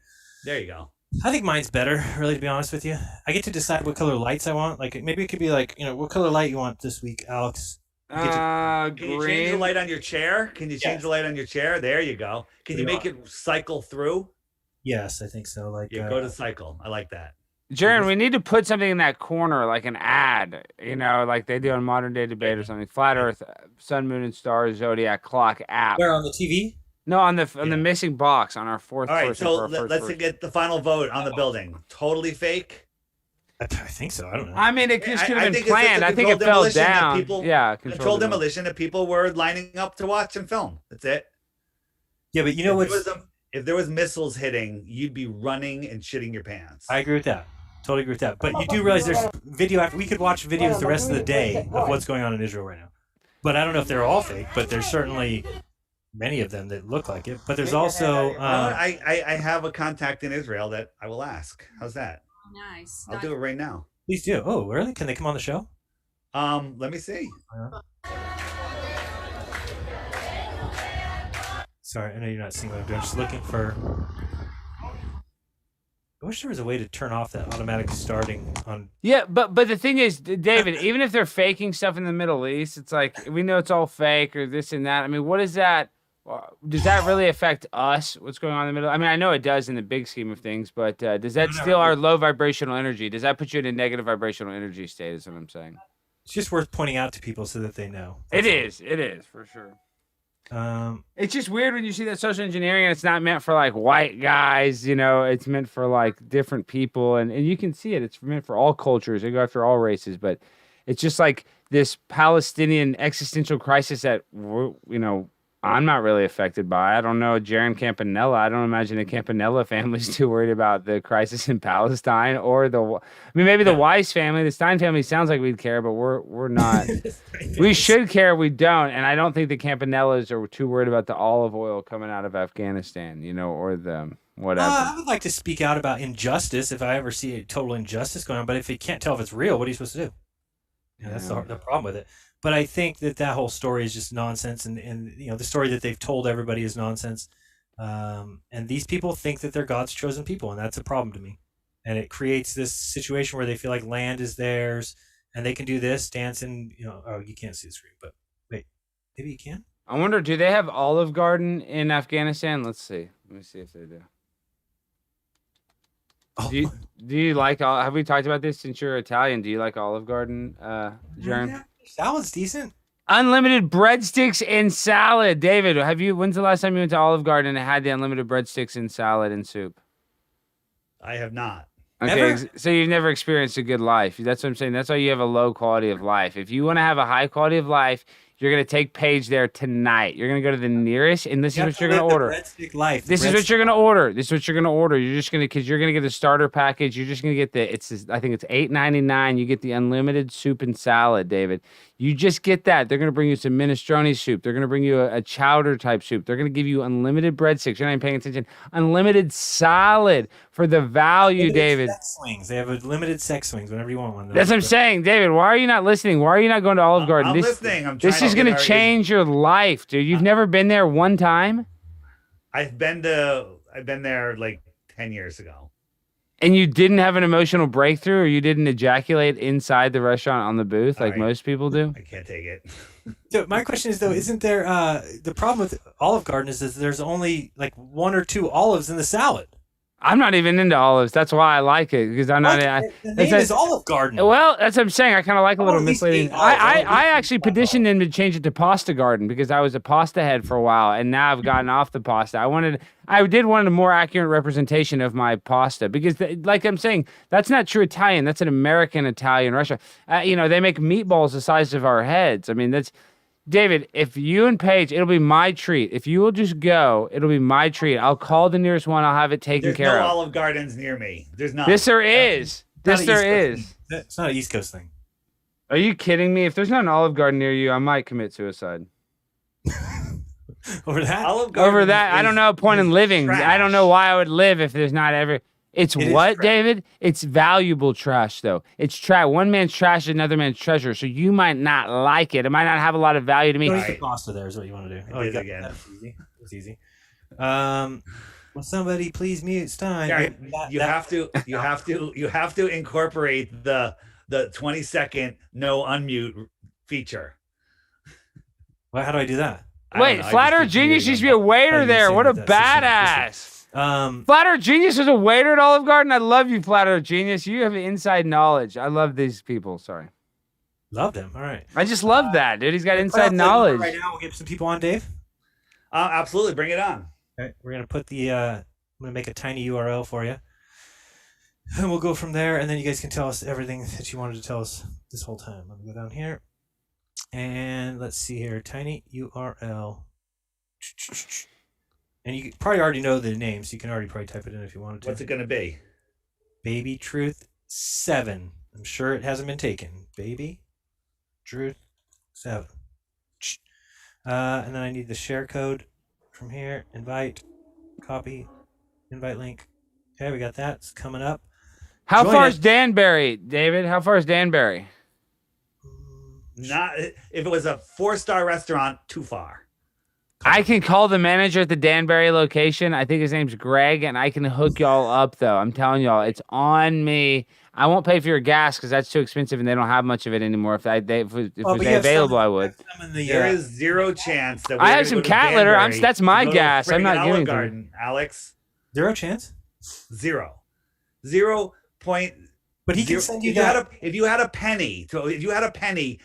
H: There you go.
F: I think mine's better, really, to be honest with you. I get to decide what color lights I want. Like maybe it could be like, what color light you want this week, Alex?
H: Can you change the light on your chair? Can you change the light on your chair? There you go. Can you make it cycle through?
F: Yes, I think so. Like
H: go to cycle. I like that.
G: Jaron, we need to put something in that corner, like an ad, like they do on Modern Day Debate or something. Flat Earth, Sun, Moon, and Stars, Zodiac Clock app.
F: Where, on the TV?
G: No, on the missing box on our fourth.
H: All right, so let's get the final vote on the building. Totally fake.
F: I think so. I don't know.
G: I mean, it just could have been planned. I think it fell down.
H: Controlled demolition that people were lining up to watch and film. That's it.
F: Yeah, but you know what?
H: If there was missiles hitting, you'd be running and shitting your pants.
F: I agree with that. Totally agree with that. But you do realize there's video. We could watch videos the rest of the day of what's going on in Israel right now. But I don't know if they're all fake. But there's certainly many of them that look like it. But there's also.
H: I have a contact in Israel that I will ask. How's that?
P: Nice.
H: I'll do it right now.
F: Please do. Oh, really? Can they come on the show?
H: Let me see.
F: Sorry, I know you're not seeing what I'm doing. I'm just looking for. I wish there was a way to turn off that automatic starting on.
G: Yeah, but the thing is, David, even if they're faking stuff in the Middle East, it's like we know it's all fake or this and that. I mean, what is that? Does that really affect us? What's going on in the middle? I mean, I know it does in the big scheme of things, but does that steal our low vibrational energy? Does that put you in a negative vibrational energy state? Is what I'm saying.
F: It's just worth pointing out to people so that they know.
G: It is for sure. It's just weird when you see that social engineering and it's not meant for like white guys, it's meant for like different people and you can see it. It's meant for all cultures. They go after all races, but it's just like this Palestinian existential crisis that, I'm not really affected by. I don't know Jaron Campanella. I don't imagine the Campanella family's too worried about the crisis in Palestine or maybe the Weiss family. The Stein family sounds like we'd care, but we're not. We should care. We don't. And I don't think the Campanellas are too worried about the olive oil coming out of Afghanistan, or the whatever.
F: I would like to speak out about injustice if I ever see a total injustice going on. But if you can't tell if it's real, what are you supposed to do? That's the problem with it. But I think that whole story is just nonsense, and the story that they've told everybody is nonsense. And these people think that they're God's chosen people, and that's a problem to me. And it creates this situation where they feel like land is theirs, and they can do this, dance, and oh, you can't see the screen, but wait, maybe you can.
G: I wonder, do they have Olive Garden in Afghanistan? Let's see. Let me see if they do. Oh. Do you like? Have we talked about this since you're Italian? Do you like Olive Garden, Jaron?
F: Yeah. Salad's decent.
G: Unlimited breadsticks and salad. David, when's the last time you went to Olive Garden and had the unlimited breadsticks and salad and soup?
H: I have not.
G: Okay, so you've never experienced a good life. That's what I'm saying. That's why you have a low quality of life. If you want to have a high quality of life, you're going to take Paige there tonight. You're going to go to the nearest, and this is what you're going to order. This is what you're going to order. This is what you're going to order. You're just going to, because you're going to get the starter package. You're just going to get I think it's $8.99. You get the unlimited soup and salad, David. You just get that. They're going to bring you some minestrone soup. They're going to bring you a chowder type soup. They're going to give you unlimited breadsticks. You're not even paying attention. Unlimited salad for the value, David.
F: Sex swings. They have a limited sex swings whenever you want one.
G: That's what I'm saying, David. Why are you not listening? Why are you not going to Olive Garden?
H: I'm listening.
G: This is going to change your life, dude. You've never been there one time?
H: I've been there like 10 years ago.
G: And you didn't have an emotional breakthrough, or you didn't ejaculate inside the restaurant on the booth like most people do?
H: I can't take it.
F: So my question is, though, isn't there the problem with Olive Garden is there's only like 1 or 2 olives in the salad?
G: I'm not even into olives. That's why I like it, because I'm not.
F: The name is Olive Garden.
G: Well, that's what I'm saying. I kind of like a little misleading. I actually petitioned them to change it to Pasta Garden because I was a pasta head for a while, and now I've gotten off the pasta. I did want a more accurate representation of my pasta because, like I'm saying, that's not true Italian. That's an American Italian restaurant. They make meatballs the size of our heads. I mean, that's. David, if you and Paige, it'll be my treat. If you will just go, it'll be my treat. I'll call the nearest one. I'll have it taken care of.
H: There's no Olive Gardens near me. There's not.
G: This there is.
F: It's not an East Coast thing.
G: Are you kidding me? If there's not an Olive Garden near you, I might commit suicide.
F: Over that?
G: Over that, I don't know. Point in living. Trash. I don't know why I would live if there's not ever. It's what, David? It's valuable trash, though. It's trash. One man's trash is another man's treasure. So you might not like it. It might not have a lot of value to me.
F: Don't eat the pasta there is what you want to do.
H: Again.
F: It's easy. Will somebody please mute Stein?
H: Yeah, you have to incorporate the 20-second no unmute feature.
F: Well, how do I do that?
G: Wait, Flat Earth Genius used to be a waiter there. What a badass. Flat Earth Genius was a waiter at Olive Garden. I love you, Flat Earth Genius. You have inside knowledge. I love these people. Sorry.
F: Love them. All right.
G: I just love that, dude. He's got inside knowledge.
F: Right now, we'll get some people on, Dave.
H: Absolutely. Bring it on.
F: Okay. We're going to put I'm going to make a tiny URL for you. And we'll go from there, and then you guys can tell us everything that you wanted to tell us this whole time. Let me go down here. And let's see here. Tiny URL. And you probably already know the name, so you can already probably type it in if you wanted to.
H: What's it going to be?
F: Baby Truth 7. I'm sure it hasn't been taken. Baby Truth 7. And then I need the share code from here. Invite. Copy. Invite link. Okay, we got that. It's coming up.
G: How far is Danbury, David? How far is Danbury?
H: Not if it was a 4-star restaurant, too far.
G: I can call the manager at the Danbury location. I think his name's Greg, and I can hook y'all up, though. I'm telling y'all, it's on me. I won't pay for your gas because that's too expensive, and they don't have much of it anymore. If it was available, I would.
H: There is zero chance that
G: I have some cat litter. That's my gas. I'm not giving
H: Garden, Alex.
F: Zero chance?
H: 0. 0 point.
F: But he can send you
H: if you had a penny,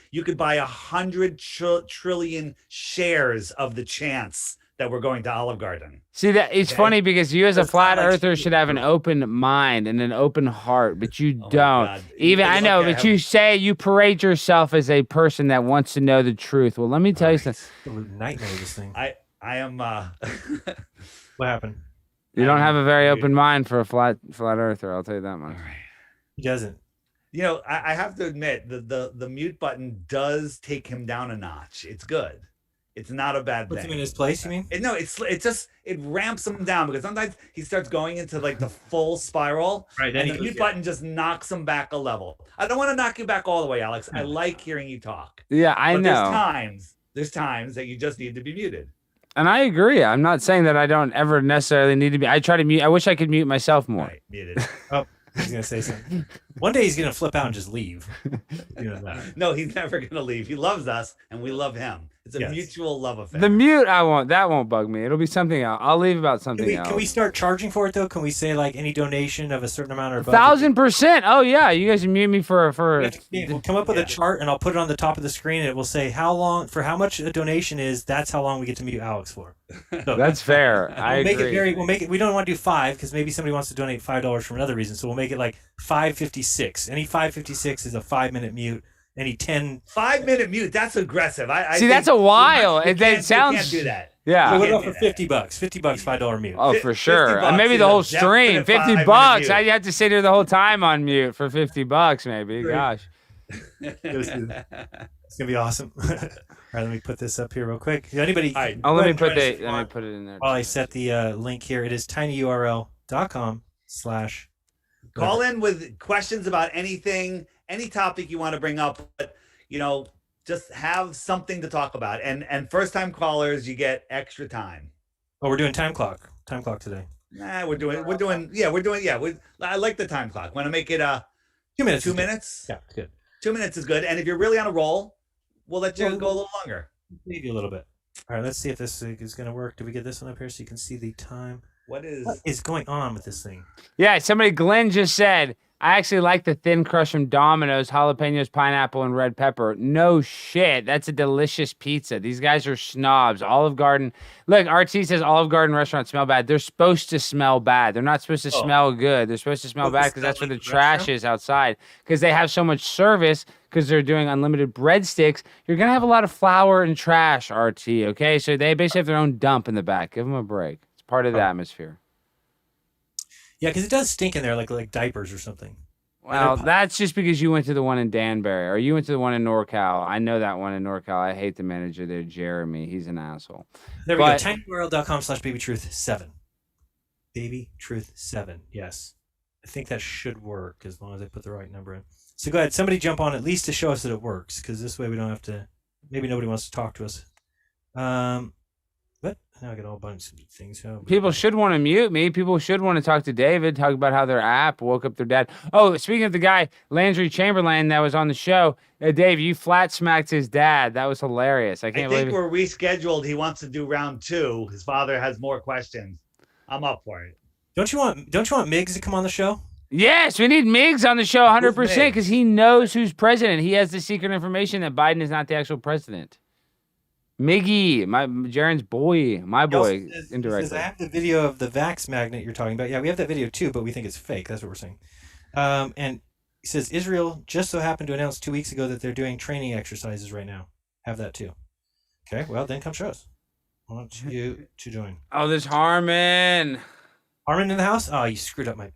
H: you could buy 100 trillion shares of the chance that we're going to Olive Garden.
G: See, that it's funny because you as a flat earther should have an open mind and an open heart, but you don't. But you parade yourself as a person that wants to know the truth. Well, let me tell you something.
F: Nightmare, this thing.
H: I am.
F: What happened?
G: You don't have a very open mind for a flat earther. I'll tell you that much.
F: He doesn't.
H: You know, I have to admit the mute button does take him down a notch. It's good. It's not a bad thing.
F: Puts him in his place, you mean?
H: No, it ramps him down because sometimes he starts going into like the full spiral.
F: Right.
H: And the mute button just knocks him back a level. I don't want to knock you back all the way, Alex. I like hearing you talk.
G: Yeah, I know.
H: There's times that you just need to be muted.
G: And I agree. I'm not saying that I don't ever necessarily need to be. I try to mute. I wish I could mute myself more.
H: Right, muted.
F: He's going to say something. One day he's going to flip out and just leave.
H: No, he's never going to leave. He loves us, and we love him. It's a mutual love affair.
G: The mute, that won't bug me. It'll be something else. I'll leave about something else.
F: Can we start charging for it, though? Can we say, like, any donation of a certain amount or
G: 1,000%. Oh, yeah. You guys can mute me for
F: We'll come up with a chart, and I'll put it on the top of the screen, and it will say for how much a donation is, that's how long we get to mute Alex for. So,
G: that's fair. I agree.
F: We don't want to do 5 because maybe somebody wants to donate $5 for another reason. So we'll make it like 5.56. Any 5.56 is a 5-minute mute. Any 5-minute
H: mute, that's aggressive. I
G: see, that's a while. It sounds.
H: You can't do that.
G: Yeah.
F: So what about for $50? $50, $5 mute.
G: Oh, for sure. Maybe the whole stream. $50. I have to sit here the whole time on mute for $50. Maybe. Gosh.
F: It's gonna be awesome. All right, let me put this up here real quick. Anybody?
G: Let me put it in there.
F: While I set the link here, it is tinyurl.com/
H: Call in with questions about anything, any topic you want to bring up, but just have something to talk about. And first time callers, you get extra time.
F: Oh, we're doing time clock today.
H: Nah, we're doing. I like the time clock. Want to make it
F: 2 minutes?
H: 2 minutes?
F: Yeah, good.
H: 2 minutes is good. And if you're really on a roll, we'll let you go a little longer.
F: Maybe a little bit. All right, let's see if this is going to work. Do we get this one up here so you can see the time?
H: What
F: is going on with this thing?
G: Yeah, Glenn just said, I actually like the thin crust from Domino's, jalapenos, pineapple, and red pepper. No shit. That's a delicious pizza. These guys are snobs. Olive Garden. Look, RT says Olive Garden restaurants smell bad. They're supposed to smell bad. They're not supposed to smell good. They're supposed to smell bad because that's where the trash is outside. Because they have so much service because they're doing unlimited breadsticks. You're going to have a lot of flour and trash, RT, okay? So they basically have their own dump in the back. Give them a break. It's part of the atmosphere.
F: Yeah, because it does stink in there like diapers or something.
G: Well, that's just because you went to the one in Danbury, or you went to the one in NorCal. I know that one in NorCal. I hate the manager there, Jeremy. He's an asshole.
F: There we go. tinyurl.com/babytruth7. Babytruth7. Yes. I think that should work as long as I put the right number in. So go ahead. Somebody jump on at least to show us that it works, because this way we don't have to. Maybe nobody wants to talk to us. But now I got a whole bunch of things.
G: People should want to mute me. People should want to talk to David, talk about how their app woke up their dad. Oh, speaking of the guy, Landry Chamberlain, that was on the show. Dave, you flat smacked his dad. That was hilarious. I can't believe
H: we're rescheduled. He wants to do round 2. His father has more questions. I'm up for it.
F: Don't you want Miggs to come on the show?
G: Yes, we need Miggs on the show 100% because he knows who's president. He has the secret information that Biden is not the actual president. Miggy, Jaren's boy, my boy, indirectly.
F: I have the video of the Vax magnet you're talking about. Yeah, we have that video too, but we think it's fake. That's what we're saying. And he says Israel just so happened to announce 2 weeks ago that they're doing training exercises right now. Have that too. Okay, well then come show us. I want you to join.
G: Oh, there's Harmon.
F: Harmon in the house? Oh, you screwed up my.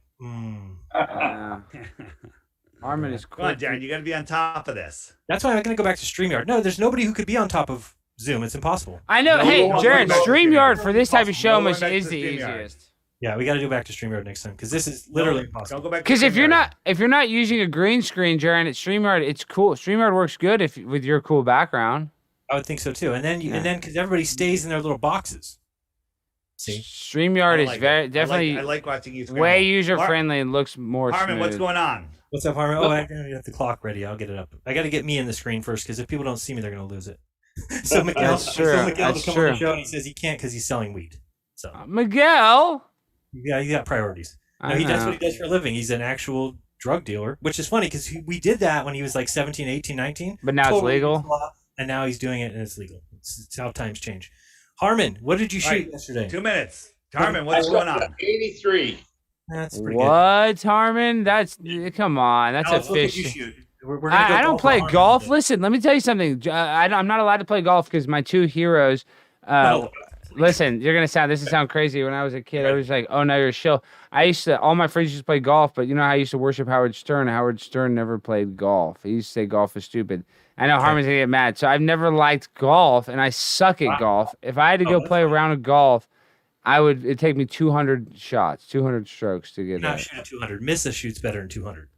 G: Harmon is cool.
H: Come on, Jaren, you got to be on top of this.
F: That's why I'm going to go back to StreamYard. No, there's nobody who could be on top of Zoom. It's impossible.
G: I know. Hey, Jaren, StreamYard for this type of show is the easiest.
F: Yeah, we got to go back to StreamYard next time because this is literally impossible.
H: Don't go back.
G: Because if you're not using a green screen, Jaren, at StreamYard, it's cool. StreamYard works good with your cool background.
F: I would think so too. And then because everybody stays in their little boxes. See,
G: StreamYard is definitely.
H: I like watching you.
G: Way user friendly and looks more.
H: Harmon,
G: smooth.
H: what's going on?
F: What's up, Harmon? Oh, I have the clock ready. I'll get it up. I got to get me in the screen first because if people don't see me, they're going to lose it. So Miguel,
G: That's true.
F: So Miguel to come on the show, and he says he can't because he's selling weed. So
G: Miguel.
F: Yeah, he got priorities. No, that's what he does for a living. He's an actual drug dealer, which is funny because we did that when he was like 17, 18, 19.
G: But now it's legal.
F: And now he's doing it and it's legal. It's how times change. Harmon, what did you shoot yesterday?
H: 2 minutes. Harmon, what's going on?
C: 83.
F: That's pretty
G: good. Harmon? That's come on. That's a fish. I don't play golf. Listen, let me tell you something. I'm not allowed to play golf because my two heroes. Listen, this is sound crazy. When I was a kid, I was like, "Oh no, you're a shill." All my friends used to play golf, but you know how I used to worship Howard Stern. Howard Stern never played golf. He used to say golf is stupid. I know Harmon's gonna get mad, so I've never liked golf, and I suck at golf. If I had to go play a round of golf, it'd take me 200 shots, 200 strokes to get.
F: Not shoot at 200. Missa shoots better than 200.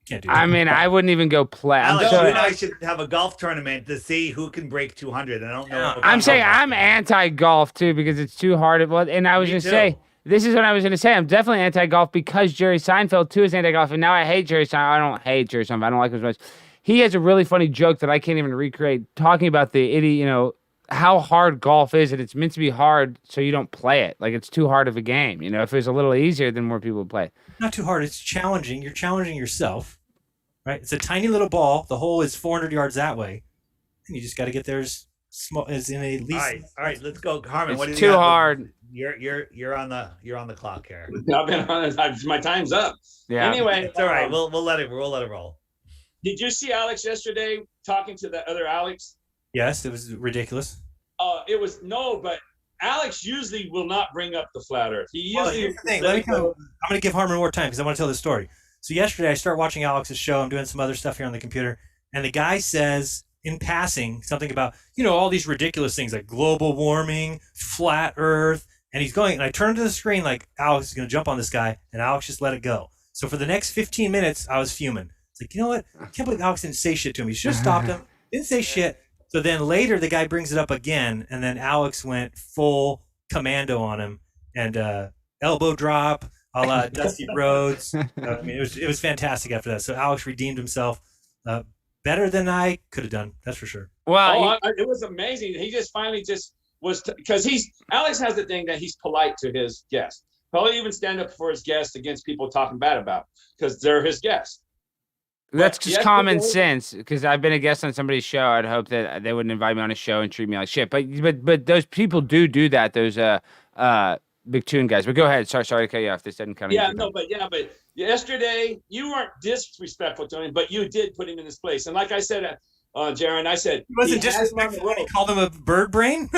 F: Can't do that.
G: I mean, I wouldn't even go play.
H: Alex, you and I should have a golf tournament to see who can break 200. I don't know.
G: I'm saying I'm anti-golf too because it's too hard. And I was going to say, this is what I was going to say. I'm definitely anti-golf because Jerry Seinfeld too is anti-golf, and now I hate Jerry Seinfeld. I don't hate Jerry Seinfeld. I don't like him as much. He has a really funny joke that I can't even recreate, talking about the idiot, how hard golf is, and it's meant to be hard so you don't play it. Like, it's too hard of a game. If it was a little easier, then more people would play.
F: Not too hard. It's challenging. You're challenging yourself. Right, it's a tiny little ball. The hole is 400 yards that way, and you just got to get there as in a least.
H: All right, let's go, Harmon.
G: It's
H: what do you
G: too
H: got?
G: hard.
H: You're on the clock here.
C: I've been on it. My time's up.
G: Yeah.
C: Anyway,
H: it's all right. We'll let it roll.
C: Did you see Alex yesterday talking to the other Alex?
F: Yes, it was ridiculous.
C: But Alex usually will not bring up the flat Earth. He usually.
F: I'm going to give Harmon more time because I want to tell this story. So yesterday I start watching Alex's show. I'm doing some other stuff here on the computer. And the guy says in passing something about, all these ridiculous things like global warming, flat Earth. And he's going, and I turned to the screen like Alex is going to jump on this guy. And Alex just let it go. So for the next 15 minutes, I was fuming. It's like, you know what? I can't believe Alex didn't say shit to him. He should have stopped him. Didn't say shit. So then later the guy brings it up again. And then Alex went full commando on him. And elbow drop. A la Dusty Rhodes. I mean, it was fantastic after that. So Alex redeemed himself better than I could have done. That's for sure.
G: Well,
C: it was amazing. He just finally was because Alex has the thing that he's polite to his guests. He'll even stand up for his guests against people talking bad about because they're his guests.
G: That's just common sense. Because I've been a guest on somebody's show. I'd hope that they wouldn't invite me on a show and treat me like shit. But those people do that. Those Big Tune guys, but go ahead. Sorry to cut you off. This doesn't kind of.
C: But yesterday you weren't disrespectful to him, but you did put him in his place. And like I said, Jaron, I said
F: he wasn't disrespectful when he called him a bird brain.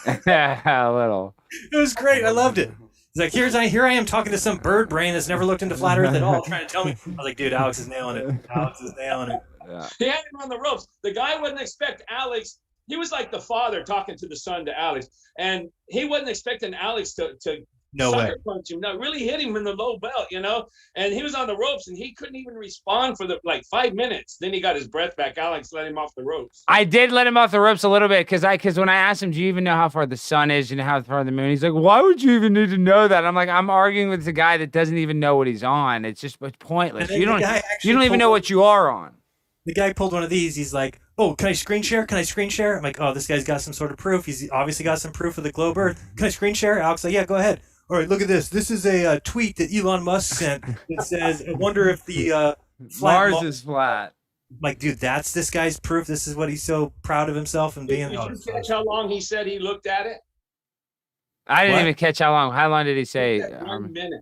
G: A little.
F: It was great. I loved it. He's like, here I am talking to some bird brain that's never looked into flat Earth at all, trying to tell me. I was like, dude, Alex is nailing it.
G: Yeah.
C: He had him on the ropes. The guy wouldn't expect Alex. He was like the father talking to the son to Alex, and he wasn't expecting Alex to sucker punch him, no, really hit him in the low belt, and he was on the ropes and he couldn't even respond for 5 minutes. Then he got his breath back. Alex let him off the ropes.
G: I did let him off the ropes a little bit because when I asked him, do you even know how far the sun is and how far the moon? He's like, why would you even need to know that? I'm like, I'm arguing with the guy that doesn't even know what he's on. It's pointless. You don't even know what you are on.
F: The guy pulled one of these. He's like, oh, can I screen share? Can I screen share? I'm like, oh, this guy's got some sort of proof. He's obviously got some proof of the globe Earth. Can I screen share? Alex like, yeah, go ahead. All right, look at this. This is a tweet that Elon Musk sent that says, I wonder if the
G: Mars is flat.
F: Like, dude, that's this guy's proof. This is what he's so proud of himself and being.
C: Did you catch how long he said he looked at it?
G: I didn't even catch how long. How long did he say?
C: 1 minute.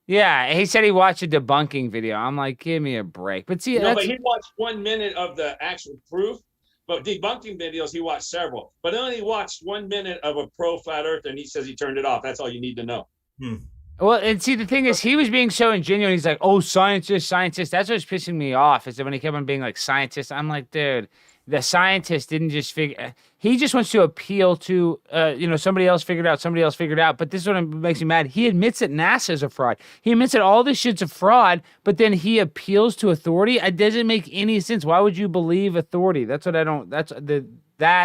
G: Yeah, he said he watched a debunking video. I'm like, give me a break. But see,
C: but he watched 1 minute of the actual proof. But debunking videos, he watched several. But then he watched 1 minute of a pro flat earther, and he says he turned it off. That's all you need to know.
G: Well, and see, the thing is, he was being so ingenuine. He's like, oh, scientist. That's what's pissing me off, is that when he kept on being like, scientist, I'm like, dude, the scientist didn't just figure. He just wants to appeal to, somebody else figured out. But this is what makes me mad. He admits that NASA is a fraud. He admits that all this shit's a fraud, but then he appeals to authority. It doesn't make any sense. Why would you believe authority? That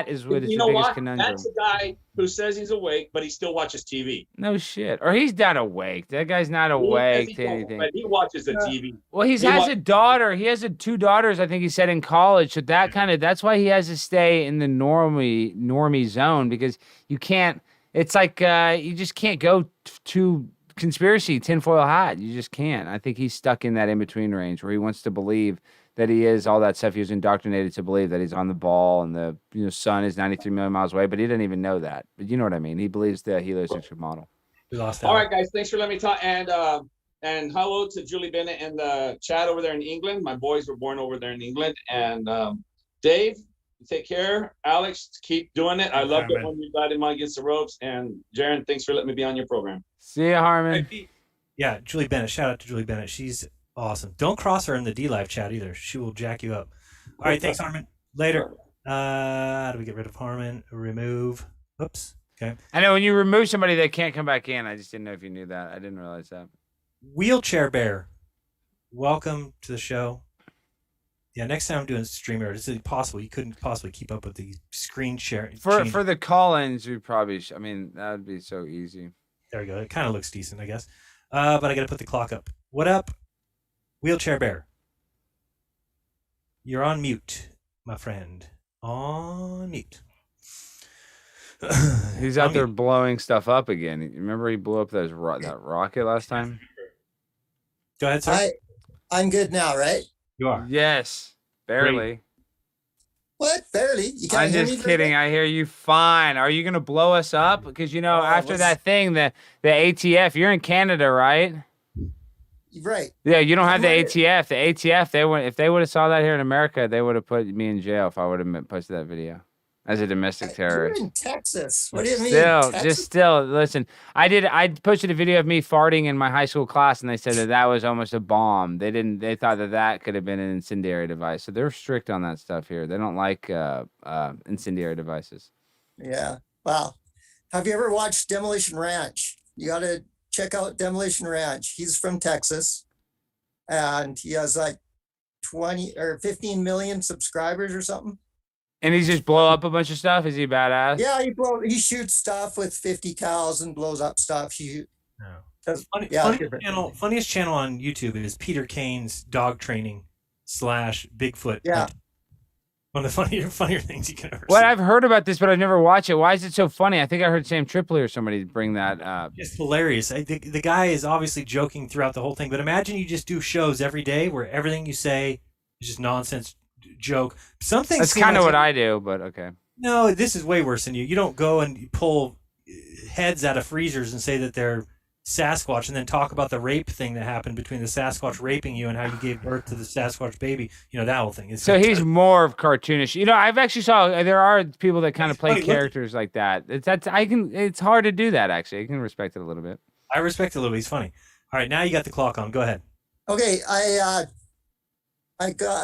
G: is what is the biggest conundrum.
C: That's the guy who says he's awake, but he still watches TV.
G: No shit. Or he's not awake. That guy's not awake to anything.
C: But he watches the TV.
G: Well, he has a daughter. He has 2 daughters, I think he said, in college. So that's why he has to stay in the normie zone, because you can't, it's like you just can't go to conspiracy tinfoil hat. You just can't. I think he's stuck in that in-between range where he wants to believe that he is all that stuff. He was indoctrinated to believe that he's on the ball and the sun is 93 million miles away, but he didn't even know that. But you know what I mean? He believes the heliocentric model.
C: All right, guys, thanks for letting me talk. And hello to Julie Bennett in the chat over there in England. My boys were born over there in England. And Dave, take care. Alex, keep doing it. I loved it when you got him against the ropes. And Jaron, thanks for letting me be on your program.
G: See you, Harmon.
F: Yeah, Julie Bennett. Shout out to Julie Bennett. She's awesome. Don't cross her in the D-Live chat either. She will jack you up. All right, thanks, Harmon. Later. How do we get rid of Harmon? Remove. Oops. Okay.
G: I know when you remove somebody, they can't come back in. I just didn't know if you knew that. I didn't realize that.
F: Wheelchair Bear, welcome to the show. Yeah, next time I'm doing StreamYard, it's impossible. You couldn't possibly keep up with the screen share.
G: For the call-ins, we probably. That would be so easy.
F: There we go. It kind of looks decent, I guess. But I got to put the clock up. What up, Wheelchair Bear? You're on mute, my friend. On mute.
G: He's out there blowing stuff up again. Remember he blew up that rocket last time?
F: Go ahead, sir.
P: I'm good now, right?
F: You are.
G: Yes, barely.
F: Great.
P: What? Barely? You can't
G: I'm
P: hear
G: just
P: me
G: kidding. I hear you fine. Are you going to blow us up? Because, after that thing, the ATF, you're in Canada, right?
P: Right.
G: Yeah, you don't have the ATF. The ATF, if they would have saw that here in America, they would have put me in jail if I would have posted that video as a domestic terrorist.
P: You're in Texas. What do you mean?
G: Still, listen. I posted a video of me farting in my high school class, and they said that was almost a bomb. They thought that could have been an incendiary device. So they're strict on that stuff here. They don't like incendiary devices.
P: Yeah. Wow. Have you ever watched Demolition Ranch? You got to check out Demolition Ranch. He's from Texas, and he has like 20 or 15 million subscribers or something.
G: And he just blow up a bunch of stuff? Is he badass?
P: Yeah, he shoots stuff with 50 cals and blows up stuff.
F: Funniest channel on YouTube is Peter Kane's dog training / Bigfoot.
P: Yeah.
F: One of the funnier things you can ever see.
G: Well, I've heard about this, but I've never watched it. Why is it so funny? I think I heard Sam Tripoli or somebody bring that up.
F: It's hilarious. The guy is obviously joking throughout the whole thing, but imagine you just do shows every day where everything you say is just nonsense joke.
G: That's kind of what I do, but okay.
F: No, this is way worse than you. You don't go and pull heads out of freezers and say that they're Sasquatch and then talk about the rape thing that happened between the Sasquatch raping you and how you gave birth to the Sasquatch baby. That whole thing.
G: So he's more of cartoonish. I've actually saw there are people that kind of play characters like that. It's hard to do that actually. I can respect it a little bit.
F: I respect it a little bit. He's funny. All right, now you got the clock on. Go ahead.
P: Okay, I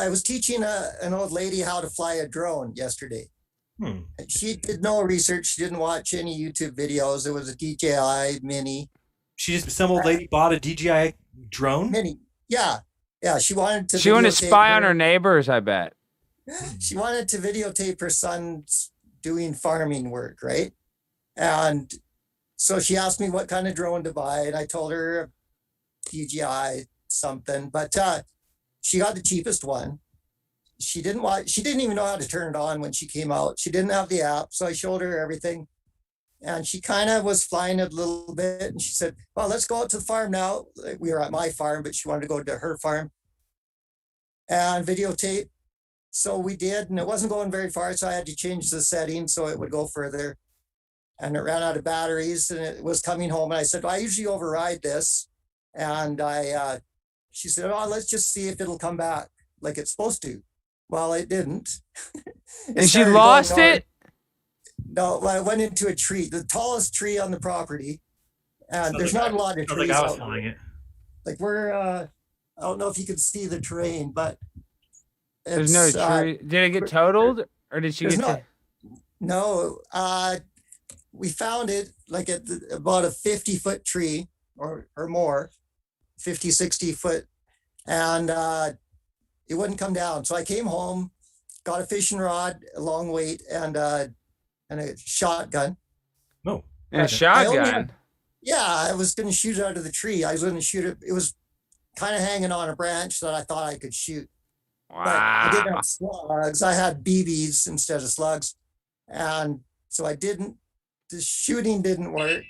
P: was teaching an old lady how to fly a drone yesterday, She did no research. She didn't watch any YouTube videos. It was a DJI Mini.
F: Some old lady bought a DJI drone?
P: Mini. Yeah. Yeah. She wanted to.
G: She wanted to spy on her neighbors, I bet.
P: She wanted to videotape her son's doing farming work, right? And so she asked me what kind of drone to buy, and I told her DJI something, but she got the cheapest one. She didn't even know how to turn it on when she came out. She didn't have the app, so I showed her everything. And she kind of was flying it a little bit, and she said, well, let's go out to the farm now. We were at my farm, but she wanted to go to her farm and videotape. So we did, and it wasn't going very far, so I had to change the settings so it would go further. And it ran out of batteries, and it was coming home. And I said, well, I usually override this. And she said, oh, let's just see if it'll come back like it's supposed to. Well, it didn't.
G: And she lost it?
P: No, well, I went into a tree, the tallest tree on the property. And there's not a lot of trees.
F: I was flying it.
P: Like I don't know if you can see the terrain, but
G: there's no tree. Did it get totaled, or did she get?
P: No, we found it like at about a 50-foot tree or more, 50, 60 foot, and it wouldn't come down. So I came home, got a fishing rod, a long weight, and a shotgun.
F: Oh,
G: and a shotgun.
P: I was going to shoot it out of the tree. I was going to shoot it. It was kind of hanging on a branch that I thought I could shoot.
G: Wow.
P: But I didn't have slugs. I had BBs instead of slugs. And so the shooting didn't work.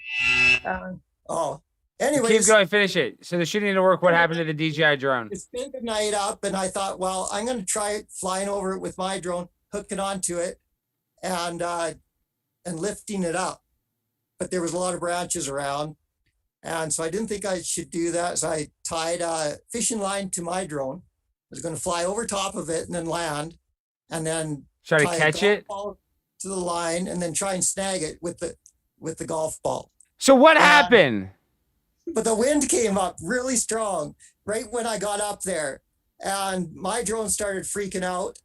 P: Anyways.
G: Keep going, finish it. So the shooting didn't work. What happened to the DJI drone?
P: It's been the night up, and I thought, well, I'm going to try flying over it with my drone, hooking onto it, and lifting it up. But there was a lot of branches around. And so I didn't think I should do that. So I tied a fishing line to my drone. I was going to fly over top of it and then land, and then
G: try to catch it
P: to the line, and then try and snag it with the golf ball.
G: So what happened?
P: But the wind came up really strong right when I got up there, and my drone started freaking out.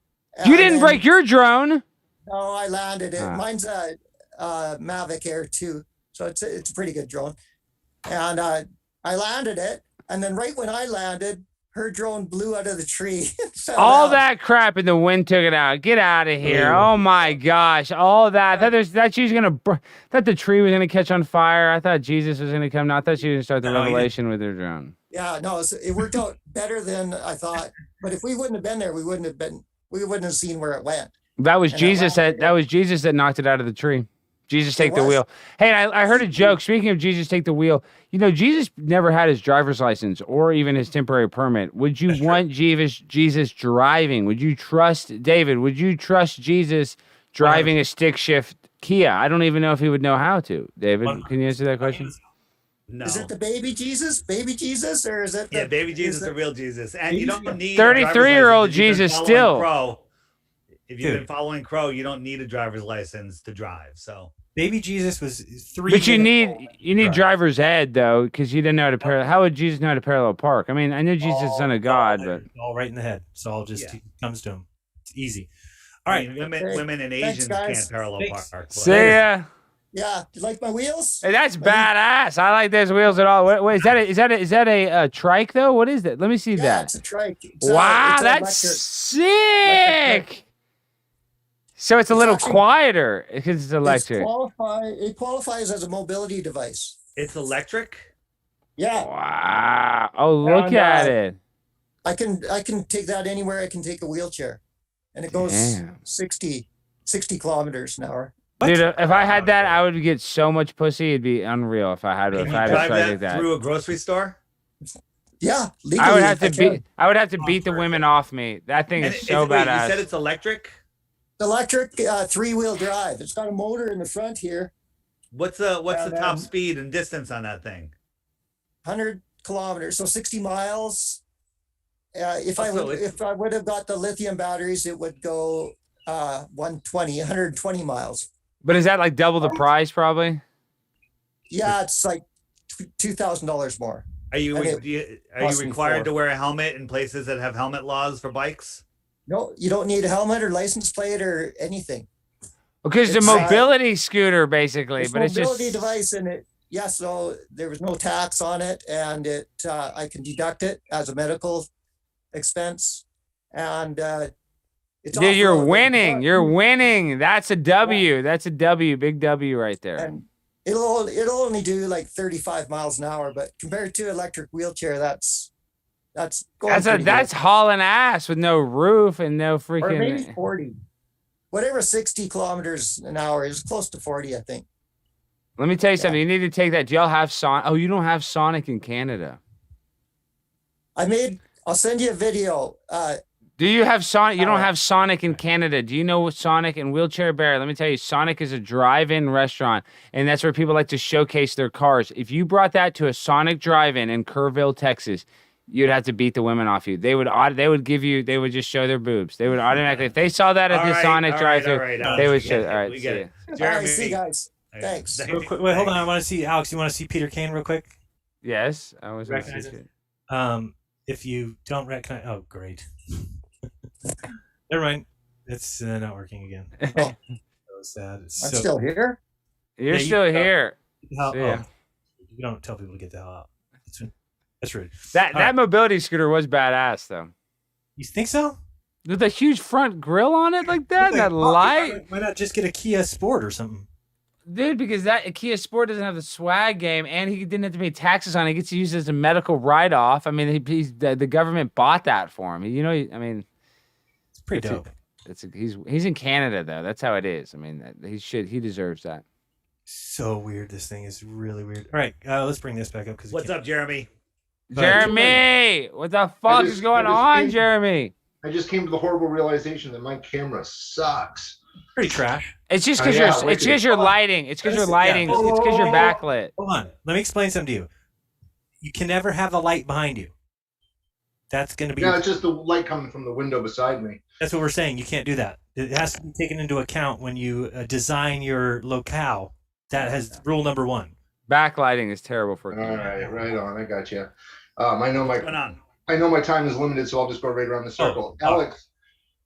G: You didn't break your drone?
P: No, I landed it. Mine's a Mavic Air 2, so it's a pretty good drone. And I landed it, and then right when I landed, her drone blew out of the tree.
G: All that crap and the wind took it out. Get out of here. Oh my gosh. All that. I thought she was going to, thought the tree was going to catch on fire. I thought Jesus was going to come. No, I thought she was going to start the revelation with her drone.
P: Yeah, no, it worked out better than I thought. But if we wouldn't have been there, we wouldn't have seen where it went.
G: That was Jesus that knocked it out of the tree. Jesus take the wheel. Hey, I heard a joke. Speaking of Jesus take the wheel, Jesus never had his driver's license or even his temporary permit. Would you want Jesus driving? Would you trust David? Would you trust Jesus driving a stick shift Kia? I don't even know if he would know how to. David, can you answer that question?
H: No.
P: Is it the baby Jesus? Baby Jesus, or is it?
H: Baby Jesus, the real Jesus, and you don't need
G: 33-year-old Jesus still.
H: Crow. If you've been following Crow, you don't need a driver's license to drive. So
F: baby Jesus was 3.
G: But you need driver's ed though, because you didn't know how to parallel. How would Jesus know how to parallel park? I mean, I know Jesus is the Son of God, but
F: all right in the head. So all just comes to him. It's easy. All right,
H: women and Asians can't parallel park.
G: See ya.
P: Yeah, you like my wheels?
G: Hey, that's badass. I like those wheels at all. Wait, is that a trike though? What is that? Let me see that.
P: Yeah, it's a trike.
G: Wow, that's sick. So it's a little quieter because it's electric.
P: It qualifies as a mobility device.
H: It's electric?
P: Yeah.
G: Wow. Oh, look at it.
P: I can take that anywhere. I can take a wheelchair. And it goes 60 kilometers an hour.
G: Dude, if I had that, I would get so much pussy. It'd be unreal if I had to.
H: Can you drive that through a grocery store?
P: Yeah, legally,
G: I would have to beat the women off me. That thing is so badass.
H: You said it's electric?
P: Electric 3-wheel drive. It's got a motor in the front here.
H: What's the top speed and distance on that thing?
P: 100 kilometers, so 60 miles. If I would have got the lithium batteries, it would go 120 miles.
G: But is that like double the price, probably?
P: Yeah, it's like $2,000 more.
H: Are you required to wear a helmet in places that have helmet laws for bikes?
P: No, you don't need a helmet or license plate or anything.
G: Because the mobility scooter, basically, but it's
P: mobility
G: just
P: device, and it. Yeah, so there was no tax on it, and it I can deduct it as a medical expense, and it's.
G: Dude, you're
P: off-road.
G: winning. You're winning. That's a W. That's a W. Big W right there.
P: And it'll only do like 35 miles an hour, but compared to electric wheelchair, that's going
G: that's hauling ass with no roof and no freaking.
P: Or maybe 40. Whatever 60 kilometers an hour is close to 40, I think.
G: Let me tell you something. You need to take that. Do y'all have Sonic? Oh, you don't have Sonic in Canada.
P: I'll send you a video.
G: Do you have Sonic? You don't have Sonic in Canada. Do you know what Sonic and Wheelchair Bear? Let me tell you, Sonic is a drive-in restaurant, and that's where people like to showcase their cars. If you brought that to a Sonic drive-in in Kerrville, Texas, you'd have to beat the women off you. They would just show their boobs. They would automatically, if they saw that at the Sonic drive-thru, they would show. All right,
H: we get it.
P: Jeremy, see you guys. Thanks.
F: Real quick, wait, hold on. I want to see Alex. You want to see Peter Kane real quick?
G: Yes, I was.
F: Recognize it. If you don't recognize, oh great. Never mind. It's not working again. Oh, so sad.
P: I'm still here.
G: You're still here.
F: You don't tell people to get the hell out. That's rude.
G: That mobility scooter was badass, though.
F: You think so?
G: With a huge front grill on it like that, that light.
F: Why not just get a Kia Sport or something?
G: Dude, because that Kia Sport doesn't have the swag game, and he didn't have to pay taxes on it. He gets to use it as a medical write-off. I mean, the government bought that for him. You know, I mean,
F: it's pretty dope.
G: He's in Canada though. That's how it is. I mean, he deserves that.
F: So weird. This thing is really weird. All right, let's bring this back up because
H: what's up, Jeremy?
G: Jeremy, what the fuck is going on, Jeremy?
Q: I just came to the horrible realization that my camera sucks.
F: Pretty trash.
G: It's just because you're lighting. It's because you're lighting. It's because you're backlit.
F: Hold on. Let me explain something to you. You can never have the light behind you. That's going to be.
Q: Yeah, it's just the light coming from the window beside me.
F: That's what we're saying. You can't do that. It has to be taken into account when you design your locale. That has rule number 1.
G: Backlighting is terrible for.
Q: All right, right on. I got you. I know my time is limited, so I'll just go right around the circle. Alex,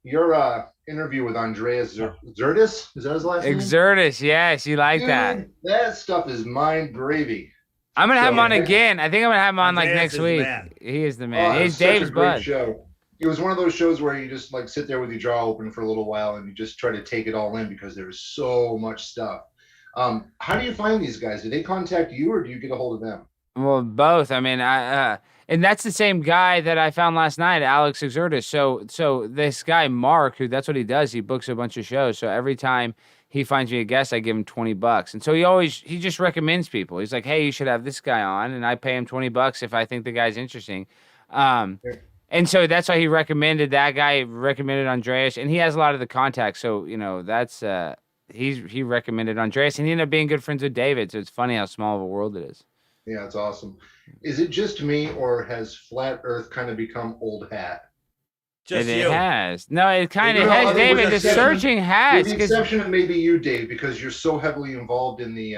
Q: your interview with Andreas Xertis, is that his last name?
G: Xertis, yes, you like that.
Q: That stuff is mind gravy.
G: I'm gonna have him on again. I think I'm gonna have him on like next week. He is the man. He's Dave's bud.
Q: Show. It was one of those shows where you just like sit there with your jaw open for a little while and you just try to take it all in because there's so much stuff. How do you find these guys? Do they contact you or do you get a hold of them?
G: Well, both. I mean, and that's the same guy that I found last night, Alex Xertis. So this guy Mark, that's what he does. He books a bunch of shows. So every time he finds me a guest, I give him $20. And so he just recommends people. He's like, hey, you should have this guy on, and I pay him $20 if I think the guy's interesting. And so that's why he recommended that guy. Recommended Andreas, and he has a lot of the contacts. So that's he recommended Andreas, and he ended up being good friends with David. So it's funny how small of a world it is.
Q: Yeah, it's awesome. Is it just me, or has Flat Earth kind of become old hat?
G: It has. No, it kind of has, David. The searching has.
Q: With the exception of maybe you, Dave, because you're so heavily involved in the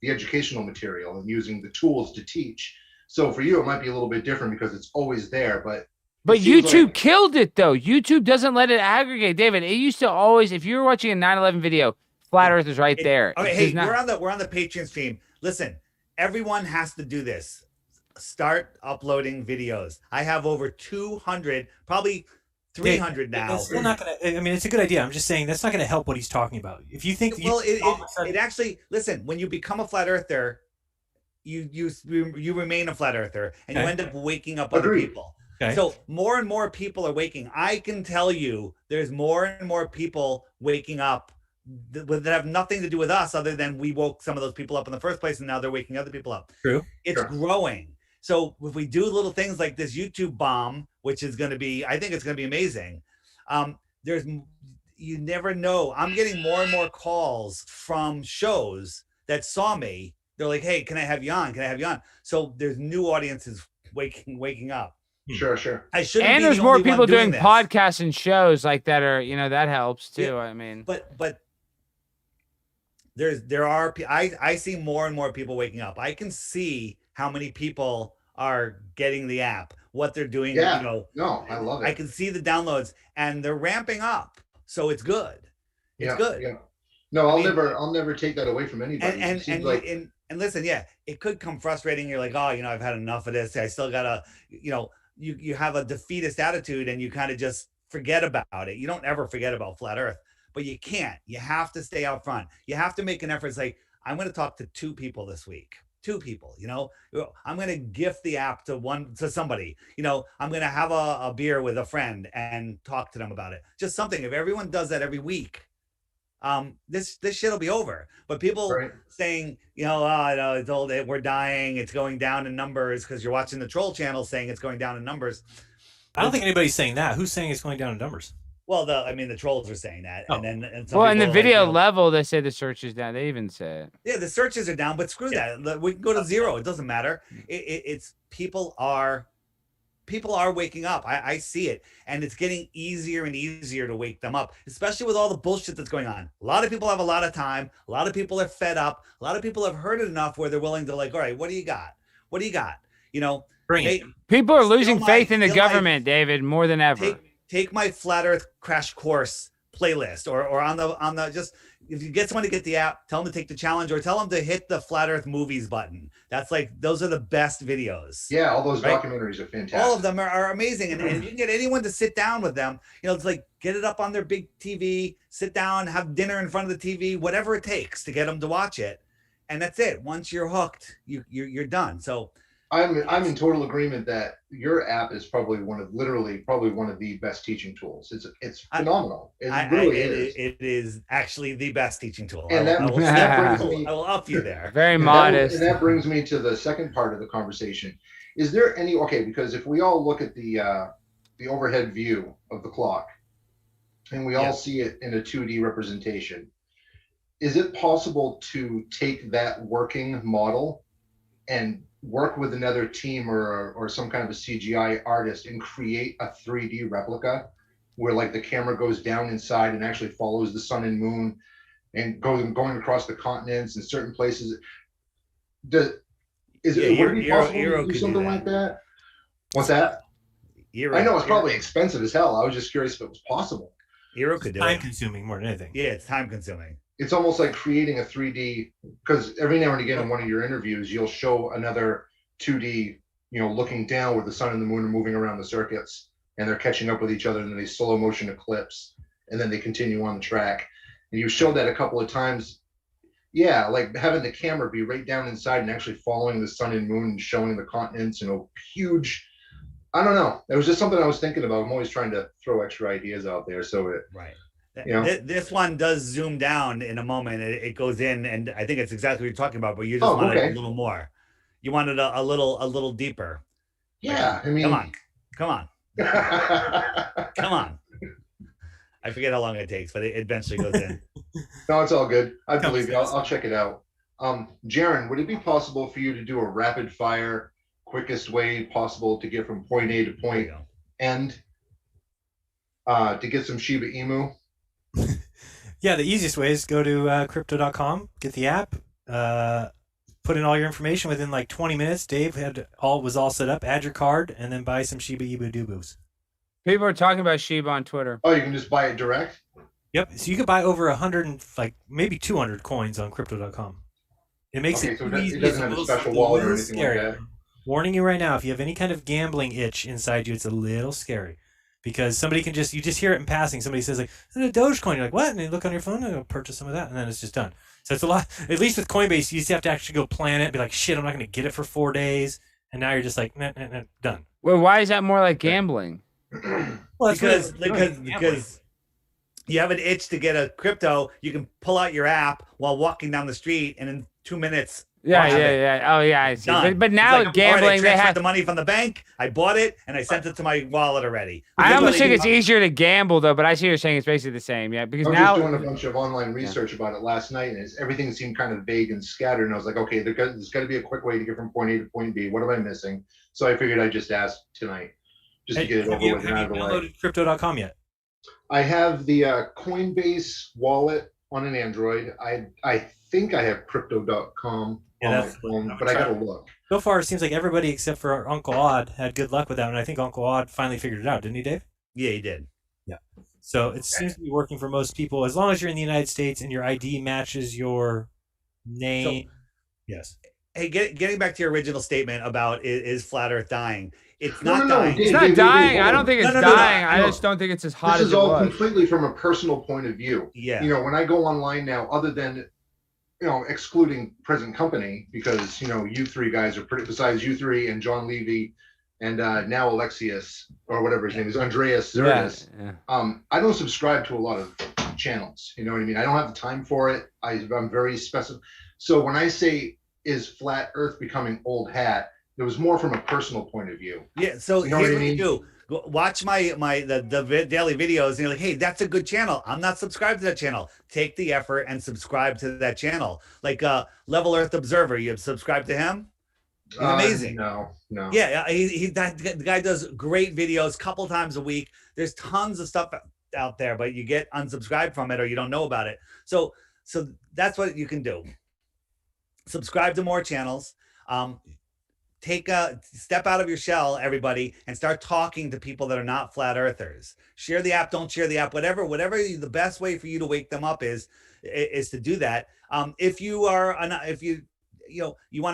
Q: educational material and using the tools to teach. So for you, it might be a little bit different because it's always there. But
G: YouTube killed it, though. YouTube doesn't let it aggregate, David. It used to always, if you were watching a 9/11 video, Flat Earth is right there.
H: Okay, hey, we're on the Patreon stream. Listen, everyone has to do this. Start uploading videos. I have over 200, probably 300 now.
F: That's still not gonna. I mean, it's a good idea. I'm just saying that's not going to help what he's talking about. If you think,
H: it actually listen. When you become a flat earther, you remain a flat earther, and you end up waking up other people.
F: Okay.
H: So more and more people are waking. I can tell you, there's more and more people waking up that have nothing to do with us, other than we woke some of those people up in the first place, and now they're waking other people up.
F: True.
H: It's growing. So if we do little things like this YouTube bomb, which is going to be, I think it's going to be amazing. You never know. I'm getting more and more calls from shows that saw me. They're like, hey, can I have you on? Can I have you on? So there's new audiences waking up.
Q: Sure.
H: I should.
G: And there's more people doing podcasts and shows like that are, that helps too.
H: Yeah,
G: I mean,
H: but I see more and more people waking up. I can see how many people are getting the app, what they're doing.
Q: Yeah. No, I love it.
H: I can see the downloads, and they're ramping up. So it's good. It's good.
Q: Yeah. No, I'll never take that away from anybody.
H: And listen, yeah, it could come frustrating. You're like, oh, I've had enough of this. I still gotta, you have a defeatist attitude and you kind of just forget about it. You don't ever forget about flat Earth, but you can't. You have to stay out front. You have to make an effort. It's like, I'm going to talk to 2 people this week. 2 people, I'm going to gift the app to somebody, I'm going to have a beer with a friend and talk to them about it. Just something. If everyone does that every week, this shit will be over. But people saying, it's old, we're dying, it's going down in numbers because you're watching the troll channel saying it's going down in numbers.
F: I don't think anybody's saying that. Who's saying it's going down in numbers?
H: Well, the trolls are saying that, and then
G: in the video level, they say the search is down. They even say it.
H: Yeah, the searches are down, but screw that. We can go to 0. It doesn't matter. It's people are waking up. I see it, and it's getting easier and easier to wake them up, especially with all the bullshit that's going on. A lot of people have a lot of time. A lot of people are fed up. A lot of people have heard it enough where they're willing to all right, what do you got? What do you got?
F: Bring it.
G: People are losing faith in the government, David, more than ever.
H: Take my Flat Earth crash course playlist or on the just if you get someone to get the app, tell them to take the challenge or tell them to hit the Flat Earth movies button. That's those are the best videos.
Q: Yeah, all those documentaries are fantastic.
H: All of them are amazing. And if you can get anyone to sit down with them, it's like get it up on their big TV, sit down, have dinner in front of the TV, whatever it takes to get them to watch it. And that's it. Once you're hooked, you're done. So
Q: I'm in total agreement that your app is probably one of the best teaching tools. It's phenomenal. It really is.
H: It is actually the best teaching tool.
Q: And
H: I will up you there.
G: Very modest.
Q: And that brings me to the second part of the conversation. Is there any because if we all look at the overhead view of the clock, and we all see it in a 2D representation, is it possible to take that working model and work with another team or some kind of a CGI artist and create a 3D replica where the camera goes down inside and actually follows the sun and moon and going across the continents in certain places? Would it be possible to do something like that? What's that? I know it's probably expensive as hell. I was just curious if it was possible.
H: Eero could do it.
F: Time consuming more than anything.
H: Yeah, it's time consuming.
Q: It's almost like creating a 3D, because every now and again in one of your interviews, you'll show another 2D, looking down where the sun and the moon are moving around the circuits and they're catching up with each other and then they slow motion eclipse and then they continue on the track. And you showed that a couple of times. Yeah, like having the camera be right down inside and actually following the sun and moon and showing the continents, huge. I don't know. It was just something I was thinking about. I'm always trying to throw extra ideas out there. So
H: this one does zoom down in a moment. It goes in, and I think it's exactly what you're talking about. But you just want it a little more. You want it a little deeper.
Q: Yeah, I mean,
H: come on. I forget how long it takes, but it eventually goes in.
Q: No, it's all good. I believe you. I'll check it out. Jaron, would it be possible for you to do a rapid fire, quickest way possible to get from point A to point end to get some Shiba Inu?
F: Yeah, the easiest way is go to crypto.com, get the app, put in all your information within 20 minutes. Dave was all set up. Add your card and then buy some Shiba Inu Dubus.
G: People are talking about Shiba on Twitter.
Q: Oh, you can just buy it direct?
F: Yep. So you could buy over 100 and maybe 200 coins on crypto.com. It makes it
Q: so
F: easy.
Q: It doesn't have a special wallet or anything like that.
F: Warning you right now, if you have any kind of gambling itch inside you, it's a little scary. Because somebody can you just hear it in passing. Somebody says a Dogecoin. You're like, what? And you look on your phone and go purchase some of that. And then it's just done. So it's a lot. At least with Coinbase, you just have to actually go plan it. Be like, shit, I'm not going to get it for 4 days. And now you're just like, nah, done.
G: Well, why is that more like gambling?
H: Well, because you have an itch to get a crypto. You can pull out your app while walking down the street. And in 2 minutes,
G: Yeah. Oh, yeah, I see. But now gambling,
H: they have the money from the bank. I bought it and I sent it to my wallet already.
G: I almost think it's easier to gamble though. But I see you're saying it's basically the same. Yeah, because
Q: I was
G: now
Q: just doing a bunch of online research about it last night, and everything seemed kind of vague and scattered. And I was like, okay, there's got to be a quick way to get from point A to point B. What am I missing? So I figured I'd just ask tonight, just to get it over with and out of the way.
F: Have you downloaded crypto.com yet?
Q: I have the Coinbase wallet on an Android. I think I have crypto.com. On my phone, but I gotta look.
F: So far, it seems like everybody except for our Uncle Odd had good luck with that, and I think Uncle Odd finally figured it out, didn't he, Dave?
H: Yeah, he did.
F: Yeah. So it seems to be working for most people as long as you're in the United States and your ID matches your name. Yes.
H: Hey, getting back to your original statement about is flat Earth dying? It's
Q: No,
H: not
Q: no, no,
H: dying.
Q: Dave,
G: It's not
Q: Dave, Dave,
G: dying.
Q: hold
G: I
Q: on.
G: don't think it's
H: No, no, no,
G: dying. I
Q: no.
G: just don't think it's as hot
Q: This
G: as
Q: is
G: it
Q: all
G: was.
Q: completely from a personal point of view.
H: Yeah.
Q: You know, when I go online now, other than, you know, excluding present company, because, you know, you three guys are pretty, besides you three and John Levy and now Alexius, or whatever his name is, Andreas Zerdas, I don't subscribe to a lot of channels. You know what I mean? I don't have the time for it. I'm very specific. So when I say, is flat Earth becoming old hat, it was more from a personal point of view.
H: Yeah. So
Q: You know
H: here's
Q: what I
H: what you
Q: mean?
H: do. Watch the daily videos, and you're like, hey, that's a good channel. I'm not subscribed to that channel. Take the effort and subscribe to that channel. Like Level Earth Observer, you have subscribed to him? He's amazing.
Q: No.
H: Yeah, the guy does great videos, couple times a week. There's tons of stuff out there, but you get unsubscribed from it or you don't know about it. So that's what you can do. Subscribe to more channels. Take a step out of your shell, everybody, and start talking to people that are not flat earthers. Share the app, don't share the app, whatever the best way for you to wake them up is to do that. If you want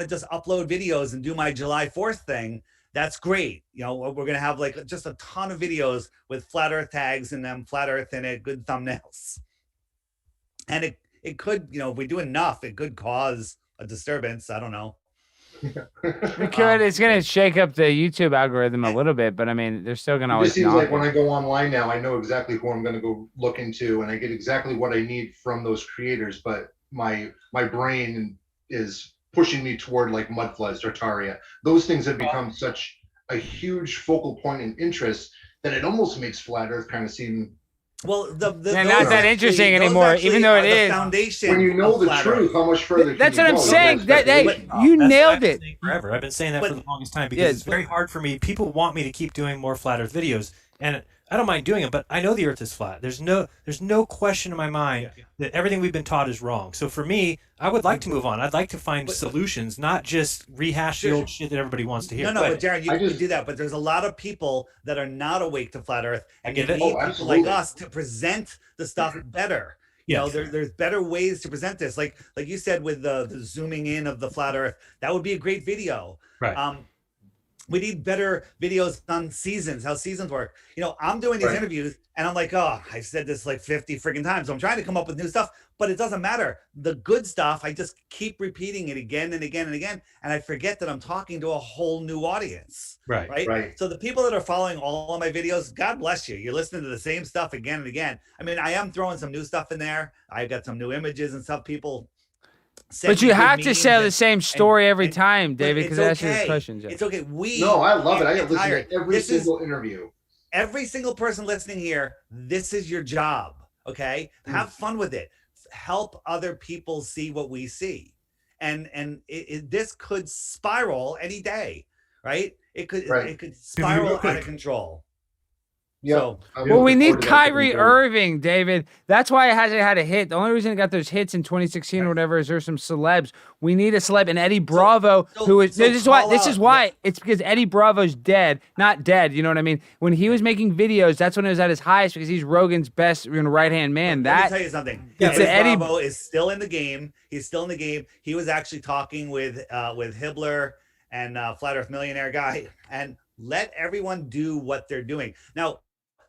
H: to just upload videos and do my July 4th thing, that's great. You know, we're going to have like just a ton of videos with flat earth tags in them, flat earth in it, good thumbnails. And it could, you know, if we do enough, it could cause a disturbance. I don't know.
G: It could. It's going to shake up the YouTube algorithm a little bit, but I mean, they're still going to
Q: It
G: always.
Q: just seems like when I go online now, I know exactly who I'm going to go look into, and I get exactly what I need from those creators. But my brain is pushing me toward like Mudfloods, Tartaria. Those things have become such a huge focal point and interest that it almost makes flat Earth kind of seem.
H: Well,
G: not that interesting anymore, even though it is.
H: Foundation
Q: when you know the truth, how much further?
G: That's
Q: can
G: what
Q: you
G: I'm
Q: go?
G: saying.
Q: That's
G: You nailed it.
F: Forever. I've been saying that for the longest time because it's very hard for me. People want me to keep doing more flat Earth videos, and I don't mind doing them, but I know the Earth is flat. There's no question in my mind that everything we've been taught is wrong. So for me, I would like to move on. I'd like to find solutions, not just rehash the old shit that everybody wants to hear.
H: No, but Jared, you can do that. But there's a lot of people that are not awake to flat Earth, and you need people like us to present the stuff better. You know, there's better ways to present this. Like you said with the zooming in of the flat Earth, that would be a great video.
F: Right.
H: We need better videos on seasons, how seasons work. You know, I'm doing these interviews and I'm like, oh, I've said this like 50 freaking times. So I'm trying to come up with new stuff, but it doesn't matter. The good stuff, I just keep repeating it again and again and again. And I forget that I'm talking to a whole new audience. Right. So the people that are following all of my videos, God bless you. You're listening to the same stuff again and again. I mean, I am throwing some new stuff in there. I've got some new images and stuff. People.
G: But you have to say the same story every time, David, because that's your questions.
H: It's okay.
Q: No, I love it. I listen to every single interview.
H: Every single person listening here, this is your job. Okay, have fun with it. Help other people see what we see, and this could spiral any day, right? It could spiral out of control.
Q: Yeah.
G: Well, we need Kyrie Irving, David. That's why it hasn't had a hit. The only reason it got those hits in 2016 or whatever is there's some celebs. We need a celeb, and Eddie Bravo, who is this is why it's because Eddie Bravo's dead, not dead. You know what I mean? When he was making videos, that's when it was at his highest because he's Rogan's best right hand man.
H: Let me tell you something. Eddie Bravo is still in the game. He's still in the game. He was actually talking with Hibbler and Flat Earth Millionaire guy, and let everyone do what they're doing now.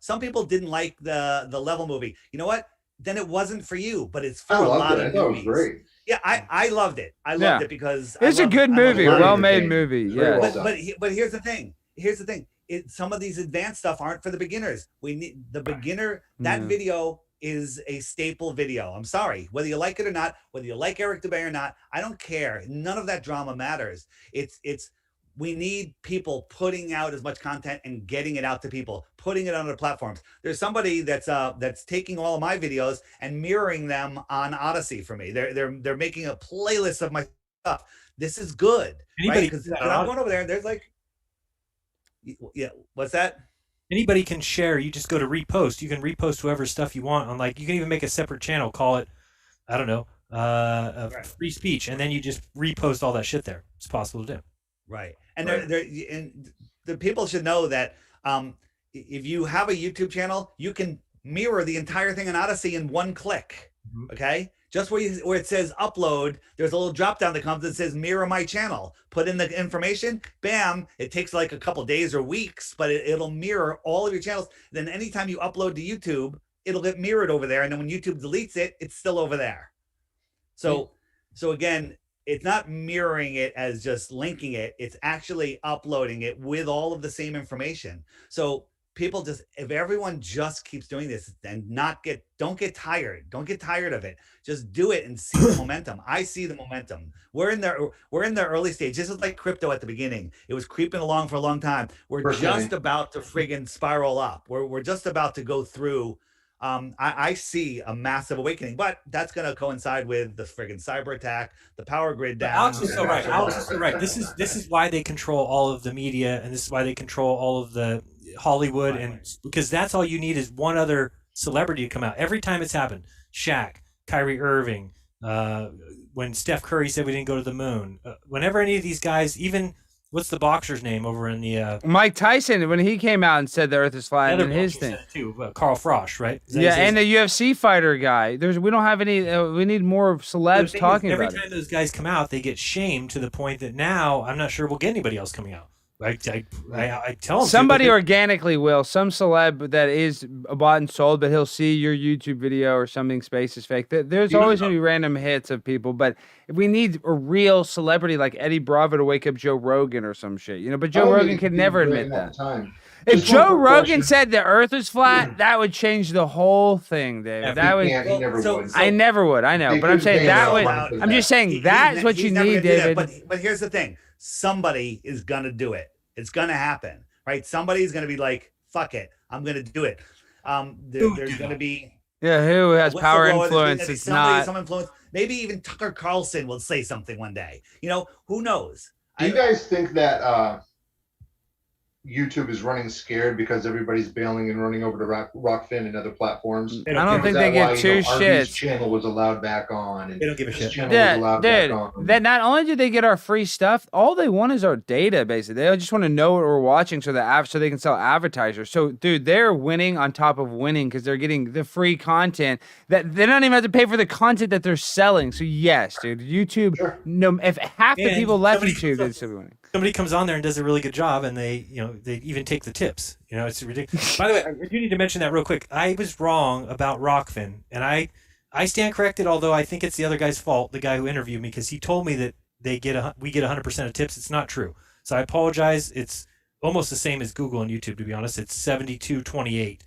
H: Some people didn't like the Level movie. You know what? Then it wasn't for you, but it's for a lot of movies. It was great. Yeah, I loved it. I loved it because
G: it's a good movie, well-made movie. Yeah.
H: But here's the thing. Some of these advanced stuff aren't for the beginners. We need the beginner. That video is a staple video. I'm sorry, whether you like it or not, whether you like Eric Dubay or not, I don't care. None of that drama matters. We need people putting out as much content and getting it out to people, putting it on their platforms. There's somebody that's taking all of my videos and mirroring them on Odyssey for me. They're making a playlist of my stuff. This is good, right? Because I'm going over there and there's like, yeah, what's that?
F: Anybody can share. You just go to repost. You can repost whoever stuff you want on. Like you can even make a separate channel. Call it, I don't know, free speech, and then you just repost all that shit there. It's possible to do.
H: Right. And the people should know that if you have a YouTube channel, you can mirror the entire thing in Odyssey in one click. Okay, just where it says upload, there's a little drop down that comes that says mirror my channel. Put in the information, bam, it takes like a couple days or weeks, but it'll mirror all of your channels. Then anytime you upload to YouTube, it'll get mirrored over there, and then when YouTube deletes it, it's still over there. So again, it's not mirroring it as just linking it, it's actually uploading it with all of the same information. So people just, if everyone just keeps doing this and don't get tired of it, just do it and see the momentum. I see the momentum. We're in the early stage. This is like crypto at the beginning. It was creeping along for a long time. We're just about to friggin' spiral up. We're just about to go through. I see a massive awakening, but that's going to coincide with the friggin' cyber attack, the power grid down.
F: Alex is so right. Alex is so right. This is why they control all of the media, and this is why they control all of the Hollywood, and because that's all you need is one other celebrity to come out. Every time it's happened, Shaq, Kyrie Irving, when Steph Curry said we didn't go to the moon, whenever any of these guys, even what's the boxer's name over in the
G: Mike Tyson, when he came out and said the Earth is flat, and his thing
F: too, Carl Frosch, right?
G: Yeah, and the UFC fighter guy. We don't have any. We need more celebs talking about it.
F: Every time those guys come out, they get shamed to the point that now I'm not sure we'll get anybody else coming out. I tell them
G: somebody organically will. Some celeb that is bought and sold, but he'll see your YouTube video or something. Space is fake. There's always going to be random hits of people, but we need a real celebrity like Eddie Bravo to wake up Joe Rogan or some shit, But Joe Rogan could never admit that. If Joe Rogan said the Earth is flat, that would change the whole thing, David. That would. I never would. I know, but I'm saying that would. I'm just saying that's what you need, David.
H: But here's the thing: somebody is gonna do it. It's gonna happen, right? Somebody's gonna be like, "Fuck it, I'm gonna do it." There's gonna be
G: who has power influence? It's not
H: some influence. Maybe even Tucker Carlson will say something one day. Who knows?
Q: Do you guys think that YouTube is running scared because everybody's bailing and running over to Rokfin and other platforms?
G: I don't think they give two shits.
Q: Channel was allowed back on. And
F: they don't give a shit.
G: That not only do they get our free stuff, all they want is our data. Basically, they just want to know what we're watching, so they can sell advertisers. So, dude, they're winning on top of winning because they're getting the free content that they don't even have to pay for the content that they're selling. So, yes, dude, YouTube. Sure. No, if half the people left YouTube, they'd still be winning.
F: Somebody comes on there and does a really good job, and they even take the tips. It's ridiculous. By the way, I do need to mention that real quick. I was wrong about Rokfin, and I stand corrected. Although I think it's the other guy's fault, the guy who interviewed me, because he told me that we get 100% of tips. It's not true. So I apologize. It's almost the same as Google and YouTube, to be honest. It's 72-28.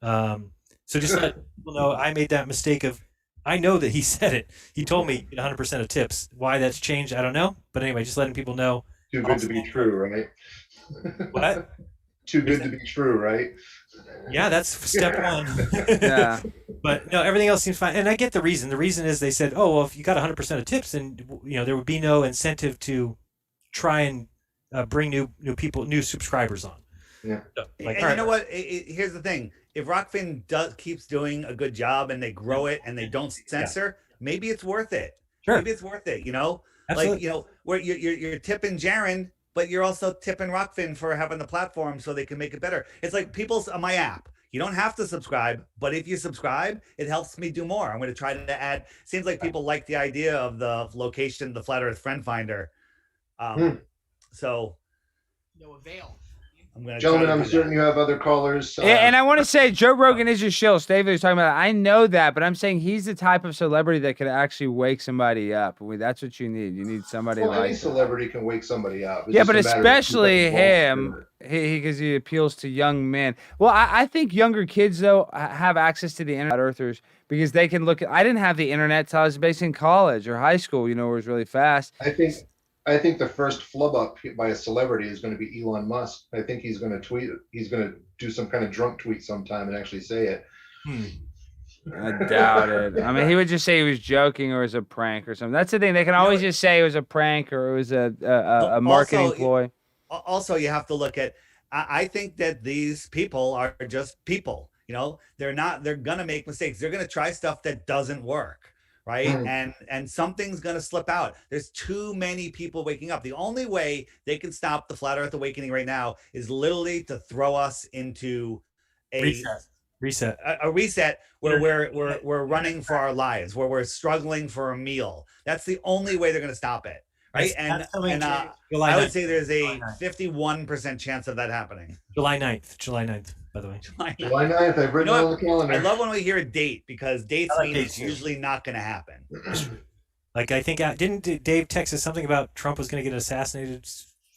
F: So just let people know I made that mistake of. I know that he said it. He told me 100% of tips. Why that's changed, I don't know. But anyway, just letting people know.
Q: Too good to be true, right?
F: What?
Q: Too good to be true, right?
F: Yeah, that's step one.
G: Yeah.
F: But no, everything else seems fine. And I get the reason. The reason is they said, oh, well, if you got 100% of tips, then there would be no incentive to try and bring new subscribers on.
Q: Yeah.
H: So, you know what? Here's the thing. If Rokfin keeps doing a good job and they grow it and they don't censor, maybe it's worth it.
F: Sure.
H: Maybe it's worth it,
F: Absolutely.
H: Like, where you're tipping Jaron, but you're also tipping Rokfin for having the platform so they can make it better. It's like people's on my app. You don't have to subscribe, but if you subscribe, it helps me do more. I'm going to try to add. Seems like people like the idea of the location, the Flat Earth Friend Finder. So
D: no avail.
Q: Gentlemen, I'm certain you have other callers.
G: And I want to say Joe Rogan is your shill. David was talking about that. I know that, but I'm saying he's the type of celebrity that could actually wake somebody up. That's what you need. You need somebody like
Q: any celebrity can wake somebody up.
G: Yeah, but especially him, because he appeals to young men. Well, I think younger kids, though, have access to the internet, Earthers, because they can look at. I didn't have the internet until I was basically in college or high school, where it was really fast.
Q: I think the first flub up by a celebrity is going to be Elon Musk. I think he's going to tweet it. He's going to do some kind of drunk tweet sometime and actually say it.
G: I doubt it. I mean, he would just say he was joking or it was a prank or something. That's the thing. They can always just say it was a prank or it was a marketing ploy.
H: Also, you have to look at. I think that these people are just people. They're going to make mistakes. They're going to try stuff that doesn't work. Right. And something's going to slip out. There's too many people waking up. The only way they can stop the Flat Earth Awakening right now is literally to throw us into a
F: reset.
H: A reset where we're running for our lives, where we're struggling for a meal. That's the only way they're going to stop it, right?
F: That's
H: I would say there's a 51% chance of that happening.
F: July 9th, by the way.
Q: July 9th, I've written it on the calendar.
H: I love when we hear a date because dates
F: I like
H: mean
F: dates
H: it's
F: too.
H: usually not going to happen.
F: Like, I think, didn't Dave text us something about Trump was going to get assassinated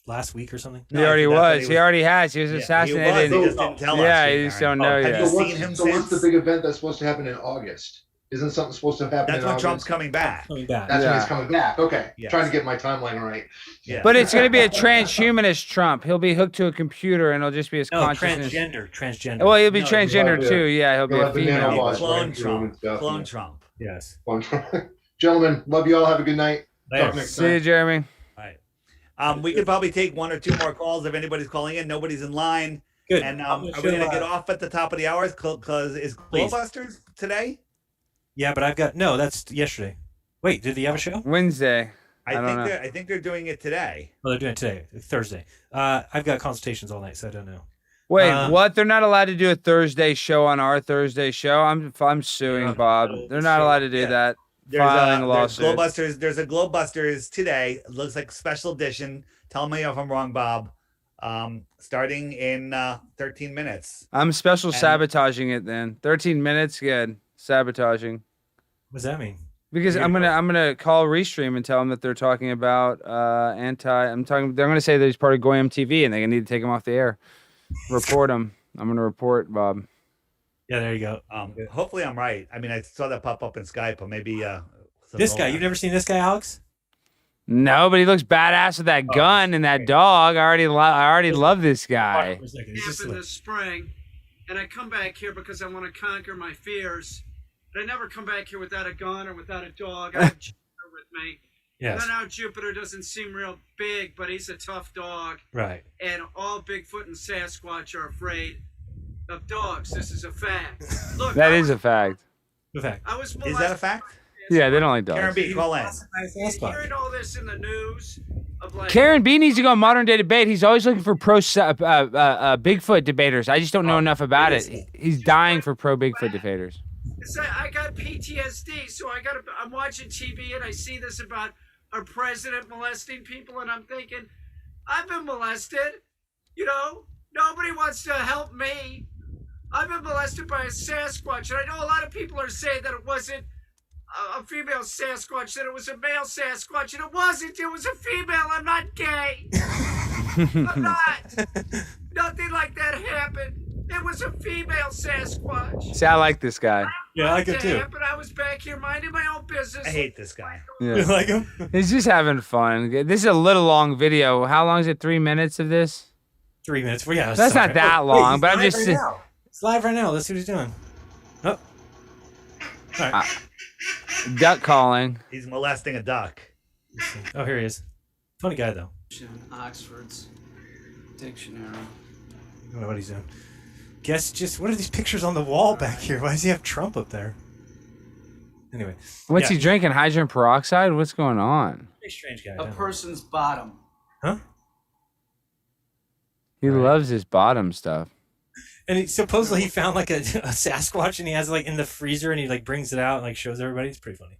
F: last week or something?
G: He already was. He already has. He was assassinated.
H: He just didn't tell us.
G: Yeah, you just don't know yet.
H: Have you seen him
Q: So what's the big event that's supposed to happen in August? Isn't something supposed to happen
H: That's
Q: in
H: when
Q: August?
H: Trump's coming back.
Q: That's when he's coming back. Okay.
H: Yes.
Q: Trying to get my timeline right.
H: Yeah.
G: But it's going to be a transhumanist Trump. He'll be hooked to a computer, and it'll just be his consciousness.
F: Transgender.
G: Well, he'll be transgender too. Yeah, he'll be a female.
H: Clone Trump. Clone Trump.
F: Yes.
Q: Gentlemen, love you all. Have a good night. Talk next
G: See you,
Q: time.
G: Jeremy.
H: All right. We could probably take one or two more calls if anybody's calling in. Nobody's in line.
F: Good.
H: And are we going to get off at the top of the hour? Because is Glowbusters today?
F: Yeah, but that's yesterday. Wait, did he have a show?
G: Wednesday.
H: I think they're doing it today.
F: Well, they're doing it today, Thursday. I've got consultations all night, so I don't know.
G: Wait, what? They're not allowed to do a Thursday show on our Thursday show. I'm suing Bob. They're not allowed to do that. Filing a lawsuit.
H: There's a Glowbusters today. It looks like special edition. Tell me if I'm wrong, Bob. Starting in 13 minutes.
G: I'm special sabotaging it then. 13 minutes, good. Sabotaging.
F: What does that mean?
G: Because I'm gonna call Restream and tell them that they're talking about they're gonna say that he's part of Goyam TV and they need to take him off the air. Report him. I'm gonna report Bob.
F: Yeah, there you go.
H: Hopefully I'm right. I mean, I saw that pop up in Skype, but maybe
F: this guy. You've never seen this guy, Alex?
G: No, but he looks badass with that gun and that dog. I already love this guy.
R: Camp in the spring, and I come back here because I want to conquer my fears. But I never come back here without a gun or without a dog. I have Jupiter with me.
F: Yes.
R: And now Jupiter doesn't seem real big, but he's a tough dog.
F: Right.
R: And all Bigfoot and Sasquatch are afraid of dogs. This is a fact. Look,
G: That is a fact.
F: A fact.
R: I was
H: Is that a fact?
G: Yeah, they don't like dogs.
H: Karen B, call in.
R: hearing all this in the news of like
G: Karen B needs to go on Modern Day Debate. He's always looking for pro Bigfoot debaters. I just don't know enough about it. He's dying for pro Bigfoot debaters.
R: I got PTSD, so I'm watching TV and I see this about our president molesting people, and I'm thinking, I've been molested. You know, nobody wants to help me. I've been molested by a Sasquatch, and I know a lot of people are saying that it wasn't a female Sasquatch, that it was a male Sasquatch, and it wasn't. It was a female. I'm not gay. I'm not. Nothing like that happened. It was a female Sasquatch.
G: See, I like this guy.
F: Yeah, I like him too.
R: But I was back here minding my own business.
H: I hate this guy.
G: Yeah.
F: You like him?
G: He's just having fun. This is a little long video. How long is it? 3 minutes of this?
F: 3 minutes. Well, yeah.
G: That's not that long, but I'm just.
F: It's live right now. Let's see what he's doing. Oh. All right.
G: Duck calling.
H: He's molesting a duck.
F: Oh, here he is. Funny guy though.
R: Oxford's dictionary.
F: I don't know what he's doing. Guess just what are these pictures on the wall back here? Why does he have Trump up there? Anyway.
G: What's he drinking? Hydrogen peroxide? What's going on?
F: Very strange guy.
R: A person's bottom.
F: Huh?
G: He loves his bottom stuff.
F: And supposedly he found like a Sasquatch and he has it like in the freezer and he like brings it out and like shows everybody. It's pretty funny.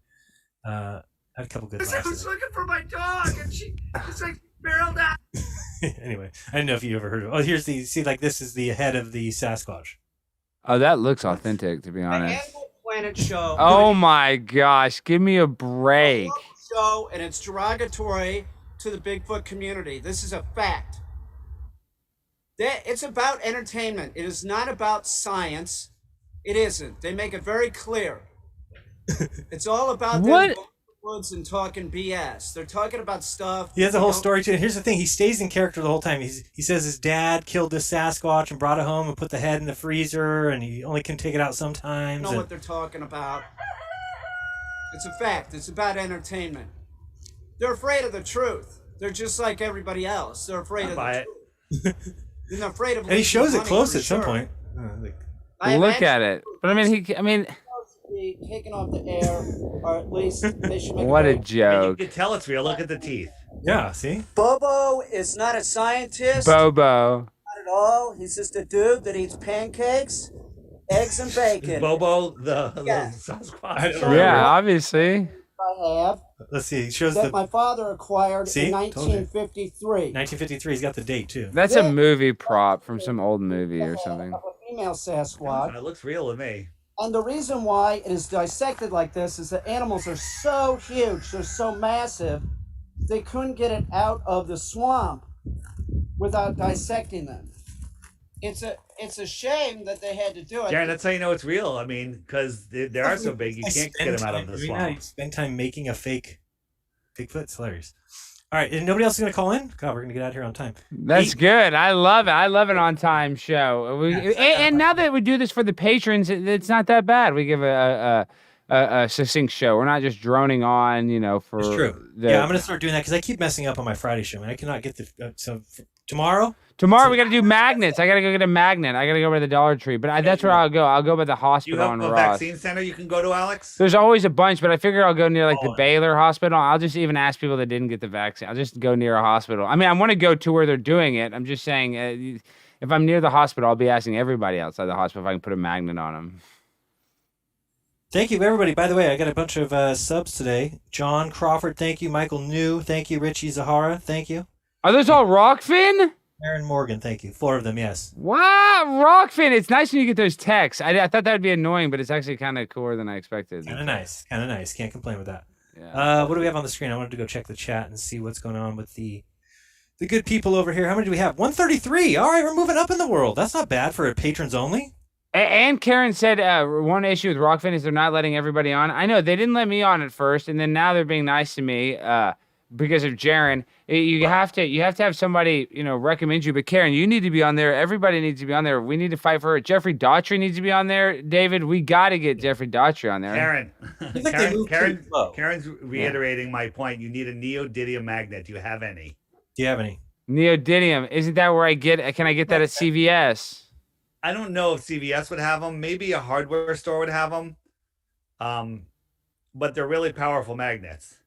F: I had a couple good
R: I
F: laughs.
R: was looking for my dog, and it's like barreled out.
F: Anyway, I didn't know if you ever heard of it. Oh, here's this is the head of the Sasquatch.
G: Oh, that looks authentic, to be honest.
R: Animal Planet show.
G: Oh my gosh, give me a break.
R: Show, and it's derogatory to the Bigfoot community. This is a fact. It's about entertainment. It is not about science. It isn't. They make it very clear. It's all about
G: What?
R: them woods and talking BS. They're talking about stuff.
F: He has a whole story to it. Here's the thing: he stays in character the whole time. He says his dad killed this Sasquatch and brought it home and put the head in the freezer, and he only can take it out sometimes.
R: Know what they're talking about. It's a fact. It's about entertainment. They're afraid of the truth. They're just like everybody else. They're afraid of the truth. They're afraid of.
F: And he shows it
R: money
F: close
R: for
F: at some
R: sure.
F: point.
G: Look at it. But I mean,
R: Be taken off the air, or at least they should make
G: what a
H: And you
G: joke.
H: can tell it's real. Look at the teeth.
F: Yeah, see?
R: Bobo is not a scientist.
G: Bobo.
R: Not at all. He's just a dude that eats pancakes
S: eggs and bacon.
H: Bobo the
S: Sasquatch.
G: Yeah, obviously.
S: I have.
F: Let's see. It shows
S: that
F: the
S: my father acquired
F: See?
S: in
F: Told you.
S: 1953.
F: 1953. He's got the date too.
G: That's a movie prop from some old movie or something.
S: Of a female Sasquatch.
H: It looks real to me.
S: And the reason why it is dissected like this is that animals are so huge, they're so massive, they couldn't get it out of the swamp without dissecting them. It's a shame that they had to do it.
H: Jared, that's how you know it's real. I mean, because they are so big, you can't get them out of the swamp.
F: Spend time making a fake Bigfoot. It's hilarious. All right, and nobody else is gonna call in. God, we're gonna get out of here on time.
G: That's good. I love it. I love an on-time show. And now that we do this for the patrons, it's not that bad. We give a succinct show. We're not just droning on, for.
F: It's true. Yeah, I'm gonna start doing that because I keep messing up on my Friday show, and I cannot get the tomorrow.
G: Tomorrow we got to do magnets. I got to go get a magnet. I got to go by the Dollar Tree. But that's where I'll go. I'll go by the
H: You
G: hospital
H: have
G: on
H: a
G: Ross.
H: vaccine center you can go to, Alex?
G: There's always a bunch, but I figure I'll go near the Baylor Hospital. I'll just even ask people that didn't get the vaccine. I'll just go near a hospital. I mean, I want to go to where they're doing it. I'm just saying, if I'm near the hospital, I'll be asking everybody outside the hospital if I can put a magnet on them.
F: Thank you, everybody. By the way, I got a bunch of subs today. John Crawford, thank you. Michael New, thank you. Richie Zahara, thank you.
G: Are those all Rokfin?
F: Aaron Morgan, thank you. 4 of them, yes.
G: Wow, Rokfin. It's nice when you get those texts. I thought that would be annoying, but it's actually kind of cooler than I expected.
F: Kind of nice. Kind of nice. Can't complain with that.
G: Yeah.
F: What do we have on the screen? I wanted to go check the chat and see what's going on with the good people over here. How many do we have? 133. All right, we're moving up in the world. That's not bad for patrons only.
G: And Karen said one issue with Rokfin is they're not letting everybody on. I know they didn't let me on at first, and then now they're being nice to me because of Jaren. You have to have somebody recommend you. But Karen, you need to be on there. Everybody needs to be on there. We need to fight for her. Jeffrey Daughtry needs to be on there. David, we got to get Jeffrey Daughtry on there.
H: Karen's reiterating my point. You need a neodymium magnet. Do you have any?
F: Do you have any?
G: Neodymium. Isn't that where can I get that at CVS?
H: I don't know if CVS would have them. Maybe a hardware store would have them. But they're really powerful magnets.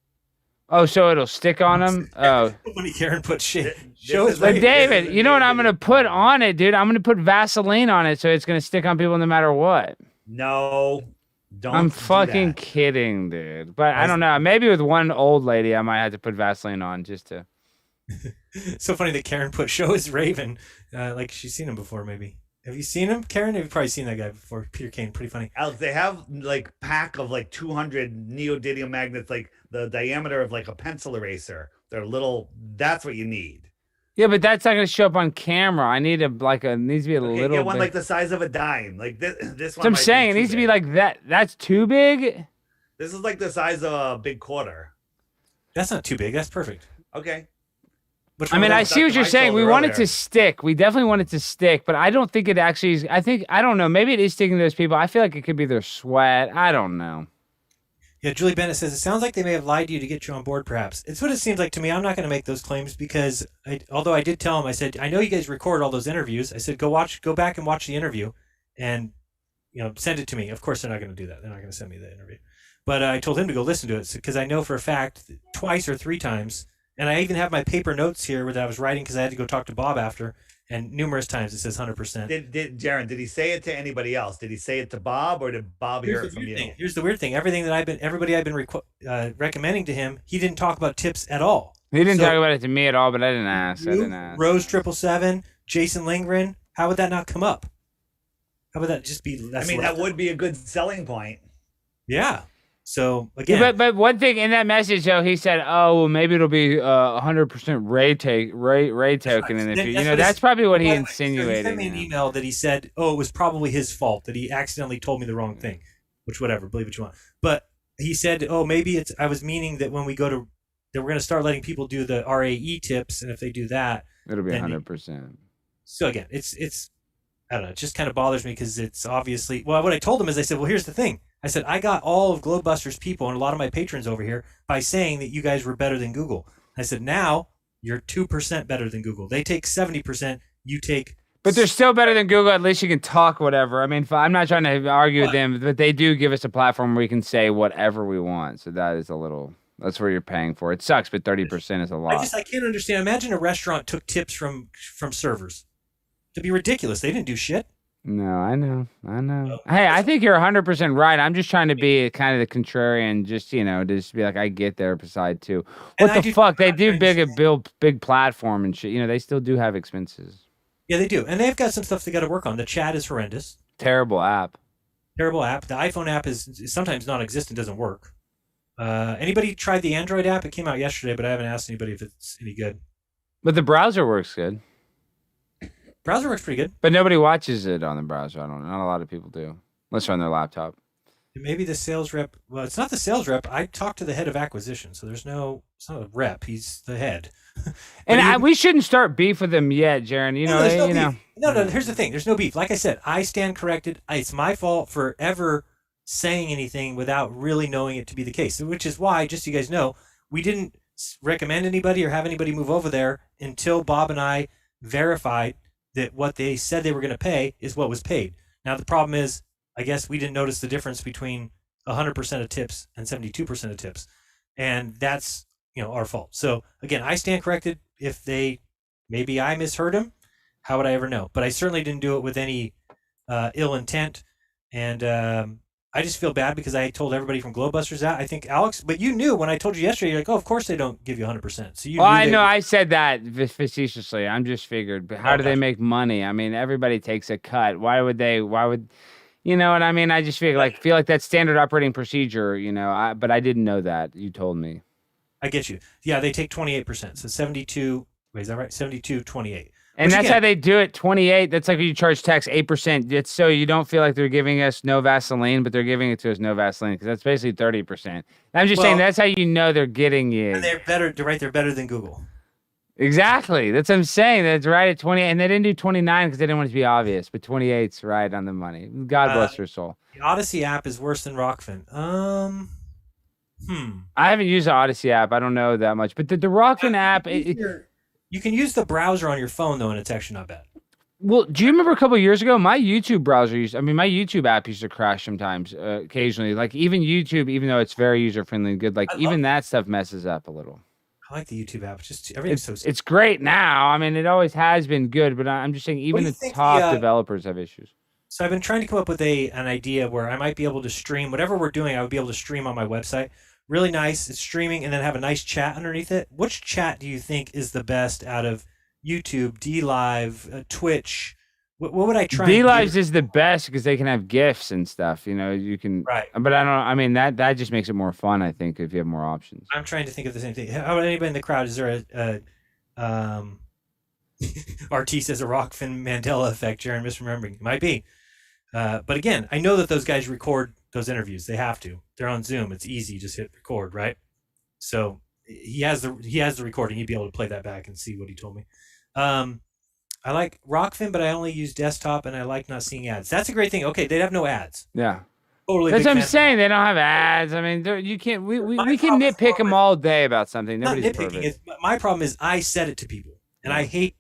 G: Oh, so it'll stick on them? Oh.
F: When Karen put shit.
G: But David, you know what I'm going to put on it, dude? I'm going to put Vaseline on it so it's going to stick on people no matter what.
H: No, don't.
G: I'm fucking kidding, dude. But I don't know. Maybe with one old lady, I might have to put Vaseline on just to.
F: So funny that Karen put show is Raven. Like she's seen him before, maybe. Have you seen him, Karen? You've probably seen that guy before. Peter Kane, pretty funny.
H: Alex, they have like pack of like 200 neodymium magnets, like the diameter of like a pencil eraser. They're little. That's what you need.
G: Yeah, but that's not going to show up on camera. I need needs to be a little.
H: Get one
G: bit.
H: like the size of a dime. Like this one.
G: So I'm saying it needs to be like that. That's too big.
H: This is like the size of a big quarter.
F: That's not too big. That's perfect.
H: Okay.
G: I mean, I see what you're saying. We want it to stick. We definitely want it to stick, but I don't think it actually is. I don't know. Maybe it is sticking to those people. I feel like it could be their sweat. I don't know.
F: Yeah, Julie Bennett says, it sounds like they may have lied to you to get you on board, perhaps. It's what it seems like to me. I'm not going to make those claims because, although I did tell them, I said, I know you guys record all those interviews. I said, go back and watch the interview and, send it to me. Of course, they're not going to do that. They're not going to send me the interview. But I told him to go listen to it because I know for a fact twice or 3 times. And I even have my paper notes here that I was writing because I had to go talk to Bob after. And numerous times it says 100%.
H: Jaron, did he say it to anybody else? Did he say it to Bob or did Bob hear it from you?
F: Here's the weird thing. Everybody I've been recommending to him, he didn't talk about tips at all.
G: He didn't talk about it to me at all, but I didn't ask.
F: Rose 777, Jason Lindgren. How would that not come up? How would that just be less?
H: That would be a good selling point.
F: Yeah. So again,
G: yeah, but one thing in that message, though, he said, "Oh, well, maybe it'll be 100% Ray token in the future." That's probably what he insinuated.
F: He sent me an email that he said, "Oh, it was probably his fault that he accidentally told me the wrong thing," which whatever, believe what you want. But he said, "Oh, maybe I was meaning that when we go to, that we're going to start letting people do the RAE tips, and if they do that,
G: it'll be 100%."
F: So again, it's I don't know. It just kind of bothers me because it's obviously what I told him is I said, well, here's the thing. I said, I got all of Globebusters people and a lot of my patrons over here by saying that you guys were better than Google. I said, now you're 2% better than Google. They take 70%. You take.
G: But they're still better than Google. At least you can talk whatever. I mean, I'm not trying to argue with them, but they do give us a platform where we can say whatever we want. So that is a little. That's where you're paying for. It sucks, but 30% is a lot.
F: I can't understand. Imagine a restaurant took tips from servers. It'd be ridiculous. They didn't do shit.
G: No, I know. Hey, I think you're 100% right. I'm just trying to be kind of the contrarian, just just be like, I get their side too. What the fuck? They do build big platform and shit. They still do have expenses.
F: Yeah, they do, and they've got some stuff they got to work on. The chat is horrendous.
G: Terrible app.
F: The iPhone app is sometimes non-existent, doesn't work. Anybody tried the Android app? It came out yesterday, but I haven't asked anybody if it's any good.
G: But the browser works good.
F: Browser works pretty good.
G: But nobody watches it on the browser. I don't know. Not a lot of people do. Unless they're on their laptop.
F: Maybe the sales rep. Well, it's not the sales rep. I talked to the head of acquisition, so it's not a rep. He's the head.
G: And we shouldn't start beef with them yet, Jaron.
F: No, here's the thing. There's no beef. Like I said, I stand corrected. It's my fault for ever saying anything without really knowing it to be the case, which is why, just so you guys know, we didn't recommend anybody or have anybody move over there until Bob and I verified that what they said they were going to pay is what was paid. Now, the problem is, I guess we didn't notice the difference between 100% of tips and 72% of tips. And that's, our fault. So again, I stand corrected. If maybe I misheard him, how would I ever know? But I certainly didn't do it with any ill intent. And I just feel bad because I told everybody from Globebusters that. I think, Alex, but you knew when I told you yesterday, you're like, oh, of course they don't give you 100%. So you. Well,
G: I know I said that facetiously. I'm just figured, but how do they make money? I mean, everybody takes a cut. Why would, you know what I mean? I just feel like that's standard operating procedure, but I didn't know that. You told me.
F: I get you. Yeah, they take 28%. So 72, wait, is that right? 72, 28.
G: And that's how they do it, 28. That's like when you charge tax 8%. It's so you don't feel like they're giving us no Vaseline, but they're giving it to us no Vaseline because that's basically 30%. I'm just saying that's how you know they're getting you.
F: And they're better, right? They're better than Google.
G: Exactly. That's what I'm saying. That's right at 28. And they didn't do 29 because they didn't want it to be obvious, but 28's right on the money. God bless her soul.
F: The Odyssey app is worse than Rokfin.
G: I haven't used the Odyssey app. I don't know that much. But the Rokfin app...
F: You can use the browser on your phone, though, and it's actually not bad.
G: Well, do you remember a couple of years ago, my YouTube my YouTube app used to crash sometimes, occasionally. Like, even YouTube, even though it's very user-friendly and good, even that stuff messes up a little.
F: I like the YouTube app. Everything's
G: it's great now. I mean, it always has been good, but I'm just saying even the top developers have issues.
F: So I've been trying to come up with an idea where I might be able to stream whatever we're doing. I would be able to stream on my website. Really nice. It's streaming and then have a nice chat underneath it. Which chat do you think is the best out of YouTube, DLive, Twitch? What would I try?
G: DLive is the best because they can have GIFs and stuff. You can.
F: Right.
G: But I mean, that just makes it more fun, I think, if you have more options.
F: I'm trying to think of the same thing. How about anybody in the crowd? Is there RT says a Rokfin Mandela effect, Jaron misremembering. It might be. But again, I know that those guys record those interviews. They have to. They're on Zoom. It's easy. Just hit record, right? So he has the recording. He'd be able to play that back and see what he told me. I like Rokfin, but I only use desktop, and I like not seeing ads. That's a great thing. Okay, they have no ads.
G: Yeah.
F: Totally.
G: That's what I'm saying. They don't have ads. I mean, you can't. We can nitpick them all day about something. Nobody's perfect.
F: My problem is I said it to people, and I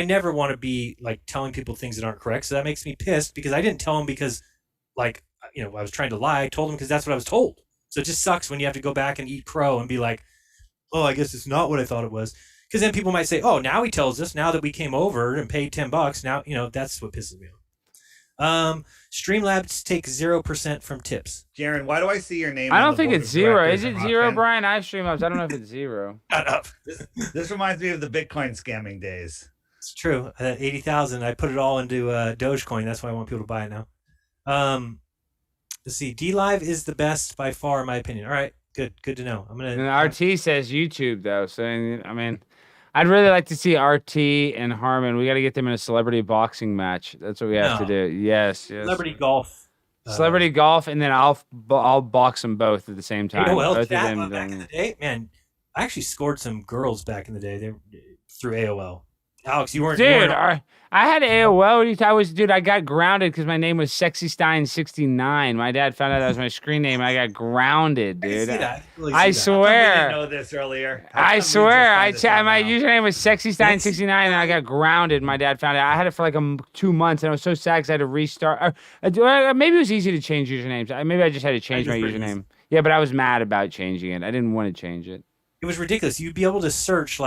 F: never want to be like telling people things that aren't correct. So that makes me pissed because I didn't tell them because I was trying to lie. I told them because that's what I was told. So it just sucks when you have to go back and eat crow and be like, oh, I guess it's not what I thought it was. Because then people might say, oh, now he tells us now that we came over and paid $10. Now, that's what pisses me off. Streamlabs take 0% from tips.
H: Jaron, why do I see your name?
G: I don't think it's 0. Is it 0, Brian? I have Streamlabs. I don't know if it's 0.
H: Shut up. This reminds me of the Bitcoin scamming days.
F: It's true. 80,000. I put it all into Dogecoin. That's why I want people to buy it now. Let's see. DLive is the best by far, in my opinion. All right. Good to know.
G: And RT says YouTube, though. So, I mean, I'd really like to see RT and Harmon. We got to get them in a celebrity boxing match. That's what we have to do. Yes.
F: Celebrity golf.
G: Celebrity golf, and then I'll box them both at the same time.
F: AOL
G: both
F: chat back in the day, man. I actually scored some girls back in the day. Through AOL. Alex, you weren't.
G: Dude, I had AOL. I got grounded because my name was SexyStein69. My dad found out that was my screen name. I got grounded, dude. I swear.
H: I didn't know this earlier.
G: I swear. My username was SexyStein69, and I got grounded. My dad found out. I had it for like 2 months, and I was so sad because I had to restart. Maybe it was easy to change usernames. Maybe I just had to change my username. Yeah, but I was mad about changing it. I didn't want to change it.
F: It was ridiculous. You'd be able to search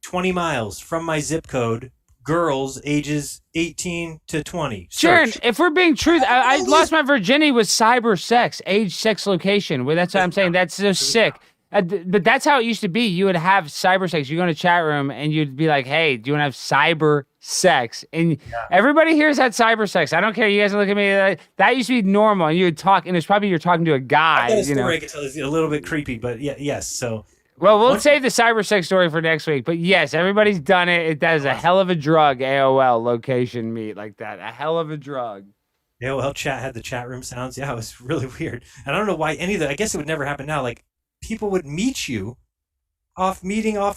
F: 20 miles from my zip code, girls ages 18 to 20.
G: Sharon,
F: Search.
G: if we're being truth, I lost my virginity with cyber sex, age, sex, location. Well, that's what I'm saying. That's so sick. But that's how it used to be. You would have cyber sex. You go in a chat room and you'd be like, "Hey, do you want to have cyber sex?" And everybody hears that cyber sex. I don't care. You guys look at me. That used to be normal. And you would talk, and it's probably you're talking to a guy.
F: I got a story I can tell. It's a little bit creepy, but yes. So.
G: Well, we'll save the cyber sex story for next week. But yes, everybody's done it. It does a hell of a drug. AOL location meet like that. A hell of a drug.
F: AOL chat had the chat room sounds. Yeah, it was really weird. And I don't know why any of that. I guess it would never happen now. Like people would meet you off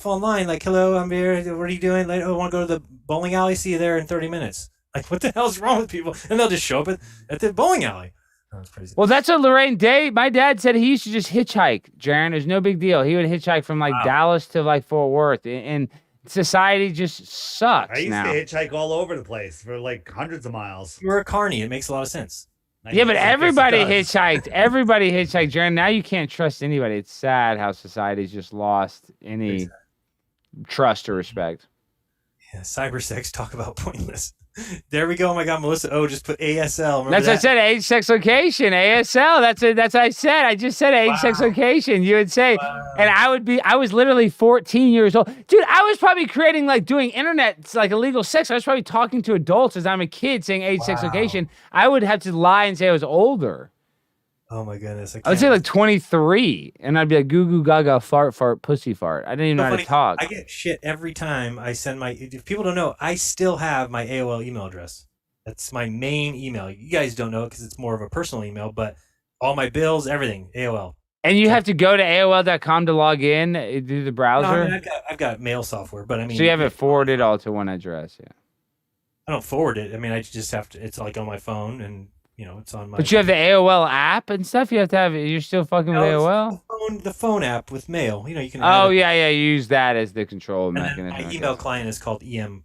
F: online. Like, hello, I'm here. What are you doing? Like, oh, I want to go to the bowling alley. See you there in 30 minutes. Like, what the hell's wrong with people? And they'll just show up at the bowling alley. That's crazy.
G: Well, that's what Lorraine Day. My dad said he used to just hitchhike, Jaron. There's no big deal. He would hitchhike from Dallas to Fort Worth, and society just sucks.
H: I used
G: now.
H: to hitchhike all over the place for hundreds of miles.
F: You're a carny. It makes a lot of sense.
G: Yeah, but everybody hitchhiked. Everybody hitchhiked, Jaron. Now you can't trust anybody. It's sad how society's just lost any trust or respect.
F: Yeah, cyber sex. Talk about pointless. There we go. Oh my God, Melissa O just put ASL.
G: That's what I said. Age, sex, location. ASL. That's what I said. I just said age, sex, location. You would say, and I was literally 14 years old. Dude, I was probably creating doing internet, illegal sex. I was probably talking to adults as I'm a kid saying age, sex, location. I would have to lie and say I was older.
F: Oh my goodness.
G: I would say 23, and I'd be like goo goo gaga fart pussy fart. I didn't even know how to talk.
F: I get shit every time I send if people don't know, I still have my AOL email address. That's my main email. You guys don't know it because it's more of a personal email, but all my bills, everything, AOL.
G: And you have to go to AOL.com to log in through the browser?
F: No, I've got mail software, but I mean.
G: So you have it forwarded all to one address, yeah.
F: I don't forward it. I mean, I just have to, it's on my phone and. It's on my.
G: But you have the AOL app and stuff. You have to have it. You're still fucking with AOL.
F: The phone app with mail. You can.
G: Oh yeah. You use that as the control mechanism.
F: My email client is called EM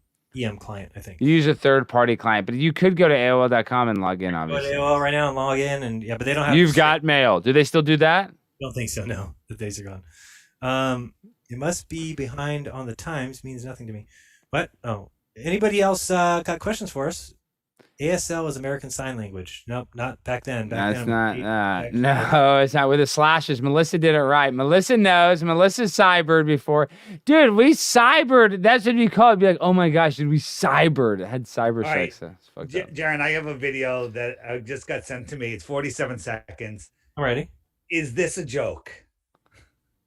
F: client. I think.
G: You use a third-party client, but you could go to AOL.com and log in. Obviously.
F: Go to AOL right now and log in, and but they don't have.
G: You've got mail. Do they still do that?
F: I don't think so. No, the days are gone. It must be behind on the times means nothing to me. What? Oh, anybody else got questions for us? ASL is American Sign Language. Nope, not back then.
G: That's not. No, it's not with the slashes. Melissa did it right. Melissa knows. Melissa cybered before. Dude, we cybered. That's what we call it. Be like, oh my gosh, did we cybered? It had cyber sex.
H: Right. Jaron, I have a video that just got sent to me. It's 47 seconds.
F: I'm ready.
H: Is this a joke?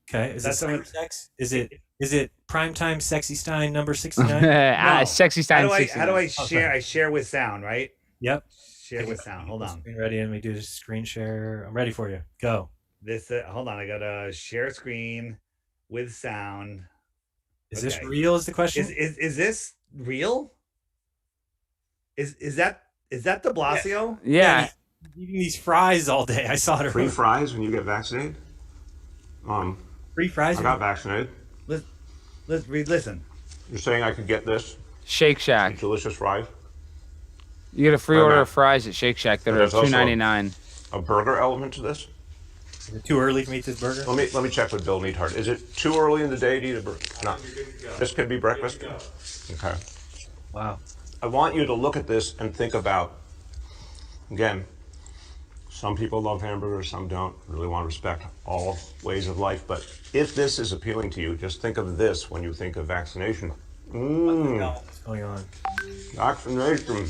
F: Okay. Is that cyber sex? Is it primetime Sexy Stein number 69?
G: No. Sexy Stein.
H: How do I share? I share with sound, right?
F: Yep.
H: Share with sound. Hold on.
F: Ready? And we do the screen share. I'm ready for you. Go.
H: Hold on. I got to share screen with sound.
F: Is this real? Is the question?
H: Is this real? Is that De Blasio?
G: Yeah.
F: Eating these fries all day. I saw it.
T: Free fries when you get vaccinated.
F: Free fries.
T: I got vaccinated.
H: Listen.
T: You're saying I could get this?
G: Shake Shack.
T: Delicious fries.
G: You get a free order of fries at Shake Shack that are $2.99.
T: A burger element to this?
F: Is it too early to eat this burger?
T: Let me check with Bill Neathart. Is it too early in the day to eat a burger? No. This could be breakfast? Okay.
F: Wow.
T: I want you to look at this and think about, again, some people love hamburgers, some don't. Really want to respect all ways of life. But if this is appealing to you, just think of this when you think of vaccination.
F: What's going on?
T: Vaccination.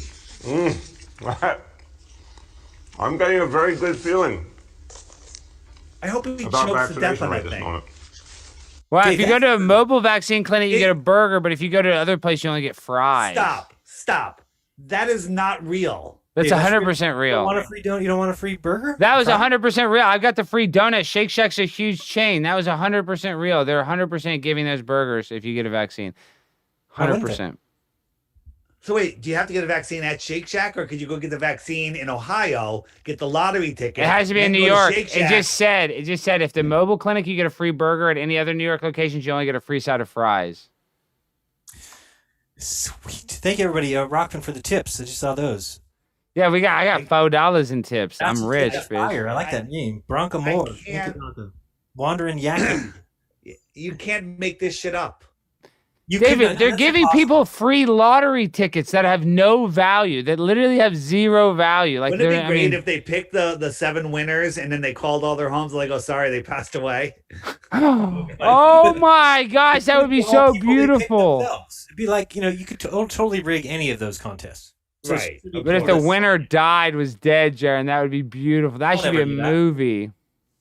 T: I'm getting a very good feeling.
H: I hope he
T: about
H: chokes to death
T: vaccination
H: on
T: right
H: that
T: this
H: thing.
T: moment.
G: Well, if you go to a mobile vaccine clinic, you get a burger, but if you go to another place, you only get fries.
H: Stop. That is not real.
G: That's 100% real.
F: You don't want a free burger?
G: That was 100% real. I've got the free donut. Shake Shack's a huge chain. That was 100% real. They're 100% giving those burgers if you get a vaccine. 100%.
H: So wait, do you have to get a vaccine at Shake Shack, or could you go get the vaccine in Ohio, get the lottery ticket?
G: It has to be in New York. It just said if the mobile clinic, you get a free burger. At any other New York locations, you only get a free side of fries.
F: Sweet. Thank you, everybody. Rokfin for the tips. I just saw those.
G: Yeah, I got $4 in tips. I'm rich, bitch.
F: I like that name. Bronco Moore. Wandering Yankee.
H: You can't make this shit up.
G: David, they're giving people free lottery tickets that have no value, that literally have zero value. Like,
H: wouldn't it be great if they picked the 7 winners and then they called all their homes like, oh, sorry, they passed away?
G: Oh my gosh, that would be so beautiful.
F: It'd be like, you could totally rig any of those contests. So
H: right.
G: But if the winner was dead, Jaron, that would be beautiful. That should be a movie.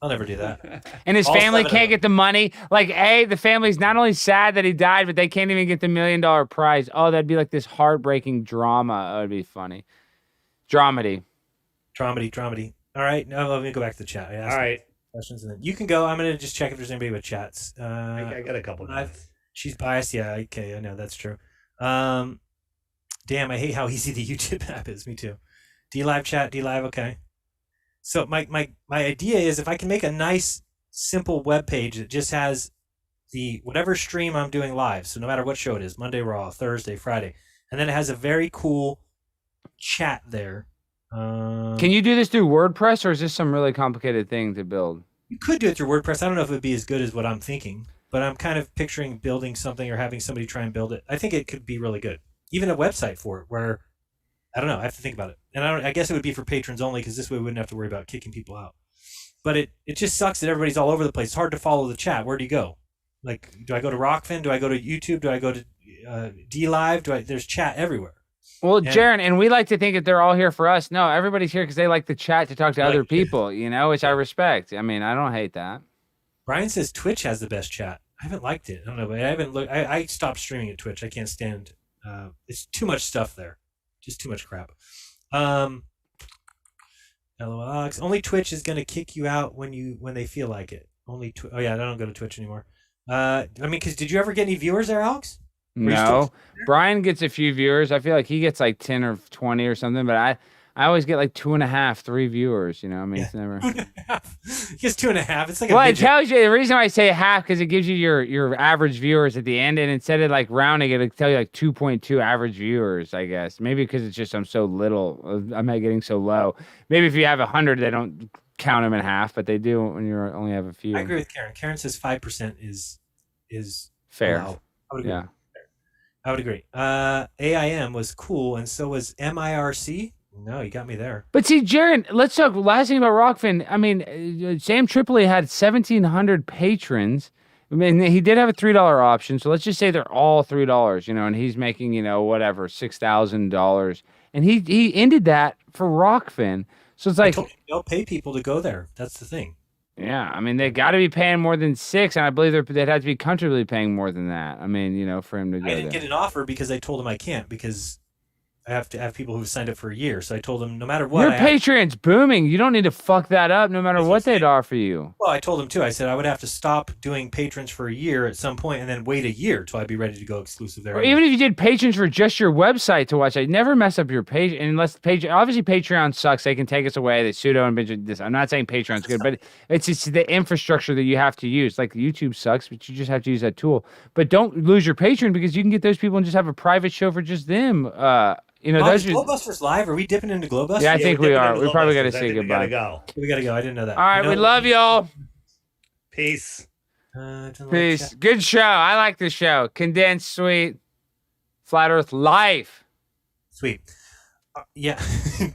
F: I'll never do that.
G: And his family can't get the money. Like, the family's not only sad that he died, but they can't even get the $1 million prize. Oh, that'd be like this heartbreaking drama. Oh, it'd be funny. Dramedy. All
F: right, now let me go back to the chat.
H: All right.
F: Questions, and then you can go. I'm gonna just check if there's anybody with chats.
H: I got a couple.
F: She's biased. Yeah, okay, I know that's true. Damn, I hate how easy the YouTube app is. Me too. D-Live chat, D-Live, okay. So my idea is if I can make a nice, simple web page that just has the whatever stream I'm doing live. So no matter what show it is, Monday Raw, Thursday, Friday, and then it has a very cool chat there.
G: Can you do this through WordPress, or is this some really complicated thing to build?
F: You could do it through WordPress. I don't know if it would be as good as what I'm thinking, but I'm kind of picturing building something or having somebody try and build it. I think it could be really good. Even a website for it where, I don't know, I have to think about it. And I guess it would be for patrons only, because this way we wouldn't have to worry about kicking people out. But it just sucks that everybody's all over the place. It's hard to follow the chat. Where do you go? Like, do I go to Rokfin? Do I go to YouTube? Do I go to D-Live? There's chat everywhere.
G: Well, Jaron, and we like to think that they're all here for us. No, everybody's here because they like to chat to talk to other people, which I respect. I mean, I don't hate that.
F: Brian says Twitch has the best chat. I haven't liked it. I don't know, but I haven't looked. I stopped streaming at Twitch. I can't stand. It's too much stuff there. Just too much crap. LOL, Alex. Only Twitch is gonna kick you out when they feel like it. Oh yeah, I don't go to Twitch anymore. Because did you ever get any viewers there, Alex?
G: No, Brian gets a few viewers. I feel like he gets like 10 or 20 or something, but I always get like 2.5, 3 viewers. It's never.
F: He gets 2.5. It's like
G: it tells you the reason why I say half, because it gives you your average viewers at the end, and instead of like rounding it, it'll tell you like 2.2 average viewers. I guess maybe because it's just I'm so little, I'm not getting so low. Maybe if you have 100, they don't count them in half, but they do when you only have a few.
F: I agree with Karen. Karen says 5% is
G: fair.
F: Allowed. I would agree. Yeah. I would agree. AIM was cool, and so was MIRC. No, you got me there.
G: But see, Jaron, let's talk. Last thing about Rokfin. I mean, Sam Tripoli had 1,700 patrons. I mean, he did have a $3 option, so let's just say they're all $3. And he's making whatever $6,000, and he ended that for Rokfin. So it's like
F: they'll pay people to go there. That's the thing.
G: Yeah, I mean, they got to be paying more than 6, and I believe they'd have to be comfortably paying more than that. I mean, for him to go there.
F: I didn't get an offer because I told him I can't, because I have to have people who've signed up for a year. So I told them no matter what.
G: Your Patreon's booming. You don't need to fuck that up no matter what they'd offer you.
F: Well, I told him too. I said I would have to stop doing patrons for a year at some point and then wait a year till I'd be ready to go exclusive there.
G: Or even if you did patrons for just your website to watch, I'd never mess up your page unless obviously Patreon sucks. They can take us away. They pseudo and this. I'm not saying Patreon's good, but it's just the infrastructure that you have to use. Like YouTube sucks, but you just have to use that tool. But don't lose your Patreon, because you can get those people and just have a private show for just them.
F: Is Glowbusters live? Are we dipping into Glowbusters?
G: Yeah, I think we are. We probably got to say goodbye.
H: We gotta go.
F: We gotta go. I didn't know that.
G: All right, we love y'all.
H: Peace.
G: Peace. Good show. I like the show. Condensed, sweet, flat Earth life.
F: Sweet. Yeah.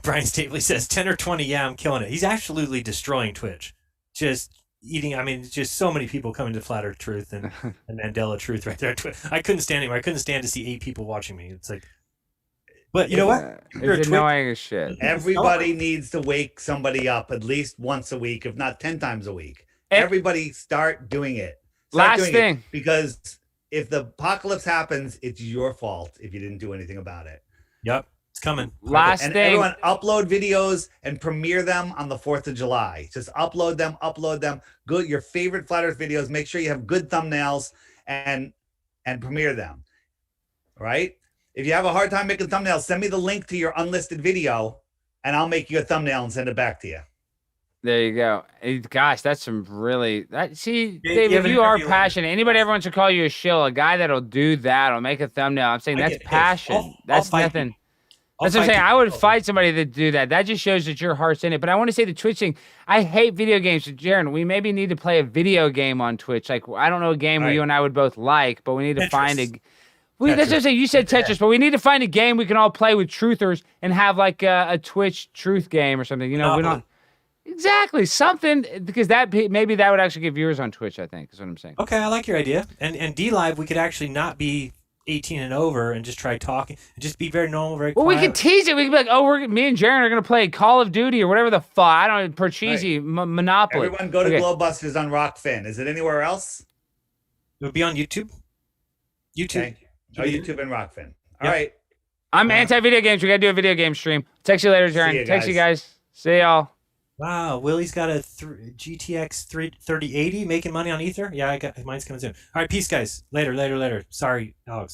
F: Brian Stapley says 10 or 20. Yeah, I'm killing it. He's absolutely destroying Twitch. Just eating. I mean, just so many people coming to Flat Earth Truth and Mandela Truth right there on Twitch. I couldn't stand anymore. I couldn't stand to see 8 people watching me. It's like. But you know what?
G: It's annoying as shit.
H: Everybody needs to wake somebody up at least once a week, if not 10 times a week. Everybody start doing it.
G: Last thing.
H: Because if the apocalypse happens, it's your fault if you didn't do anything about it.
F: Yep. It's coming.
G: Last thing.
H: Everyone upload videos and premiere them on the 4th of July. Just upload them. Good. Your favorite Flat Earth videos. Make sure you have good thumbnails and premiere them. Right? If you have a hard time making thumbnails, send me the link to your unlisted video, and I'll make you a thumbnail and send it back to you.
G: There you go. Gosh, that's some really. David, you are passionate. Anybody ever wants to call you a shill, a guy that'll do that, will make a thumbnail. I'm saying that's passion. That's nothing. That's what I'm saying. I would fight somebody that do that. That just shows that your heart's in it. But I want to say the Twitch thing. I hate video games. Jaron, we maybe need to play a video game on Twitch. Like, I don't know a game where you and I would both like, but we need to find a. That's what I'm saying. You said Tetris, but we need to find a game we can all play with truthers and have like a Twitch truth game or something. You know, we don't exactly something because maybe that would actually get viewers on Twitch. I think is what I'm saying.
F: Okay, I like your idea. And D Live, we could actually not be 18 and over and just try talking and just be very normal, very quiet.
G: Well, we could tease it. We could be like, me and Jaren are going to play Call of Duty or whatever the fuck. I don't know, Parcheesi, Monopoly.
H: Everyone go to Globebusters on Rokfin. Is it anywhere else?
F: It would be on YouTube.
H: Okay. Oh, YouTube and Rokfin. All right.
G: I'm anti-video games. We got to do a video game stream. Text you later, Jaren. Text you guys. See y'all.
F: Wow, Willie's got a GTX 3080 making money on Ether. Yeah, mine's coming soon. All right, peace, guys. Later. Sorry, Alex.